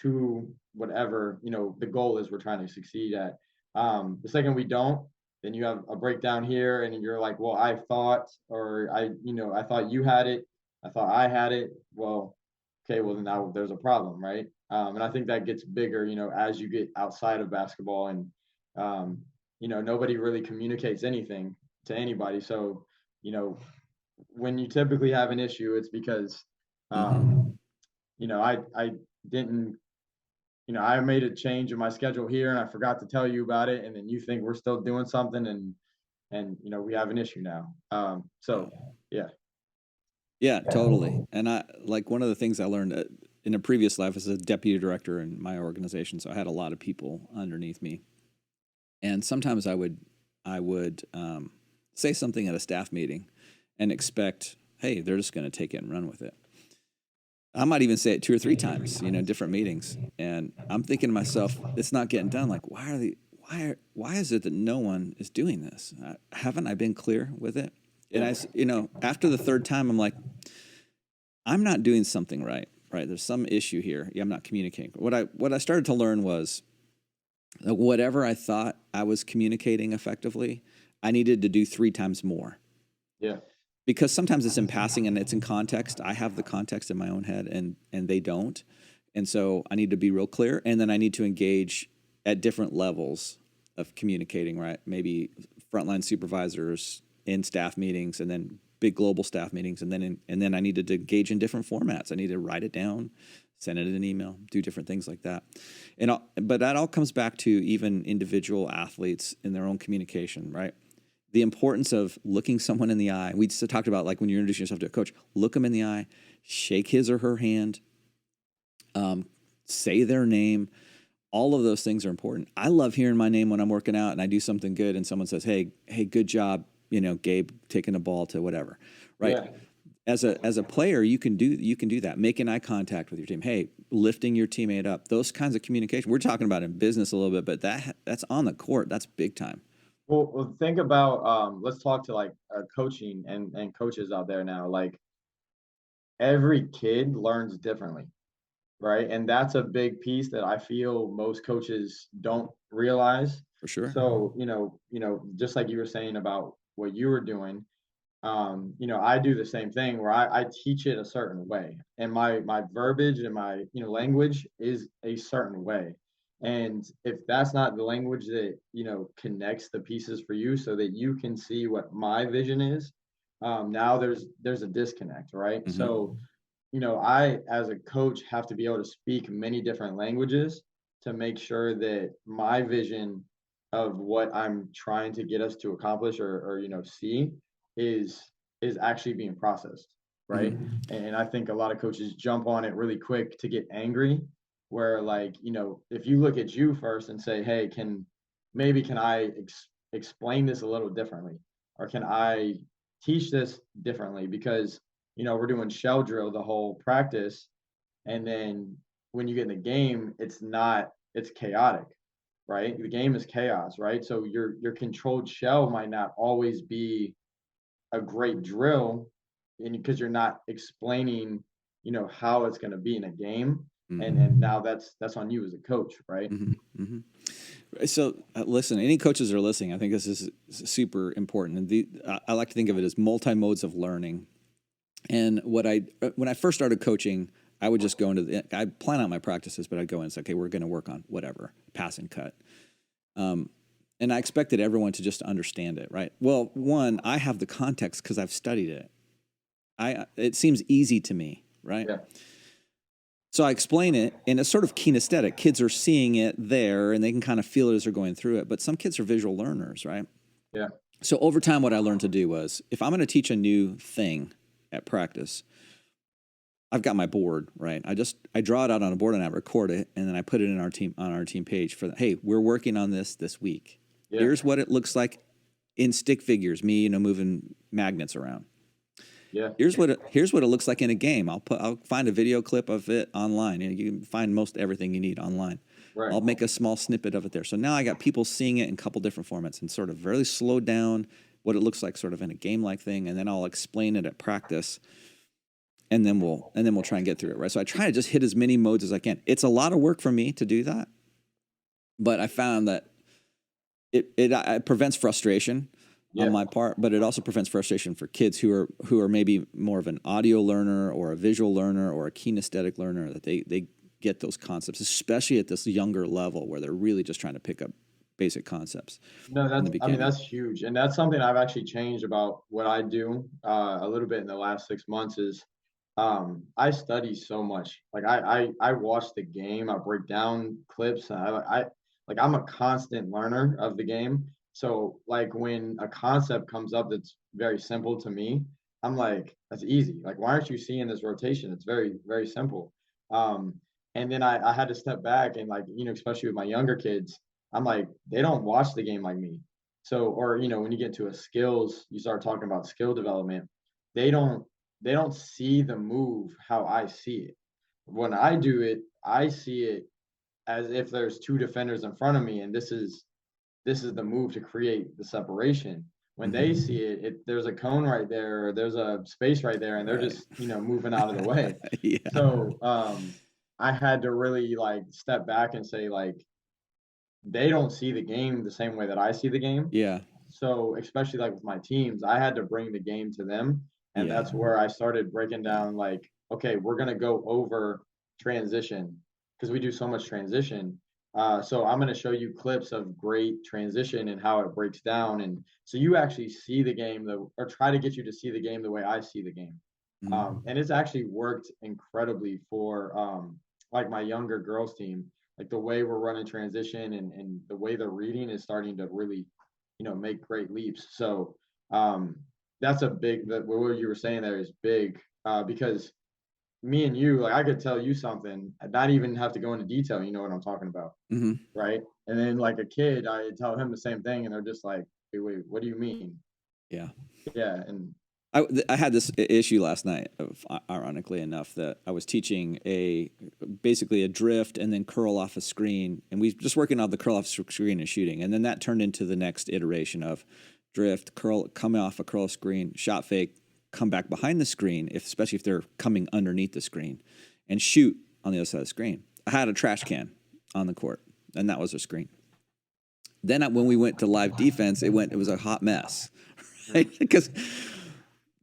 to whatever the goal is we're trying to succeed at. The second we don't, then you have a breakdown here, and you're like, well, I thought, or I thought you had it, I thought I had it. Well, okay, well then now there's a problem, right? And I think that gets bigger, as you get outside of basketball, and nobody really communicates anything to anybody. So, when you typically have an issue, it's because, I didn't, I made a change in my schedule here and I forgot to tell you about it. And then you think we're still doing something, and we have an issue now. So yeah. Yeah, totally. And I like one of the things I learned in a previous life as a deputy director in my organization. So I had a lot of people underneath me, and sometimes I would say something at a staff meeting and expect, hey, they're just going to take it and run with it. I might even say it 2 or 3 times, different meetings, and I'm thinking to myself, it's not getting done. Like, why is it that no one is doing this? Haven't I been clear with it? And after the 3rd time, I'm like, I'm not doing something right. There's some issue here. I'm not communicating. What I started to learn was that whatever I thought I was communicating effectively, I needed to do 3 times more. Yeah. Because sometimes it's in passing and it's in context. I have the context in my own head, and they don't. And so I need to be real clear, and then I need to engage at different levels of communicating, right? Maybe frontline supervisors in staff meetings, and then big global staff meetings, and then I needed to engage in different formats. I need to write it down, send it in an email, do different things like that. But that all comes back to even individual athletes in their own communication, right? The importance of looking someone in the eye. We just talked about, like, when you're introducing yourself to a coach, look them in the eye, shake his or her hand, say their name. All of those things are important. I love hearing my name when I'm working out and I do something good and someone says, hey, good job, Gabe, taking the ball to whatever, right? Yeah. As a player, you can do that. Making eye contact with your team. Hey, lifting your teammate up. Those kinds of communication. We're talking about in business a little bit, but that's on the court. That's big time. Well, think about, let's talk to like coaching and coaches out there now. Like, every kid learns differently, right? And that's a big piece that I feel most coaches don't realize. For sure. So, just like you were saying about what you were doing, I do the same thing where I teach it a certain way, and my verbiage and my language is a certain way. And if that's not the language that connects the pieces for you so that you can see what my vision is, now there's a disconnect, right? Mm-hmm. So I, as a coach, have to be able to speak many different languages to make sure that my vision of what I'm trying to get us to accomplish or see is actually being processed, right? Mm-hmm. And I think a lot of coaches jump on it really quick to get angry, where, like, if you look at you first and say, hey, can I explain this a little differently, or can I teach this differently? Because we're doing shell drill the whole practice, and then when you get in the game, it's chaotic, right? The game is chaos, right? So your controlled shell might not always be a great drill, and because you're not explaining how it's going to be in a game. And now that's on you as a coach, right? So listen, any coaches that are listening, I think this is super important. And I like to think of it as multi-modes of learning. And when I first started coaching, I would just go I'd plan out my practices, but I'd go in and say, okay, we're going to work on whatever, pass and cut. And I expected everyone to just understand it, right? Well, one, I have the context because I've studied it. It seems easy to me, right? Yeah. So I explain it, and it's sort of kinesthetic. Kids are seeing it there, and they can kind of feel it as they're going through it. But some kids are visual learners, right? Yeah. So over time, what I learned to do was, if I'm going to teach a new thing at practice, I've got my board, right? I draw it out on a board and I record it, and then I put it in on our team page for, hey, we're working on this week. Yeah. Here's what it looks like in stick figures, me, moving magnets around. Yeah. Here's what it looks like in a game. I'll find a video clip of it online. You can find most everything you need online. Right. I'll make a small snippet of it there. So now I got people seeing it in a couple different formats and sort of really slow down what it looks like sort of in a game-like thing, and then I'll explain it at practice. And then we'll try and get through it, right? So I try to just hit as many modes as I can. It's a lot of work for me to do that, but I found that it prevents frustration on my part, but it also prevents frustration for kids who are maybe more of an audio learner or a visual learner or a kinesthetic learner, that they get those concepts, especially at this younger level where they're really just trying to pick up basic concepts. No, that's huge. And that's something I've actually changed about what I do a little bit in the last 6 months is I study so much. Like I watch the game, I break down clips. I'm a constant learner of the game. So like when a concept comes up that's very simple to me, I'm like, that's easy. Like, why aren't you seeing this rotation? It's very, very simple. And then I had to step back and especially with my younger kids, I'm like, they don't watch the game like me. So, or, when you get to you start talking about skill development, they don't see the move how I see it. When I do it, I see it as if there's two defenders in front of me, and this is the move to create the separation. When they see it, there's a cone right there, or there's a space right there, and they're just, moving out of the way. Yeah. So I had to really step back and say, they don't see the game the same way that I see the game. Yeah. So especially with my teams, I had to bring the game to them. And that's where I started breaking down okay, we're going to go over transition because we do so much transition. So I'm going to show you clips of great transition and how it breaks down. And so you actually see the game, or try to get you to see the game the way I see the game. And it's actually worked incredibly for my younger girls team. The way we're running transition and the way they're reading is starting to really, make great leaps. So that's what you were saying there is big because me and you, I could tell you something, I'd not even have to go into detail. You know what I'm talking about, right? And then a kid, I tell him the same thing, and they're just like, hey, wait, what do you mean? Yeah. Yeah, and I had this issue last night, ironically enough, that I was teaching basically a drift and then curl off a screen, and we just working on the curl off screen and shooting, and then that turned into the next iteration of drift, curl, come off a curl screen, shot fake, come back behind the screen, especially if they're coming underneath the screen, and shoot on the other side of the screen. I had a trash can on the court, and that was their screen. Then when we went to live defense, it was a hot mess, right? Because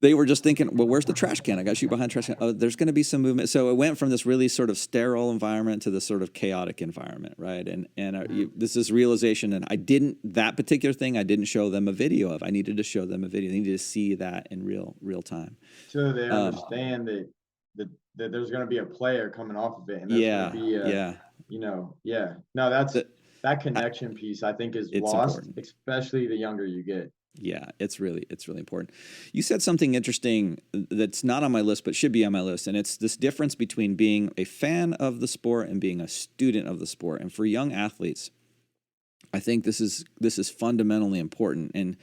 they were just thinking, well, where's the trash can? I got to shoot behind the trash can. Oh, there's going to be some movement. So it went from this really sort of sterile environment to this sort of chaotic environment, right? And this is realization, and that particular thing I didn't show them a video of. I needed to show them a video. They needed to see that in real time. So they understand that there's going to be a player coming off of it. And there's going to be No, that connection piece I think is lost, important. Especially the younger you get. Yeah, it's really important. You said something interesting that's not on my list, but should be on my list. And it's this difference between being a fan of the sport and being a student of the sport. And for young athletes, I think this is fundamentally important. And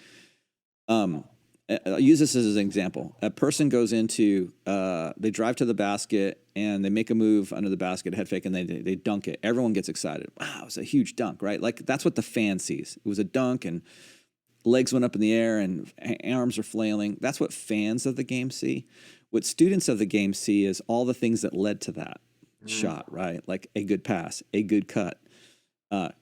I'll use this as an example. A person goes into, they drive to the basket and they make a move under the basket, head fake, and they dunk it. Everyone gets excited. Wow, it's a huge dunk, right? That's what the fan sees. It was a dunk and legs went up in the air and arms are flailing. That's what fans of the game see. What students of the game see is all the things that led to that shot, right? Like a good pass, a good cut, a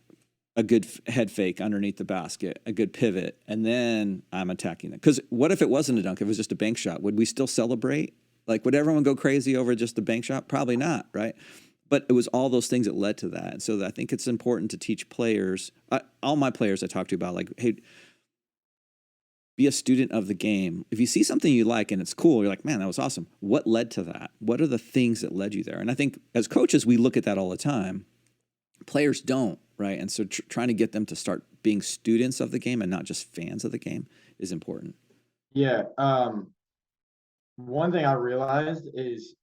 good head fake underneath the basket, a good pivot, and then I'm attacking them. Because what if it wasn't a dunk? If it was just a bank shot, would we still celebrate? Like, would everyone go crazy over just the bank shot? Probably not, right? But it was all those things that led to that. And so I think it's important to teach players, all my players I talk to about, like, hey, be a student of the game. If you see something you like and it's cool, you're like, man, that was awesome. What led to that? What are the things that led you there? And I think as coaches, we look at that all the time. Players don't, right? And so trying to get them to start being students of the game and not just fans of the game is important. Yeah. One thing I realized is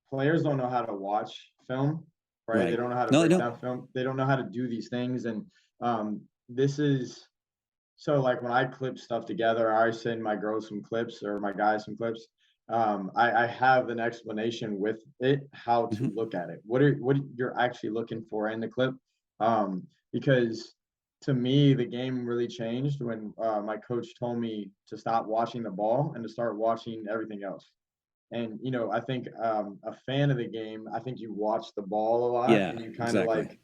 players don't know how to watch film, right? They don't know how to break down film. They don't know how to do these things. And this is so, like, when I clip stuff together, I send my girls some clips or my guys some clips. I have an explanation with it, how to look at it. What you're actually looking for in the clip. Because to me, the game really changed when my coach told me to stop watching the ball and to start watching everything else. And, you know, I think a fan of the game, I think you watch the ball a lot, and you kind of like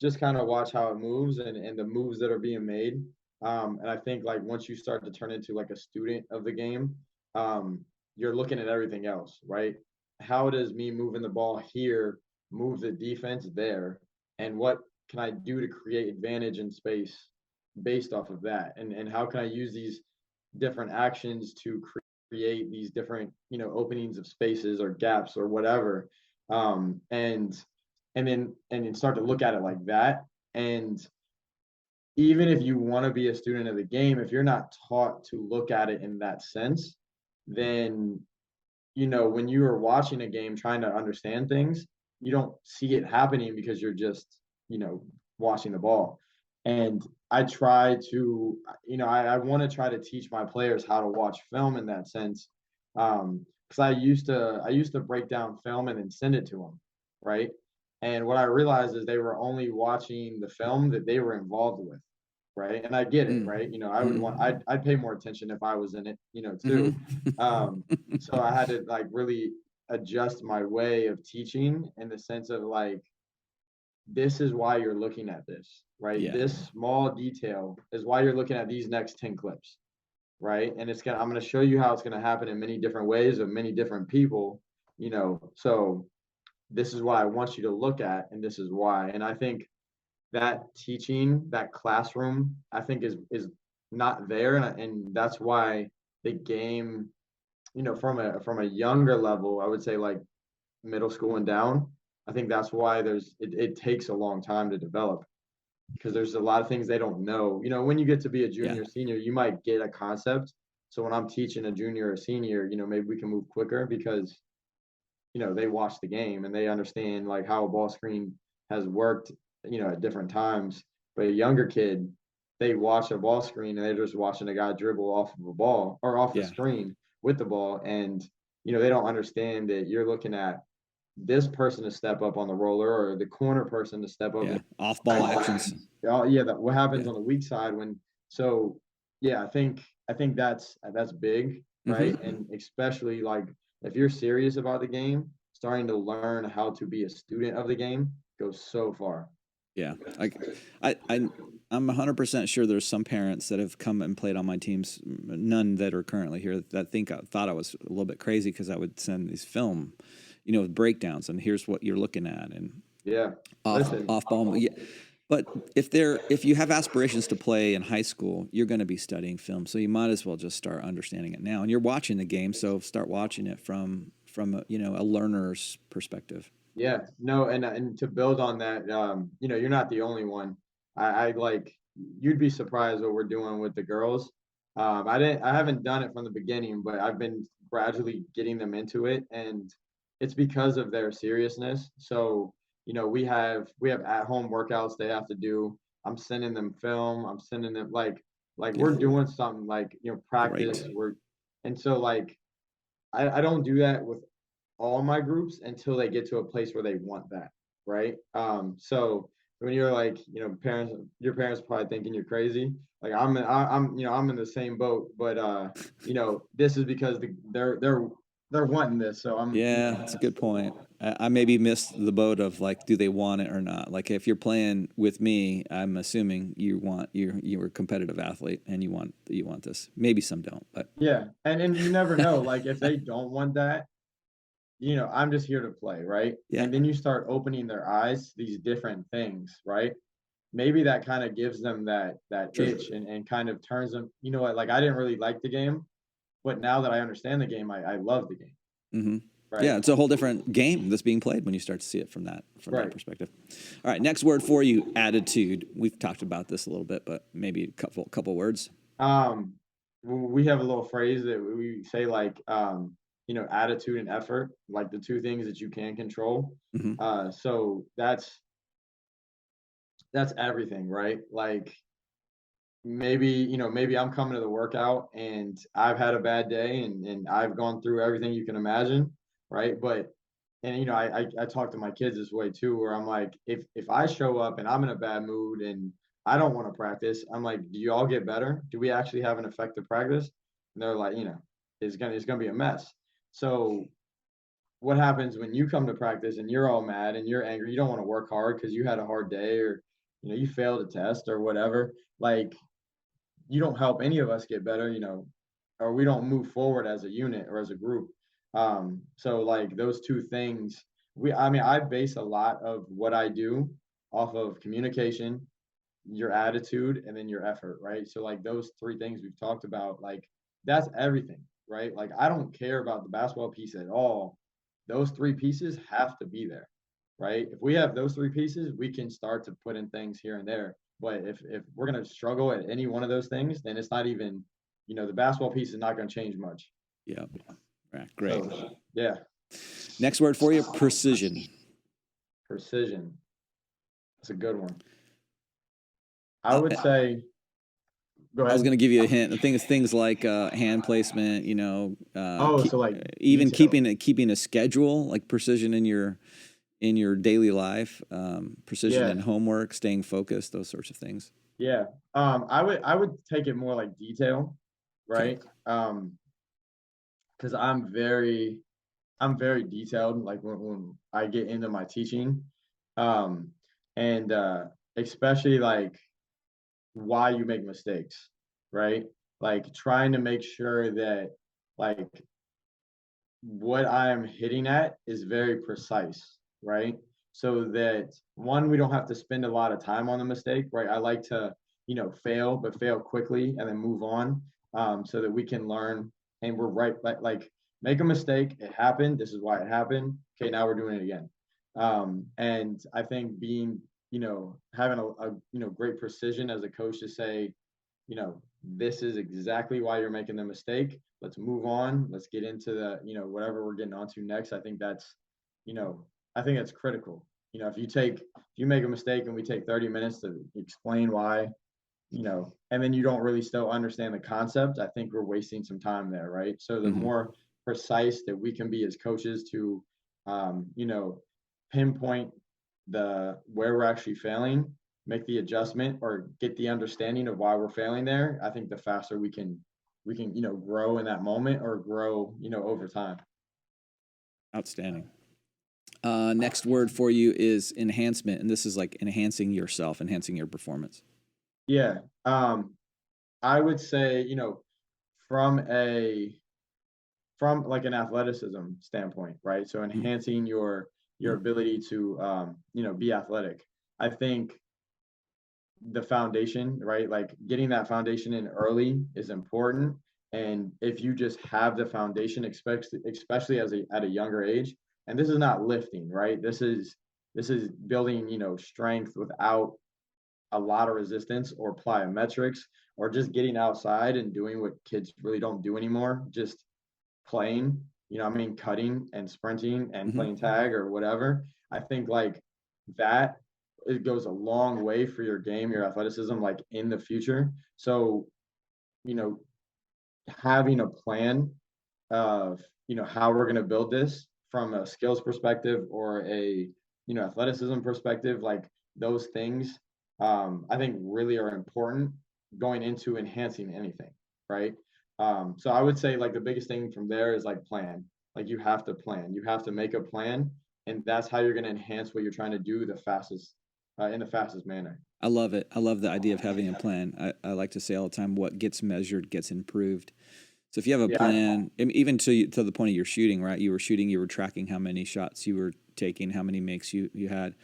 just kind of watch how it moves and the moves that are being made. And I think, like, once you start to turn into like a student of the game, you're looking at everything else, right? How does me moving the ball here move the defense there? And what can I do to create advantage in space based off of that? And how can I use these different actions to create these different, you know, openings of spaces or gaps or whatever? And then start to look at it like that. And even if you want to be a student of the game, if you're not taught to look at it in that sense, then, you know, when you are watching a game trying to understand things, you don't see it happening because you're just, you know, watching the ball. And I try to, you know, I want to try to teach my players how to watch film in that sense. Because I used to break down film and then send it to them, right? And what I realized is they were only watching the film that they were involved with, right? And I get it, right? You know, I would want, I'd pay more attention if I was in it, you know, too. So I had to, like, really adjust my way of teaching in the sense of, like, this is why you're looking at this, right? Yeah. This small detail is why you're looking at these next 10 clips, right? And I'm going to show you how it's going to happen in many different ways of many different people, you know. So this is what I want you to look at, and this is why. And I think that teaching, that classroom, I think is not there, and that's why the game, you know, from a younger level, I would say like middle school and down, I think that's why it takes a long time to develop, because there's a lot of things they don't know. You know, when you get to be a junior, senior, you might get a concept. So when I'm teaching a junior or senior, you know, maybe we can move quicker because, you know, they watch the game and they understand, like, how a ball screen has worked, you know, at different times. But a younger kid, they watch a ball screen and they're just watching a guy dribble off of a ball or off the screen with the ball. And, you know, they don't understand that you're looking at this person to step up on the roller or the corner person to step up. Off ball actions. Oh yeah. What happens on the weak side so yeah, I think that's big, right? And especially, like, if you're serious about the game, starting to learn how to be a student of the game goes so far. Yeah. I'm 100% sure there's some parents that have come and played on my teams, none that are currently here, that thought I was a little bit crazy because I would send these film, you know, breakdowns, and here's what you're looking at, and off ball. Yeah. But if you have aspirations to play in high school, you're going to be studying film, so you might as well just start understanding it now. And you're watching the game, so start watching it from you know, a learner's perspective. Yeah, no, and to build on that, you know, you're not the only one. I like, you'd be surprised what we're doing with the girls. I haven't done it from the beginning, but I've been gradually getting them into it, and it's because of their seriousness. So, you know, we have at-home workouts they have to do. I'm sending them film. I'm sending them, like we're doing something, like, you know, practice. And so, like, I don't do that with all my groups until they get to a place where they want that, right? So when you're like, you know, your parents probably thinking you're crazy. Like, I'm you know, I'm in the same boat, but you know, this is because they're they're wanting this. So I'm. Yeah, that's a good point. I maybe missed the boat of like, do they want it or not? Like, if you're playing with me, I'm assuming you're a competitive athlete and you want this. Maybe some don't, but Yeah, and you never know. Like if they don't want that, I'm just here to play, right? yeah, And then you start opening their eyes to these different things, right? Maybe that kind of gives them that sure. itch and kind of turns them, what, like I didn't really like the game, but now that I understand the game, I love the game, Mm-hmm. right? Yeah, it's a whole different game that's being played when you start to see it from that Right. perspective. All right, next word for you, attitude. We've talked about this a little bit, but maybe a couple words. We have a little phrase that we say like, attitude and effort, like the two things that you can control. Mm-hmm. So that's everything, right? Like maybe I'm coming to the workout and I've had a bad day and I've gone through everything you can imagine, right? But and I talk to my kids this way too, where I'm like, if I show up and I'm in a bad mood and I don't want to practice, I'm like, do you all get better? Do we actually have an effective practice? And they're like, it's gonna be a mess. So what happens when you come to practice and you're all mad and you're angry, you don't want to work hard because you had a hard day or you failed a test or whatever, like you don't help any of us get better, or we don't move forward as a unit or as a group. So like those two things, I base a lot of what I do off of communication, your attitude, and then your effort, right? So like those three things we've talked about, like that's everything, right? Like I don't care about the basketball piece at all. Those three pieces have to be there, right? If we have those three pieces, we can start to put in things here and there. But if we're gonna struggle at any one of those things, then it's not even, the basketball piece is not gonna change much. Yeah. Right, great. So, yeah. Next word for you, precision. Precision. That's a good one. I would say. Go ahead. I was going to give you a hint. The thing is, things like hand placement. So like even detail. keeping a schedule, like precision in your daily life, precision in homework, staying focused, those sorts of things. Yeah. I would take it more like detail, right? Okay. Because I'm very detailed. Like when I get into my teaching, um, and especially like why you make mistakes, right? Like trying to make sure that like what I'm hitting at is very precise, right? So that one, we don't have to spend a lot of time on the mistake, right? I like to, fail, but fail quickly and then move on, so that we can learn and we're right, like make a mistake, it happened, this is why it happened. Okay, now we're doing it again. And I think being, having a great precision as a coach to say, this is exactly why you're making the mistake. Let's move on. Let's get into the, whatever we're getting onto next. I think that's, critical. If you make a mistake and we take 30 minutes to explain why, and then you don't really still understand the concept, I think we're wasting some time there, right? So the more precise that we can be as coaches to, pinpoint where we're actually failing, make the adjustment or get the understanding of why we're failing there, I think the faster we can grow in that moment or grow over time. Outstanding. Next word for you is enhancement, and this is like enhancing yourself, enhancing your performance. Yeah. I would say, from like an athleticism standpoint, right? So enhancing your ability to be athletic. I think the foundation, right? Like getting that foundation in early is important. And if you just have the foundation, especially at a younger age, and this is not lifting, right? This is building, strength without a lot of resistance or plyometrics or just getting outside and doing what kids really don't do anymore, just playing, cutting and sprinting and playing tag or whatever. I think like that, it goes a long way for your game, your athleticism, like in the future. So, having a plan of, how we're going to build this from a skills perspective or a, athleticism perspective, like those things, I think really are important going into enhancing anything. Right. So I would say like the biggest thing from there is like plan. Like you have to plan, you have to make a plan, and that's how you're going to enhance what you're trying to do the fastest, in the fastest manner. I love it. I love the idea of having a plan. I like to say all the time, what gets measured gets improved. So if you have a plan, even to the point of your shooting, right? You were shooting, you were tracking how many shots you were taking, how many makes you had.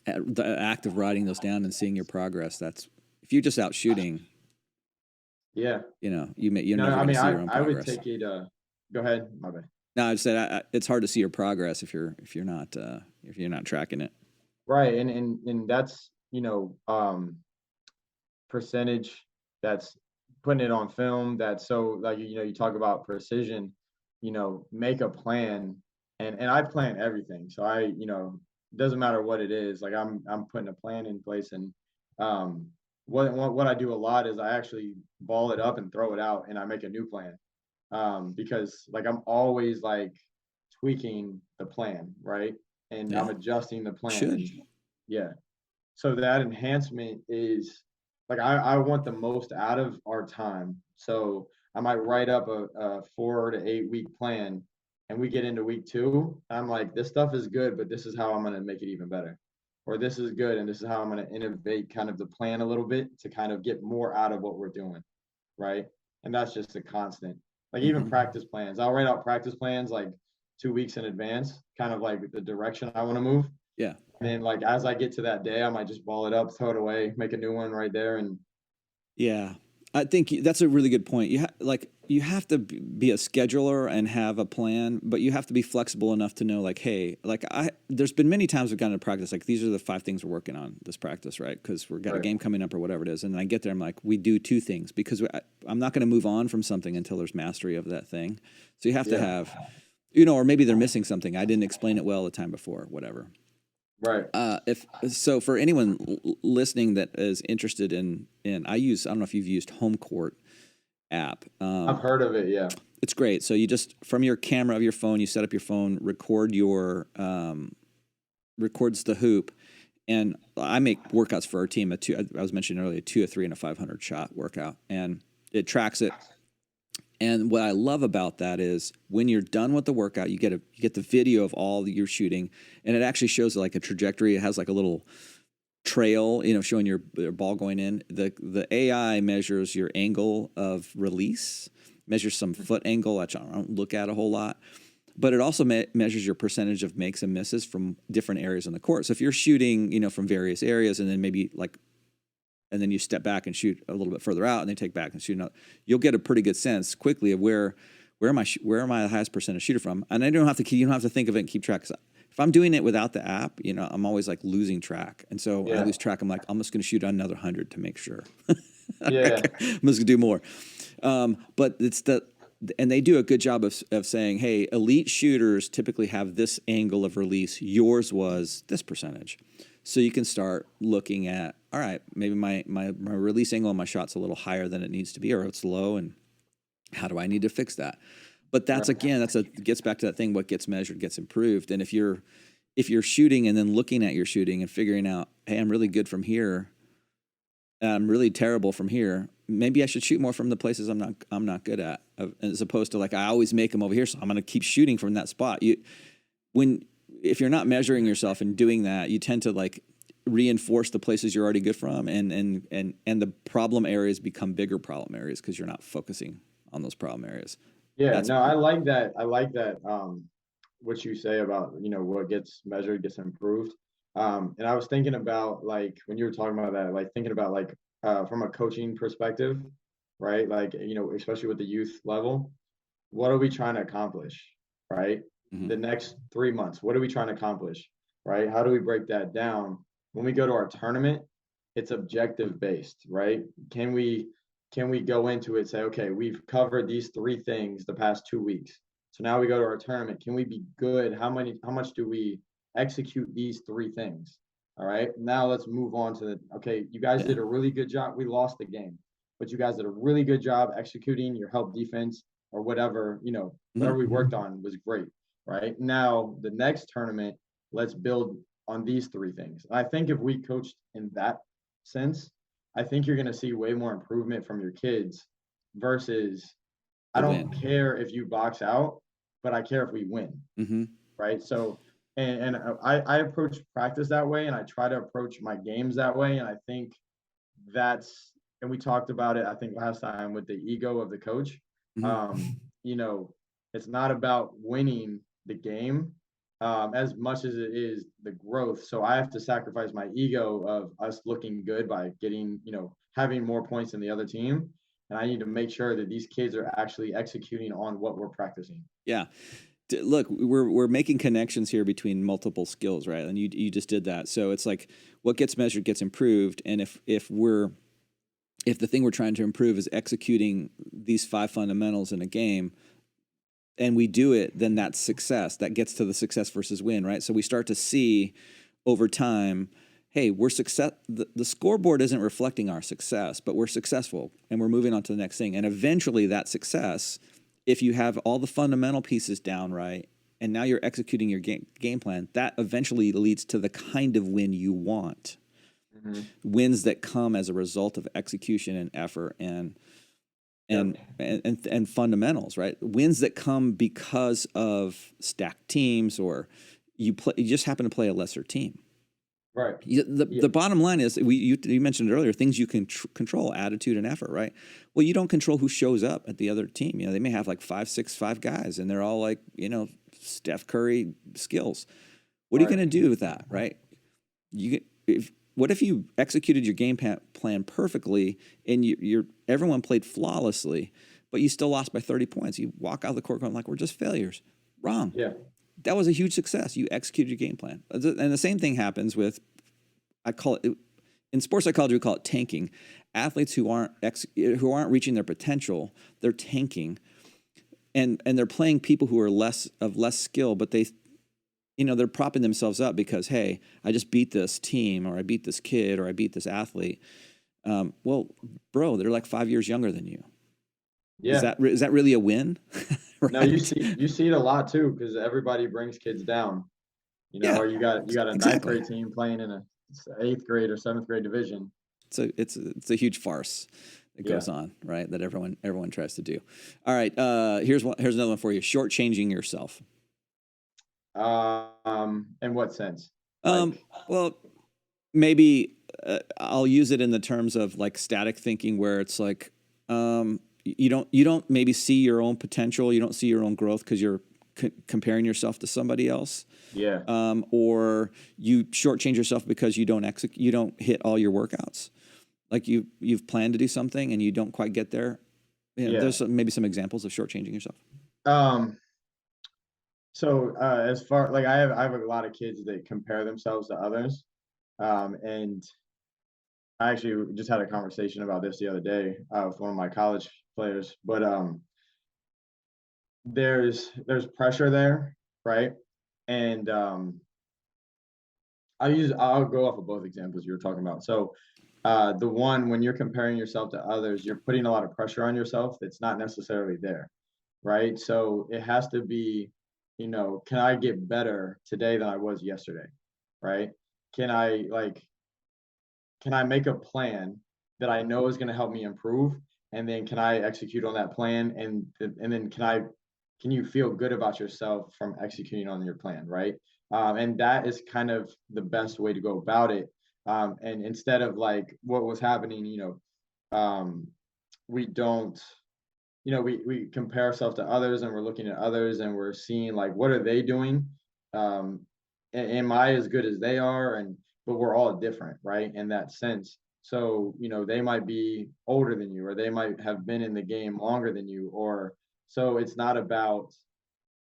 The act of writing those down and seeing your progress, that's, if you're just out shooting, Yeah. you're never going to see your own progress. I would take it, go ahead, my bad. No, I said it's hard to see your progress if you're not tracking it. Right. And that's, percentage, that's putting it on film. That's so, like, you talk about precision, make a plan, and I plan everything. So it doesn't matter what it is. Like I'm putting a plan in place, and what I do a lot is I actually ball it up and throw it out, and I make a new plan, because like I'm always like tweaking the plan, right? And I'm adjusting the plan. And, yeah. So that enhancement is like I want the most out of our time. So I might write up a 4 to 8 week plan, and we get into week 2. I'm like, this stuff is good, but this is how I'm going to make it even better. Or this is good, and this is how I'm going to innovate kind of the plan a little bit to kind of get more out of what we're doing, right? And that's just a constant. Like even practice plans. I'll write out practice plans like 2 weeks in advance, kind of like the direction I want to move. Yeah. And then like as I get to that day, I might just ball it up, throw it away, make a new one right there. And yeah, I think that's a really good point. You have to be a scheduler and have a plan, but you have to be flexible enough to know, like, hey, like there's been many times we've gone to practice, like these are the 5 things we're working on this practice, right? Because we've got a game coming up or whatever it is, and then I get there, I'm like, we do 2 things because I'm not going to move on from something until there's mastery of that thing. So you have to have, or maybe they're missing something. I didn't explain it well the time before, whatever. Right. If so, for anyone listening that is interested in I don't know if you've used Home Court app. I've heard of it. Yeah. It's great. So you just, from your camera of your phone, you set up your phone, records the hoop. And I make workouts for our team. I was mentioning earlier, 2, a 3, and a 500 shot workout, and it tracks it. And what I love about that is when you're done with the workout, you get the video of all that you're shooting, and it actually shows like a trajectory. It has like a little trail, showing your ball going in. The AI measures your angle of release, measures some foot angle, which I don't look at a whole lot, but it also measures your percentage of makes and misses from different areas on the court. So if you're shooting, from various areas, and then maybe and then you step back and shoot a little bit further out, and then take back and shoot another, you'll get a pretty good sense quickly of where am I the highest percentage shooter from. And you don't have to think of it and keep track. If I'm doing it without the app, I'm always like losing track. And so I lose track. I'm like, I'm just going to shoot another 100 to make sure. Yeah. I'm just going to do more. But and they do a good job of saying, hey, elite shooters typically have this angle of release. Yours was this percentage. So you can start looking at, all right, maybe my release angle on my shot's a little higher than it needs to be, or it's low, and how do I need to fix that? But gets back to that thing, what gets measured gets improved. And if you're shooting and then looking at your shooting and figuring out, hey, I'm really good from here, I'm really terrible from here, maybe I should shoot more from the places I'm not good at, as opposed to like I always make them over here, so I'm going to keep shooting from that spot. If you're not measuring yourself and doing that, you tend to like reinforce the places you're already good from, and the problem areas become bigger problem areas because you're not focusing on those problem areas. Yeah, I like that. What you say about, what gets measured gets improved. And I was thinking about, like, when you were talking about that, like thinking about like from a coaching perspective, right? Like, especially with the youth level, what are we trying to accomplish, right? Mm-hmm. The next 3 months, what are we trying to accomplish, right? How do we break that down? When we go to our tournament, it's objective based, right? Can we go into it and say, okay, we've covered these 3 things the past 2 weeks. So now we go to our tournament. Can we be good? How much do we execute these 3 things? All right. Now let's move on to okay, you guys did a really good job. We lost the game, but you guys did a really good job executing your help defense or whatever, whatever we worked on was great. Right. Now the next tournament, let's build on these 3 things. And I think if we coached in that sense, I think you're going to see way more improvement from your kids versus I don't care if you box out. but I care if we win. Mm-hmm. Right. So, and I approach practice that way, and I try to approach my games that way. And I think and we talked about it, I think last time, with the ego of the coach. Mm-hmm. You know, it's not about winning the game as much as it is the growth. So I have to sacrifice my ego of us looking good by getting, having more points than the other team. And I need to make sure that these kids are actually executing on what we're practicing. Yeah. Look, we're making connections here between multiple skills, right? And you just did that. So it's like what gets measured gets improved. And if the thing we're trying to improve is executing these 5 fundamentals in a game, and we do it, then that's success. That gets to the success versus win, right? So we start to see over time, hey, we're success. The scoreboard isn't reflecting our success, but we're successful, and we're moving on to the next thing. And eventually, that success, if you have all the fundamental pieces down right, and now you're executing your game plan, that eventually leads to the kind of win you want. Mm-hmm. Wins that come as a result of execution and effort and fundamentals, right? Wins that come because of stacked teams, or you just happen to play a lesser team. Right. The bottom line is, you mentioned it earlier, things you can control, attitude and effort, right? Well, you don't control who shows up at the other team. They may have like 5 guys, and they're all like, Steph Curry skills. What are you going to do with that, right? What if you executed your game plan perfectly, and everyone played flawlessly, but you still lost by 30 points? You walk out of the court going like, we're just failures. Wrong. Yeah. That was a huge success. You executed your game plan. And the same thing happens with, I call it, in sports psychology, we call it tanking. Athletes who aren't reaching their potential, they're tanking. And they're playing people who are less skill, but they're propping themselves up because, hey, I just beat this team, or I beat this kid, or I beat this athlete. Well, bro, they're like 5 years younger than you. Yeah. Is that really a win? Right? No, you see it a lot too, because everybody brings kids down. Or you got a ninth grade team playing in a 8th grade or 7th grade division. So it's a huge farce that goes on, right? That everyone tries to do. All right, here's another one for you. Shortchanging yourself. In what sense? Well, maybe I'll use it in the terms of like static thinking, where it's like you don't maybe see your own potential, you don't see your own growth because you're comparing yourself to somebody else. Yeah. Or you shortchange yourself because you don't hit all your workouts. Like you've planned to do something and you don't quite get there. There's maybe some examples of shortchanging yourself. So as far like I have a lot of kids that compare themselves to others, and I actually just had a conversation about this the other day with one of my college players. But there's pressure there, right? And I'll go off of both examples you were talking about. So the one, when you're comparing yourself to others, you're putting a lot of pressure on yourself that's not necessarily there, right? So it has to be, can I get better today than I was yesterday, right? Can I make a plan that I know is going to help me improve, and then can I execute on that plan, and then can you feel good about yourself from executing on your plan, right? And that is kind of the best way to go about it. And instead of like what was happening, we don't. We compare ourselves to others, and we're looking at others, and we're seeing like, what are they doing? Am I as good as they are? But we're all different, right? In that sense. So, they might be older than you, or they might have been in the game longer than you, so it's not about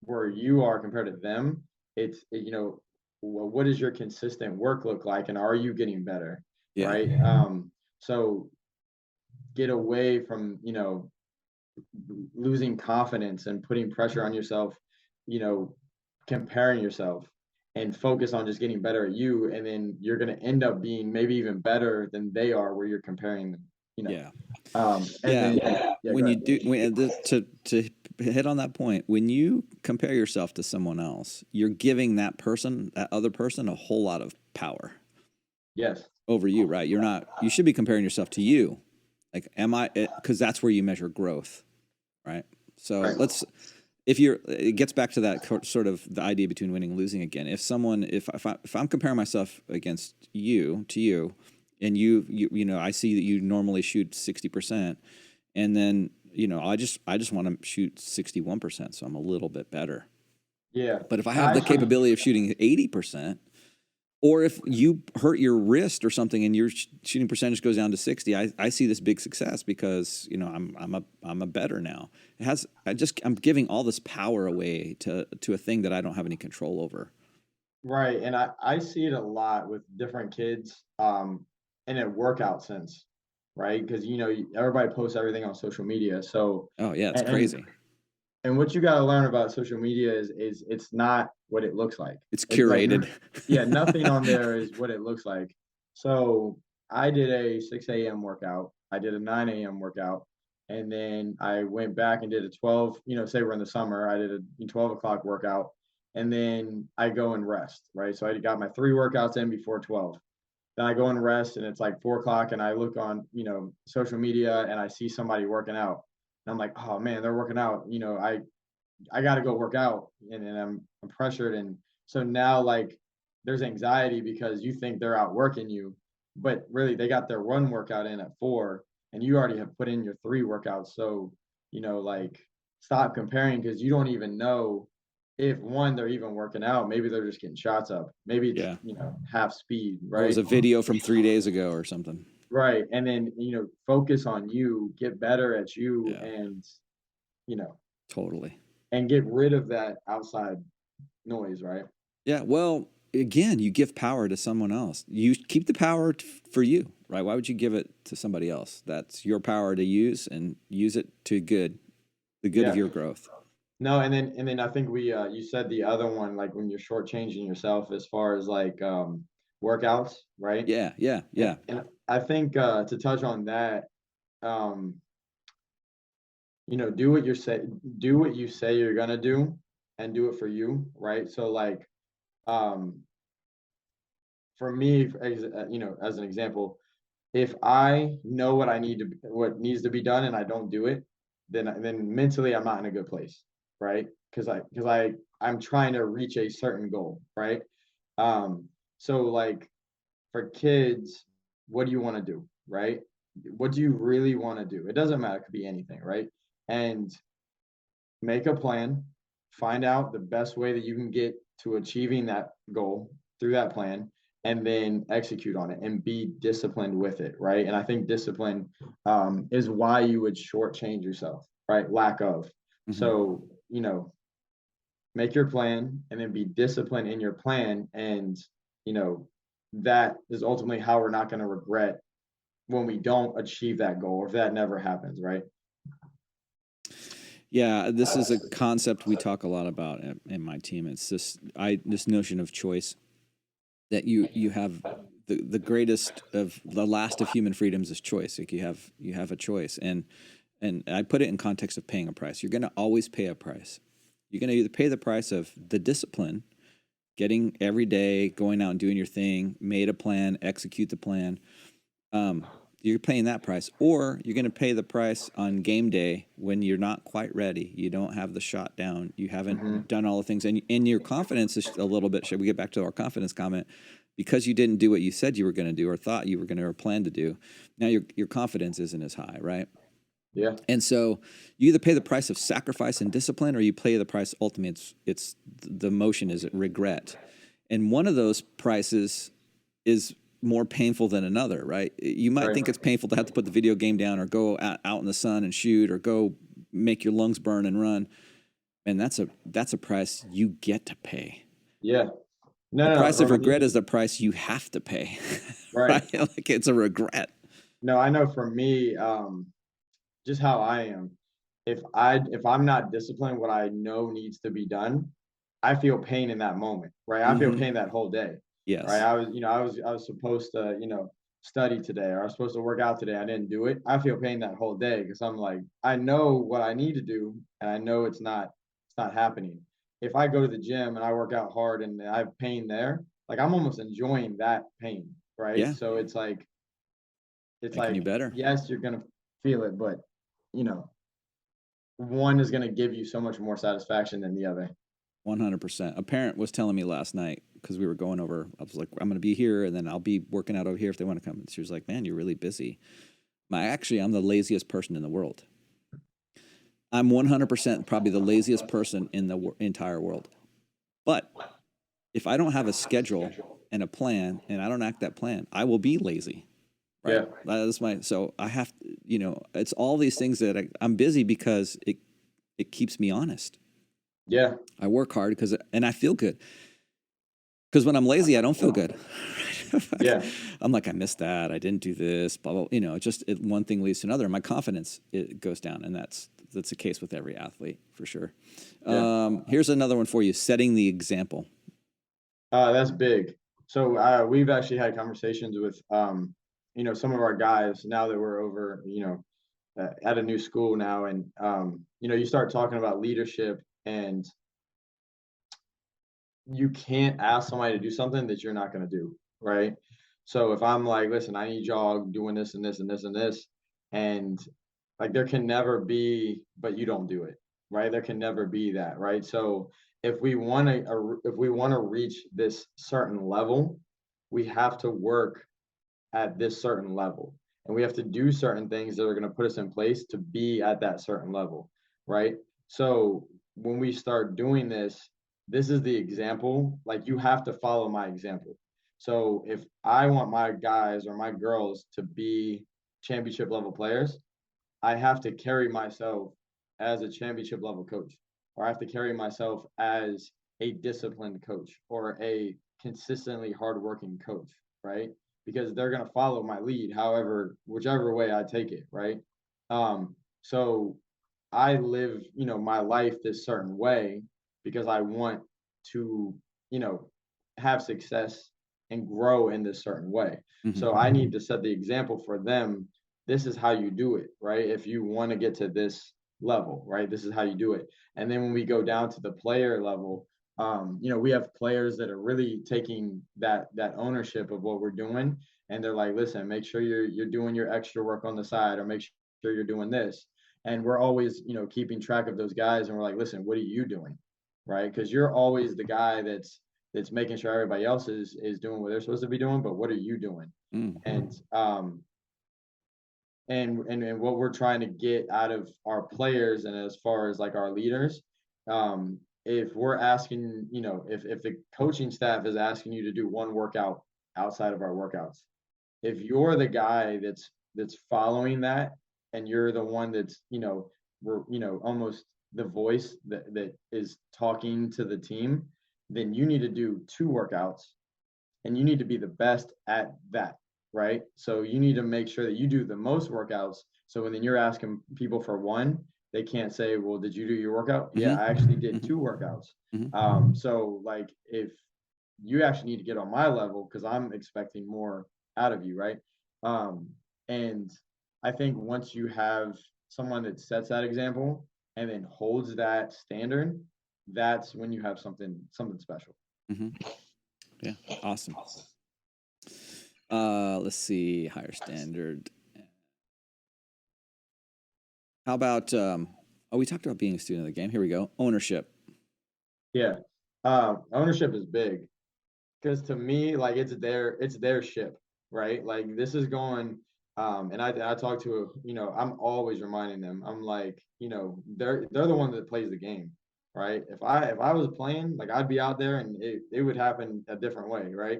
where you are compared to them. It's, what does your consistent work look like? And are you getting better? Yeah. Right. So get away from, losing confidence and putting pressure on yourself, comparing yourself, and focus on just getting better at you. And then you're going to end up being maybe even better than they are, where you're comparing them, Yeah. To hit on that point, when you compare yourself to someone else, you're giving that other person a whole lot of power. Yes. Over you, right? You should be comparing yourself to you. Like, because that's where you measure growth, right? So right. it gets back to that sort of the idea between winning and losing again. If I'm comparing myself against you to you, and you know, I see that you normally shoot 60%, and then, you know, I just want to shoot 61%, so I'm a little bit better. Yeah. But if I have the capability of shooting 80%, or if you hurt your wrist or something and your shooting percentage goes down to 60, I see this big success because, you know, I'm a better now. I'm giving all this power away to a thing that I don't have any control over. Right. And I see it a lot with different kids, in a workout sense, right? Because, you know, everybody posts everything on social media. So, Oh yeah, it's and, crazy. and what you got to learn about social media is it's not what it looks like. It's curated. Yeah, nothing on there is what it looks like. So I did a 6 a.m. workout. I did a 9 a.m. workout. And then I went back and did a 12, you know, say we're in the summer, I did a 12 o'clock workout. And then I go and rest, right? So I got my 3 workouts in before 12. Then I go and rest, and it's like 4 o'clock, and I look on, you know, social media, and I see somebody working out. And I'm like, oh man, they're working out. You know, I got to go work out, and I'm pressured. And so now, like, there's anxiety because you think they're outworking you, but really they got their 1 workout in at 4, and you already have put in your 3 workouts. So, you know, like, stop comparing, because you don't even know if, one, they're even working out. Maybe they're just getting shots up. Maybe it's, you know, half speed, right? It was a video from 3 days ago or something. Right. And then, you know, focus on you, get better at you, and, you know, totally. And get rid of that outside noise, right? Yeah. Well, again, you give power to someone else. You keep the power for you, right? Why would you give it to somebody else? That's your power to use, and use it to the good of your growth. No, and then I think you said the other one, like when you're shortchanging yourself as far as like workouts, right? Yeah. And I think to touch on that, you know, do what you say you're gonna do, and do it for you, right? So like, for me, you know, as an example, if I know what needs to be done, and I don't do it, then mentally I'm not in a good place, right? Because I'm trying to reach a certain goal, right? So like, for kids, what do you want to do, right? What do you really want to do? It doesn't matter, it could be anything, right? And make a plan, find out the best way that you can get to achieving that goal through that plan, and then execute on it and be disciplined with it, right? And I think discipline is why you would shortchange yourself, right? Lack of. Mm-hmm. So, you know, make your plan and then be disciplined in your plan. And, you know, that is ultimately how we're not going to regret when we don't achieve that goal, or if that never happens, right? Yeah, this is a concept we talk a lot about in my team. It's this notion of choice, that you have the greatest of the last of human freedoms is choice. Like you have a choice, and I put it in context of paying a price. You're going to always pay a price. You're going to either pay the price of the discipline, getting every day, going out and doing your thing, made a plan, execute the plan. You're paying that price, or you're going to pay the price on game day when you're not quite ready. You don't have the shot down. You haven't done all the things, and your confidence is a little bit. Should we get back to our confidence comment? Because you didn't do what you said you were going to do, or thought you were going to, or planned to do. Now your confidence isn't as high, right? Yeah. And so you either pay the price of sacrifice and discipline, or you pay the price. Ultimately, it's the emotion is regret, and one of those prices is more painful than another, right? You might think it's painful to have to put the video game down, or go out in the sun and shoot, or go make your lungs burn and run. And that's a price you get to pay. Yeah. The price of regret is the price you have to pay. Right. Like it's a regret. No, I know for me, just how I am, if I'm not disciplined what I know needs to be done, I feel pain in that moment, right? I feel pain that whole day. Yes. Right. I was supposed to, you know, study today, or I was supposed to work out today. I didn't do it. I feel pain that whole day, because I'm like, I know what I need to do, and I know it's not happening. If I go to the gym and I work out hard and I have pain there, like I'm almost enjoying that pain, right? Yeah. So it's like you better. Yes, you're gonna feel it, but you know, one is going to give you so much more satisfaction than the other. 100%. A parent was telling me last night, because we were going over, I was like, I'm going to be here and then I'll be working out over here if they want to come. And she was like, man, you're really busy. I'm the laziest person in the world. I'm 100% probably the laziest person in the entire world. But if I don't have a schedule and a plan and I don't act that plan, I will be lazy. Right. Yeah. That's so I have to, it's all these things that I'm busy because it keeps me honest. Yeah. I work hard and I feel good. Because when I'm lazy, I don't feel good. Yeah. I'm like, I missed that. I didn't do this, blah, blah. One thing leads to another. My confidence, it goes down. And that's the case with every athlete for sure. Yeah. Here's another one for you. Setting the example. That's big. So we've actually had conversations with, some of our guys now that we're over, at a new school now. And, you start talking about leadership, and you can't ask somebody to do something that you're not going to do. Right. So if I'm like, listen, I need y'all doing this and this and this and this, and like, there can never be, but you don't do it. Right. There can never be that. Right. So if we want to reach this certain level, we have to work at this certain level, and we have to do certain things that are going to put us in place to be at that certain level. Right. So when we start doing this is the example. Like, you have to follow my example. So if I want my guys or my girls to be championship level players, I have to carry myself as a championship level coach, or I have to carry myself as a disciplined coach or a consistently hardworking coach, right? Because they're going to follow my lead, whichever way I take it, right? So I live, my life this certain way because I want to, have success and grow in this certain way. Mm-hmm. So I need to set the example for them. This is how you do it, right? If you want to get to this level, right? This is how you do it. And then when we go down to the player level, we have players that are really taking that ownership of what we're doing. And they're like, listen, make sure you're doing your extra work on the side, or make sure you're doing this. And we're always, keeping track of those guys. And we're like, listen, what are you doing? Right? Because you're always the guy that's making sure everybody else is doing what they're supposed to be doing. But what are you doing? Mm-hmm. And what we're trying to get out of our players, and as far as like our leaders, if we're asking, if the coaching staff is asking you to do one workout outside of our workouts, if you're the guy that's following that, and you're the one that's, almost the voice that is talking to the team, then you need to do 2 workouts, and you need to be the best at that. Right. So you need to make sure that you do the most workouts. So when then you're asking people for one, they can't say, well, did you do your workout? Mm-hmm. Yeah, I actually did 2 workouts. Mm-hmm. So like, if you actually need to get on my level, because I'm expecting more out of you. Right. And I think once you have someone that sets that example and then holds that standard, that's when you have something special. Mm-hmm. Yeah. Awesome. Let's see, higher standard. How about, we talked about being a student of the game. Here we go. Ownership. Yeah. Ownership is big, because to me, like, it's their ship, right? Like, this is going, and I talk to, I'm always reminding them, I'm like, they're the one that plays the game, right? If I was playing, like, I'd be out there and it would happen a different way, right?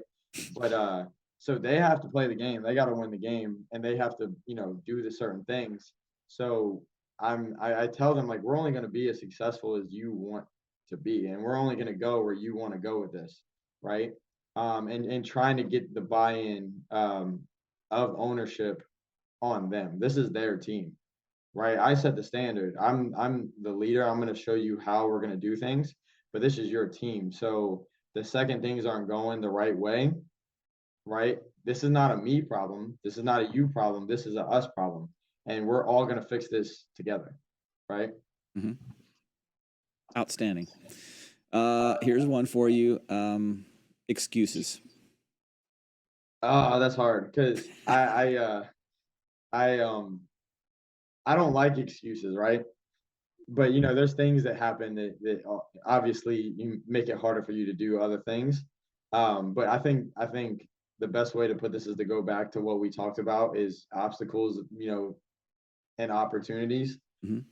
But, so they have to play the game. They got to win the game, and they have to, do the certain things. So I tell them, like, we're only going to be as successful as you want to be, and we're only going to go where you want to go with this, right? And trying to get the buy-in of ownership on them. This is their team, right? I set the standard. I'm the leader. I'm going to show you how we're going to do things, but this is your team. So the second things aren't going the right way, right? This is not a me problem. This is not a you problem. This is a us problem. And we're all going to fix this together, right? Mm-hmm. Outstanding. Here's one for you. Excuses. Oh, that's hard, because I don't like excuses, right? but you know, there's things that happen that obviously you make it harder for you to do other things. But I think the best way to put this is to go back to what we talked about is obstacles, you know, and opportunities. Mhm.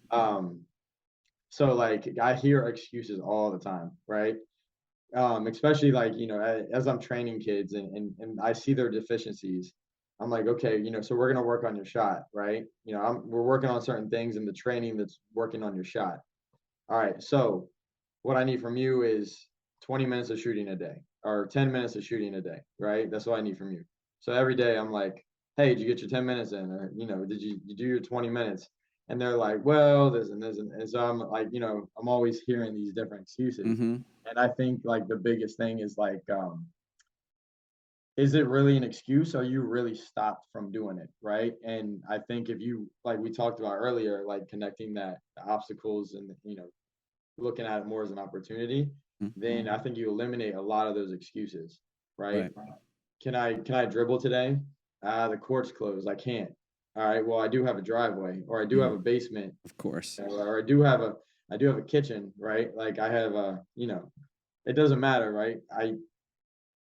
So like I hear excuses all the time, right? Especially like, you know, as I'm training kids and I see their deficiencies, I'm like, okay, you know, so we're gonna work on your shot, right? You know, we're working on certain things in the training that's working on your shot. All right, so what I need from you is 20 minutes of shooting a day or 10 minutes of shooting a day, right? That's what I need from you. So every day I'm like, hey, did you get your 10 minutes in? Or, you know, did you do your 20 minutes? And they're like, well, this and this. And so I'm like, you know, I'm always hearing these different excuses. Mhm. And I think like the biggest thing is like, is it really an excuse? Or are you really stopped from doing it? Right. And I think if you, like we talked about earlier, like connecting that the obstacles and, you know, looking at it more as an opportunity, Mhm. then I think you eliminate a lot of those excuses, right? Right. Can I dribble today? The court's closed. I can't. All right. Well, I do have a driveway, or I do have Mm. a basement, Of course. or I do have a kitchen, right? Like I have a, you know, it doesn't matter, right? I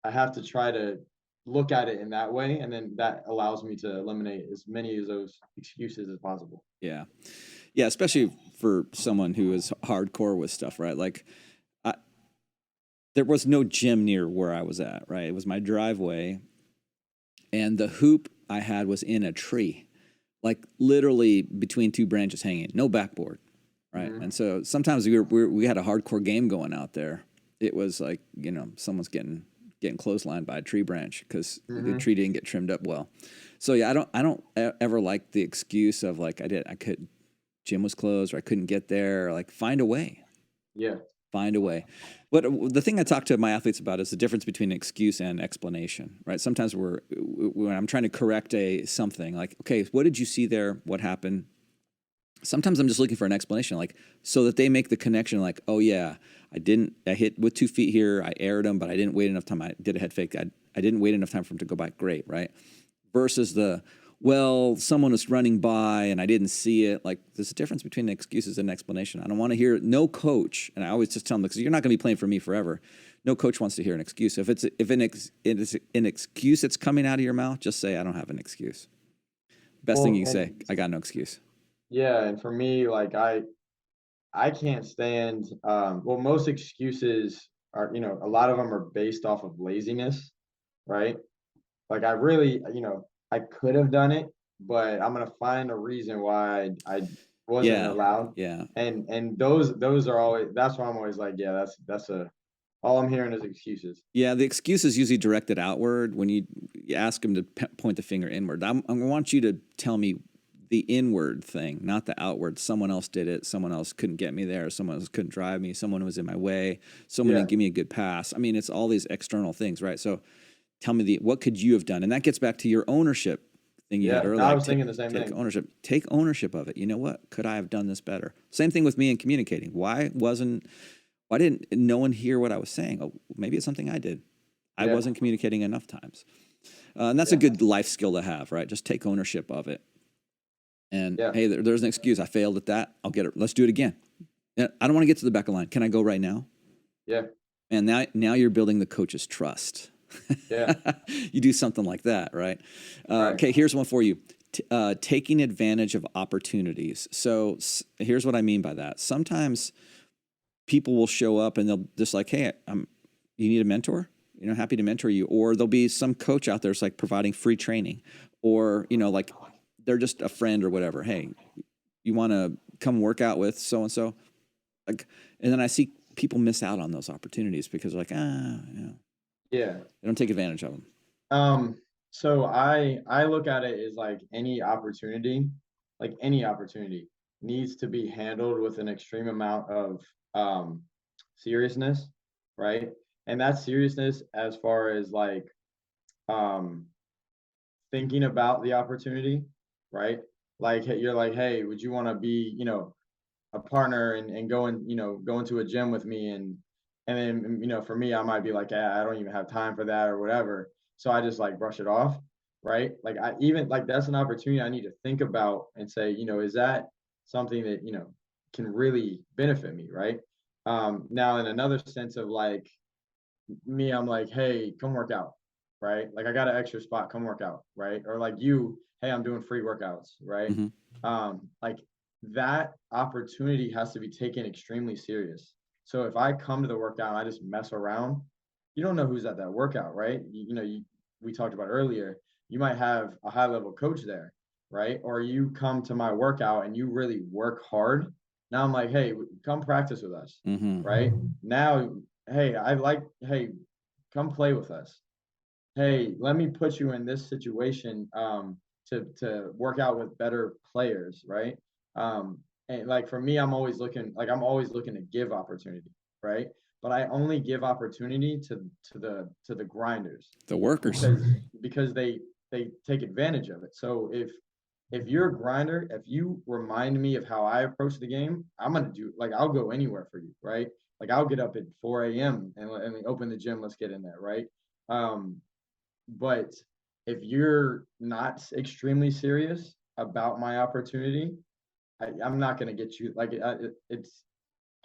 have to try to look at it in that way, and then that allows me to eliminate as many of those excuses as possible. Yeah. Yeah, especially for someone who is hardcore with stuff, right? Like I, there was no gym near where I was at, right? It was my driveway, and the hoop I had was in a tree, like literally between two branches hanging, no backboard, right? Mm-hmm. And so sometimes we had a hardcore game going out there. It was like, you know, someone's getting clotheslined by a tree branch because the Mm-hmm. tree didn't get trimmed up well. So yeah, I don't ever like the excuse of like I could gym was closed or I couldn't get there. Like find a way. Yeah. Find a way. But the thing I talk to my athletes about is the difference between excuse and explanation, right? Sometimes when I'm trying to correct something, like, okay, what did you see there? What happened? Sometimes I'm just looking for an explanation, like so that they make the connection, like, oh yeah, I hit with 2 feet here, I aired them, but I didn't wait enough time. I did a head fake. I didn't wait enough time for him to go by. Great, right? Versus well, someone was running by and I didn't see it. Like, there's a difference between excuses and explanation. I don't want to hear no coach, and I always just tell them because you're not going to be playing for me forever. No coach wants to hear an excuse. If it's an excuse that's coming out of your mouth, just say I don't have an excuse. Best thing Well, you can say, and I got no excuse. yeah, and for me, like I can't stand well, most excuses are, you know, a lot of them are based off of laziness, right? Like I really, you know, I could have done it, but I'm gonna find a reason why I wasn't Yeah, allowed. yeah, And those are always, that's why I'm always like, yeah, that's a, all I'm hearing is excuses. yeah. The excuse is usually directed outward. When you ask them to point the finger inward, I want you to tell me the inward thing, not the outward. Someone else did it. Someone else couldn't get me there. Someone else couldn't drive me. Someone was in my way. Someone Yeah. didn't give me a good pass. I mean, it's all these external things, right? So tell me what could you have done? And that gets back to your ownership thing you had Yeah. earlier. No, I Like was thinking the same take thing. ownership. Take ownership of it. You know what? Could I have done this better? Same thing with me in communicating. Why didn't no one hear what I was saying? Oh, maybe it's something I did. I Yeah. wasn't communicating enough times. And that's a Yeah. good life skill to have, right? Just take ownership of it. And Yeah. hey, there's an excuse. I failed at that. I'll get it. Let's do it again. I don't want to get to the back of the line. Can I go right now? Yeah. And now you're building the coach's trust. Yeah. You do something like that, right? Right. Okay, here's one for you. Taking advantage of opportunities. So here's what I mean by that. Sometimes people will show up and they'll just like, hey, you need a mentor? You know, happy to mentor you. Or there'll be some coach out there that's like providing free training. Or, you know, like they're just a friend or whatever. Hey, you want to come work out with so-and-so? Like, and then I see people miss out on those opportunities because they're like, yeah. Yeah. They don't take advantage of them. So I look at it as like any opportunity needs to be handled with an extreme amount of seriousness, right? And that's seriousness as far as like um thinking about the opportunity, right? Like hey, you're like, hey, would you want to be, you know, a partner and go into a gym with me, and then, you know, for me I might be like, yeah, I don't even have time for that or whatever, so I just like brush it off, right? Like I even like that's an opportunity I need to think about and say, you know, is that something that, you know, can really benefit me, right? Now in another sense of like me, I'm like, hey, come work out, right? Like I got an extra spot, come work out, right? Or like you, hey, I'm doing free workouts, right? Like that opportunity has to be taken extremely serious. So if I come to the workout and I just mess around, you don't know who's at that workout, right? We talked about earlier, you might have a high level coach there, right? Or you come to my workout and you really work hard. Now I'm like, hey, come practice with us, right? Now, hey, hey, come play with us. Hey, let me put you in this situation to work out with better players, right? And like for me, I'm always looking to give opportunity, right? But I only give opportunity to the grinders, the workers, because they take advantage of it. So if you're a grinder, if you remind me of how I approach the game, I'm gonna do like I'll go anywhere for you, right? Like I'll get up at 4 a.m. and open the gym. Let's get in there, right? But if you're not extremely serious about my opportunity, I'm not going to get you like I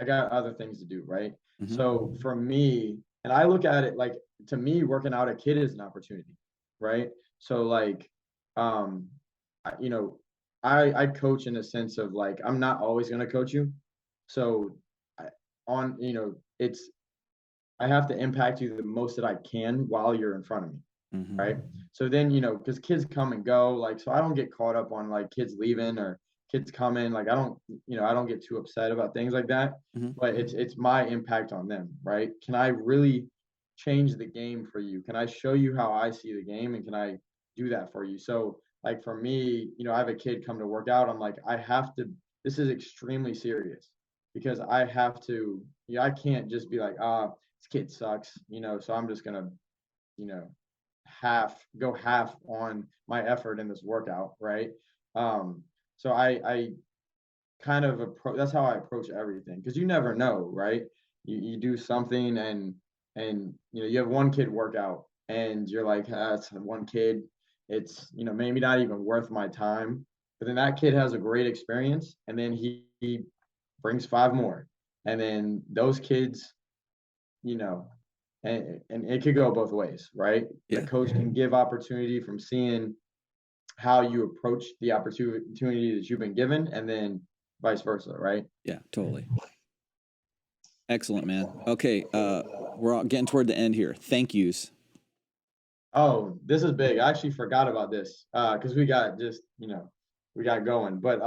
got other things to do, right? So for me, and I look at it like, to me, working out a kid is an opportunity, right? So like, I coach in a sense of like, I'm not always going to coach you. So I have to impact you the most that I can while you're in front of me. Right. So then, because kids come and go, like, so I don't get caught up on like kids leaving or kids coming. Like, I don't get too upset about things like that, but it's my impact on them. Right. Can I really change the game for you? Can I show you how I see the game? And can I do that for you? So like for me, I have a kid come to work out. I'm like, this is extremely serious because I have to, I can't just be like, this kid sucks, so I'm just going to, go half on my effort in this workout, right? So I kind of that's how I approach everything, because you never know, right? You do something and you have one kid work out and you're like, it's one kid, it's maybe not even worth my time, but then that kid has a great experience and then he brings 5 more, and then those kids, and it could go both ways, right? Yeah. The coach can give opportunity from seeing how you approach the opportunity that you've been given, and then vice versa, right? Yeah, totally. Excellent, man. Okay, we're all getting toward the end here. Thank yous. Oh, this is big. I actually forgot about this because we got we got going. But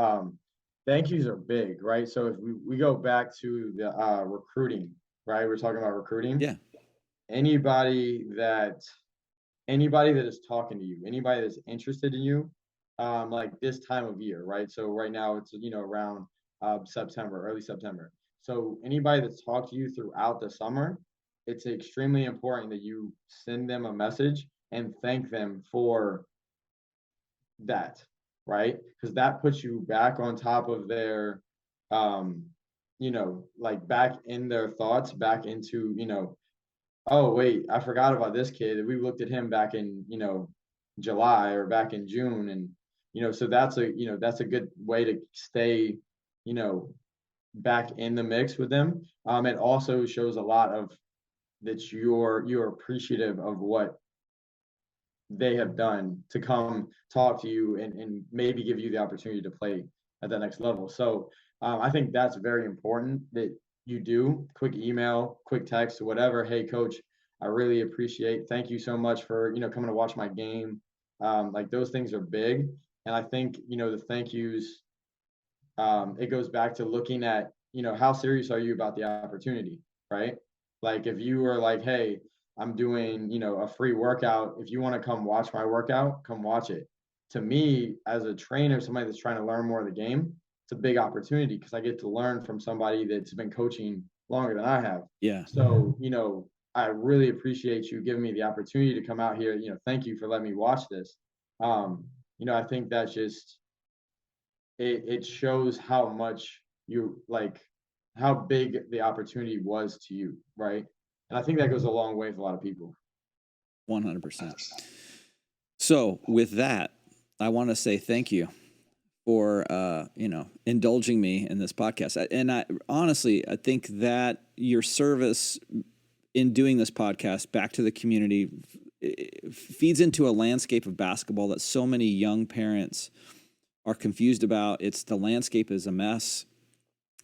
thank yous are big, right? So if we go back to the recruiting, right? We're talking about recruiting. Yeah. Anybody that is talking to you, anybody that's interested in you, like this time of year, right? So right now it's around September, early September. So anybody that's talked to you throughout the summer, it's extremely important that you send them a message and thank them for that, right? Because that puts you back on top of their like back in their thoughts, back into oh wait, I forgot about this kid. We looked at him back in, July or back in June. And, so that's a good way to stay, back in the mix with them. It also shows a lot of that you're appreciative of what they have done to come talk to you and maybe give you the opportunity to play at that next level. So I think that's very important that you do. Quick email, quick text, whatever. Hey, coach, I really appreciate. Thank you so much for coming to watch my game. Like those things are big, and I think the thank yous. It goes back to looking at how serious are you about the opportunity, right? Like if you were like, hey, I'm doing a free workout. If you want to come watch my workout, come watch it. To me, as a trainer, somebody that's trying to learn more of the game, it's a big opportunity because I get to learn from somebody that's been coaching longer than I have. Yeah. So, I really appreciate you giving me the opportunity to come out here. Thank you for letting me watch this. I think that's just, it shows how much you like, how big the opportunity was to you. Right. And I think that goes a long way with a lot of people. 100%. So with that, I want to say thank you indulging me in this podcast. And I honestly think that your service in doing this podcast back to the community feeds into a landscape of basketball that so many young parents are confused about. The landscape is a mess.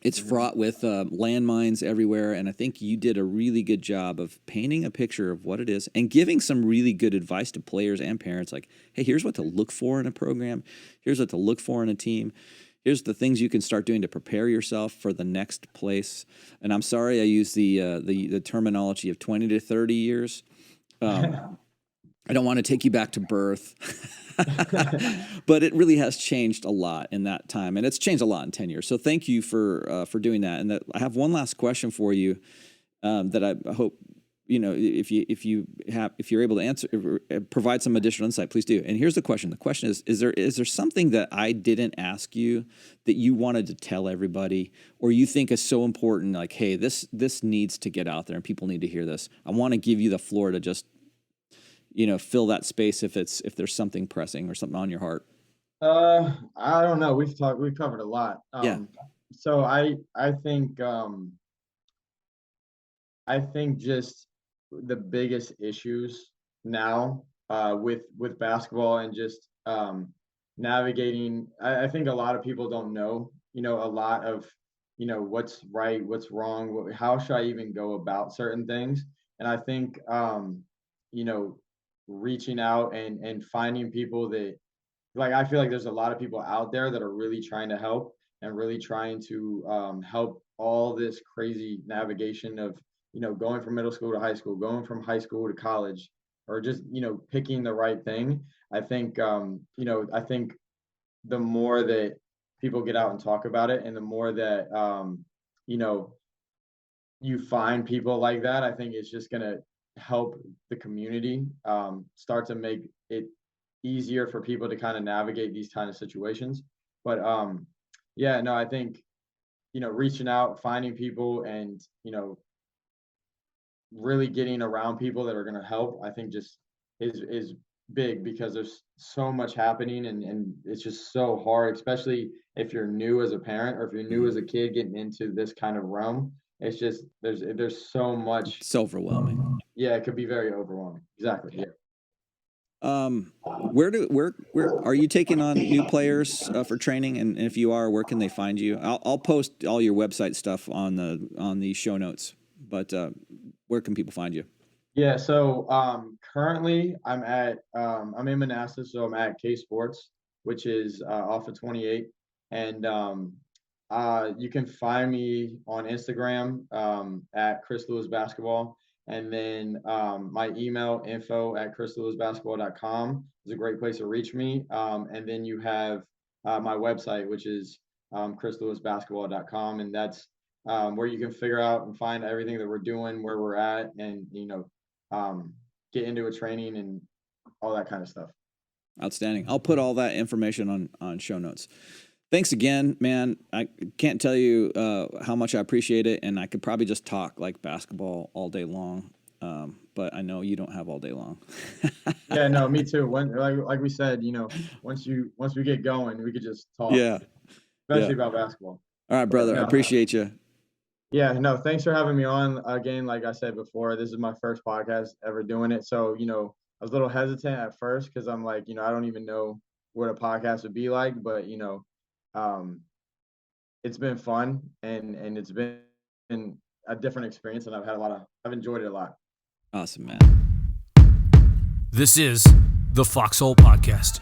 It's fraught with landmines everywhere. And I think you did a really good job of painting a picture of what it is and giving some really good advice to players and parents. Like, hey, here's what to look for in a program. Here's what to look for in a team. Here's the things you can start doing to prepare yourself for the next place. And I'm sorry I use the terminology of 20 to 30 years. I don't want to take you back to birth, but it really has changed a lot in that time, and it's changed a lot in 10 years. So thank you for doing that. And I have one last question for you that I hope if you're able to answer, provide some additional insight, please do. And here's the question. The question is there something that I didn't ask you that you wanted to tell everybody, or you think is so important, like, hey, this needs to get out there and people need to hear this? I want to give you the floor to just fill that space if there's something pressing or something on your heart. I don't know. We've covered a lot. Yeah. So I think just the biggest issues now with basketball and just navigating. I think a lot of people don't know, a lot of, what's right, what's wrong, how should I even go about certain things. And I think, reaching out and finding people that, like, I feel like there's a lot of people out there that are really trying to help and really trying to help all this crazy navigation of, going from middle school to high school, going from high school to college, or just, picking the right thing. I think, I think the more that people get out and talk about it, and the more that, you find people like that, I think it's just going to help the community start to make it easier for people to kind of navigate these kind of situations. But I think, reaching out, finding people, and, really getting around people that are going to help, I think just is big, because there's so much happening, and it's just so hard, especially if you're new as a parent, or if you're new as a kid getting into this kind of realm. It's just, there's so much. It's overwhelming. Yeah, it could be very overwhelming. Exactly. Yeah. Where are you taking on new players for training? And if you are, where can they find you? I'll post all your website stuff on the show notes, but where can people find you? Yeah. So currently I'm in Manassas, so I'm at K Sports, which is off of 28. And you can find me on Instagram at Chris Lewis Basketball. And then my email, info@chrislewisbasketball.com, is a great place to reach me. And then you have my website, which is chrislewisbasketball.com. And that's where you can figure out and find everything that we're doing, where we're at, and, get into a training and all that kind of stuff. Outstanding. I'll put all that information on show notes. Thanks again, man. I can't tell you how much I appreciate it, and I could probably just talk like basketball all day long, but I know you don't have all day long. Yeah, no, me too. Like we said, once we get going, we could just talk. Yeah, especially about basketball. All right, brother. I appreciate you. Yeah, no, thanks for having me on again. Like I said before, this is my first podcast ever doing it, so I was a little hesitant at first, because I'm like, I don't even know what a podcast would be like, but it's been fun, and it's been a different experience, and I've enjoyed it a lot. Awesome, man. This is the Foxhole Podcast.